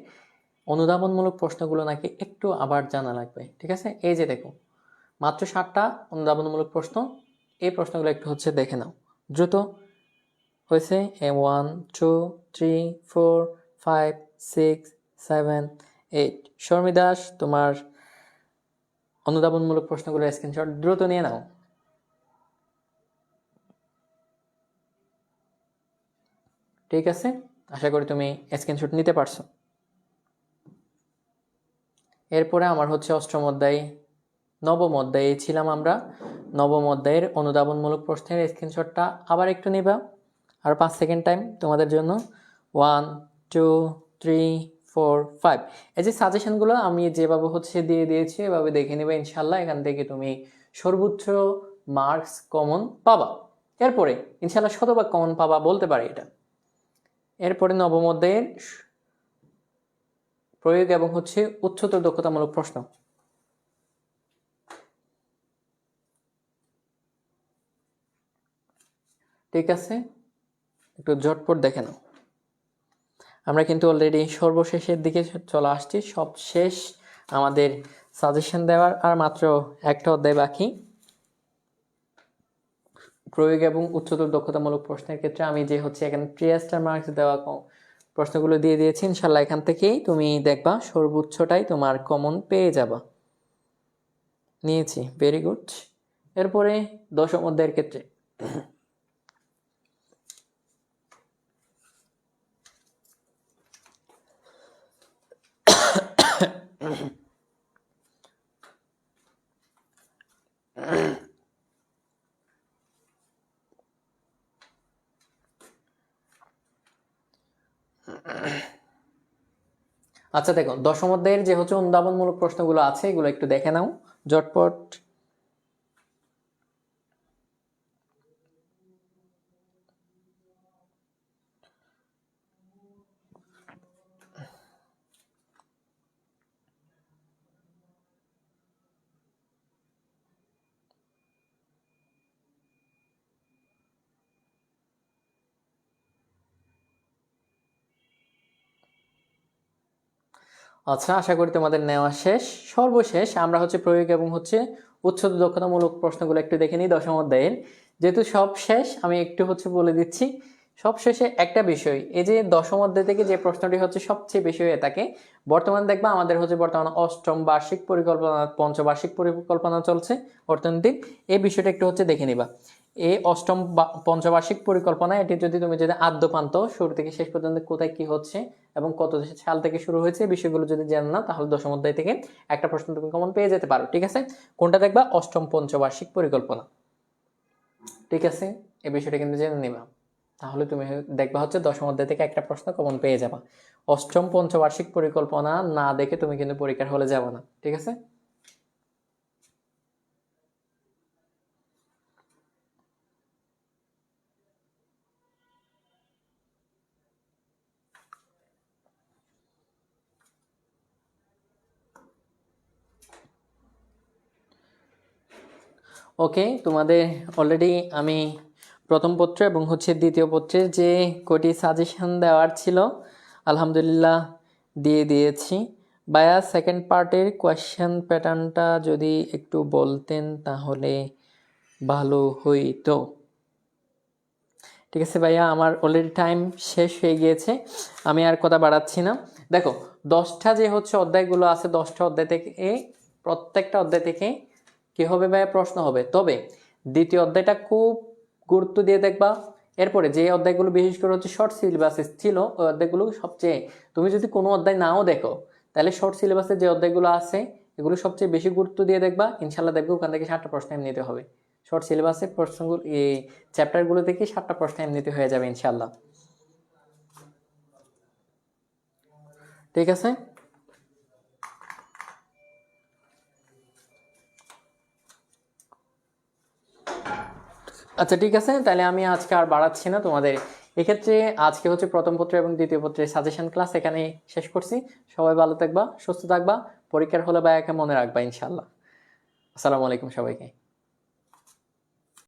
অনুধাবনমূলক প্রশ্নগুলো নাকি একটু আবার জানা লাগবে। ঠিক আছে, এই যে দেখো মাত্র 7টা অনুধাবনমূলক প্রশ্ন, এই প্রশ্নগুলো একটু হচ্ছে দেখে নাও দ্রুত। হয়েছে 1 2 3 4 5 6 7 8। শর্মী দাস, তোমার অনুধাবনমূলক প্রশ্নগুলো স্ক্রিনশট দ্রুত নিয়ে নাও। ঠিক আছে, আশা করি তুমি স্ক্রিনশট নিতে পারছো। এরপরে আমার হচ্ছে অষ্টম অধ্যায়, নবম অধ্যায়ে ছিলাম আমরা। নবম অধ্যায়ের অনুধাবনমূলক প্রশ্নের স্ক্রিনশটটা আবার একটু নিবা, আর 5 সেকেন্ড টাইম তোমাদের জন্য। 1 2 3 4 5। এই যে সাজেশনগুলো আমি যেভাবে হচ্ছে দিয়ে দিয়েছি এভাবে দেখে নেবে, ইনশাল্লাহ এখান থেকে তুমি সর্বোচ্চ মার্কস কমন পাবা। এরপরে ইনশাল্লাহ শতভাগ কমন পাবা বলতে পারি এটা। এরপরে নবম অধ্যায়ের প্রয়োগ এবং হচ্ছে উচ্চতর দক্ষতামূলক প্রশ্ন। ঠিক আছে, একটু ঝটপট দেখে নাও। আমরা কিন্তু অলরেডি সর্বশেষের দিকে চলে আসছি, সব শেষ আমাদের সাজেশন দেওয়ার, আর মাত্র একটা অধ্যায় বাকি। প্রয়োগ এবং উচ্চতর দক্ষতামূলক প্রশ্নের ক্ষেত্রে আমি যে হচ্ছে এখানে 3 মার্কস দেওয়া প্রশ্নগুলো দিয়ে দিয়েছি, ইনশাল্লাহ এখান থেকেই তুমি দেখবা সর্বোচ্চটাই তোমার কমন পেয়ে যাবা। নিয়েছি, ভেরি গুড। এরপরে দশম অধ্যায়ের ক্ষেত্রে আচ্ছা দেখো, দশম অধ্যায়ের যে হচ্ছে অনুধাবনমূলক প্রশ্নগুলো আছে এগুলো একটু দেখে নাও ঝটপট। আচ্ছা, আশা করি তোমাদের নেওয়া শেষ। সর্বশেষ আমরা হচ্ছে প্রয়োগ এবং হচ্ছে উচ্চতর দক্ষতামূলক প্রশ্নগুলো একটু দেখে নিই দশম অধ্যায়ের। যেহেতু সব শেষ আমি একটু হচ্ছে বলে দিচ্ছি। সব শেষে একটা বিষয়, এই যে দশম অধ্যায় থেকে যে প্রশ্নটি হচ্ছে সবচেয়ে বেশি হয়ে থাকে, বর্তমান দেখবা আমাদের হচ্ছে বর্তমানে অষ্টম বার্ষিক পরিকল্পনা, পঞ্চবার্ষিক পরিকল্পনা চলছে অর্থনীতির। এই বিষয়টা একটু হচ্ছে দেখে নিবা। এই অষ্টম পঞ্চবার্ষিক পরিকল্পনা, এটি যদি তুমি যদি আদ্যপান্ত শুরু থেকে শেষ পর্যন্ত কোথায় কি হচ্ছে এবং কত সাল থেকে শুরু হয়েছে এই বিষয়গুলো যদি জানো না, তাহলে দশম অধ্যায় থেকে একটা প্রশ্ন তুমি কমন পেয়ে যেতে পারো। ঠিক আছে, কোনটা দেখবা? অষ্টম পঞ্চবার্ষিক পরিকল্পনা। ঠিক আছে, এই বিষয়টা কিন্তু জেনে নিবা, তাহলে তুমি দেখবা হচ্ছে দশম অধ্যায় থেকে একটা প্রশ্ন কমন পেয়ে যাবা। অষ্টম পঞ্চবার্ষিক পরিকল্পনা না দেখে তুমি কিন্তু পরীক্ষার হলে যাবে না। ঠিক আছে, ওকে। তোমাদের অলরেডি আমি প্রথম পত্র এবং হচ্ছে দ্বিতীয় পত্রের যে কটি সাজেশন দেওয়ার ছিল আলহামদুলিল্লাহ দিয়ে দিয়েছি। ভাইয়া সেকেন্ড পার্টের কোয়েশ্চেন প্যাটার্নটা যদি একটু বলতেন তাহলে ভালো হইতো। ঠিক আছে ভাইয়া, আমার অলরেডি টাইম শেষ হয়ে গিয়েছে, আমি আর কথা বাড়াচ্ছি না। দেখো, 10টা যে হচ্ছে অধ্যায়গুলো আছে, 10টা অধ্যায় থেকে প্রত্যেকটা অধ্যায় থেকে কি হবে ভাইয়া? প্রশ্ন হবে। তবে দ্বিতীয় অধ্যায়টা খুব গুরুত্ব দিয়ে দেখবা। এরপরে যে অধ্যায়গুলো বিশেষ করে হচ্ছে শর্ট সিলেবাসে ছিল ওই অধ্যায়গুলো সবচেয়ে, তুমি যদি কোনো অধ্যায় নাও দেখো তাহলে শর্ট সিলেবাসে যে অধ্যায়গুলো আছে এগুলো সবচেয়ে বেশি গুরুত্ব দিয়ে দেখবা। ইনশাল্লাহ দেখবে ওখান থেকে 7টা প্রশ্ন এমনিতে হবে। শর্ট সিলেবাসের প্রশ্নগুলো, এই চ্যাপ্টারগুলো থেকে 7টা প্রশ্ন এমনিতে হয়ে যাবে ইনশাল্লাহ। ঠিক আছে, আচ্ছা ঠিক আছে, তাহলে আমি আজকে আর বাড়াচ্ছি না তোমাদের। এক্ষেত্রে আজকে হচ্ছে প্রথম পত্র এবং দ্বিতীয় পত্রের সাজেশন ক্লাস এখানে শেষ করছি। সবাই ভালো থাকবা, সুস্থ থাকবা, পরীক্ষার হলে বা একে মনে রাখবা ইনশাল্লাহ। আসসালামু আলাইকুম সবাইকে।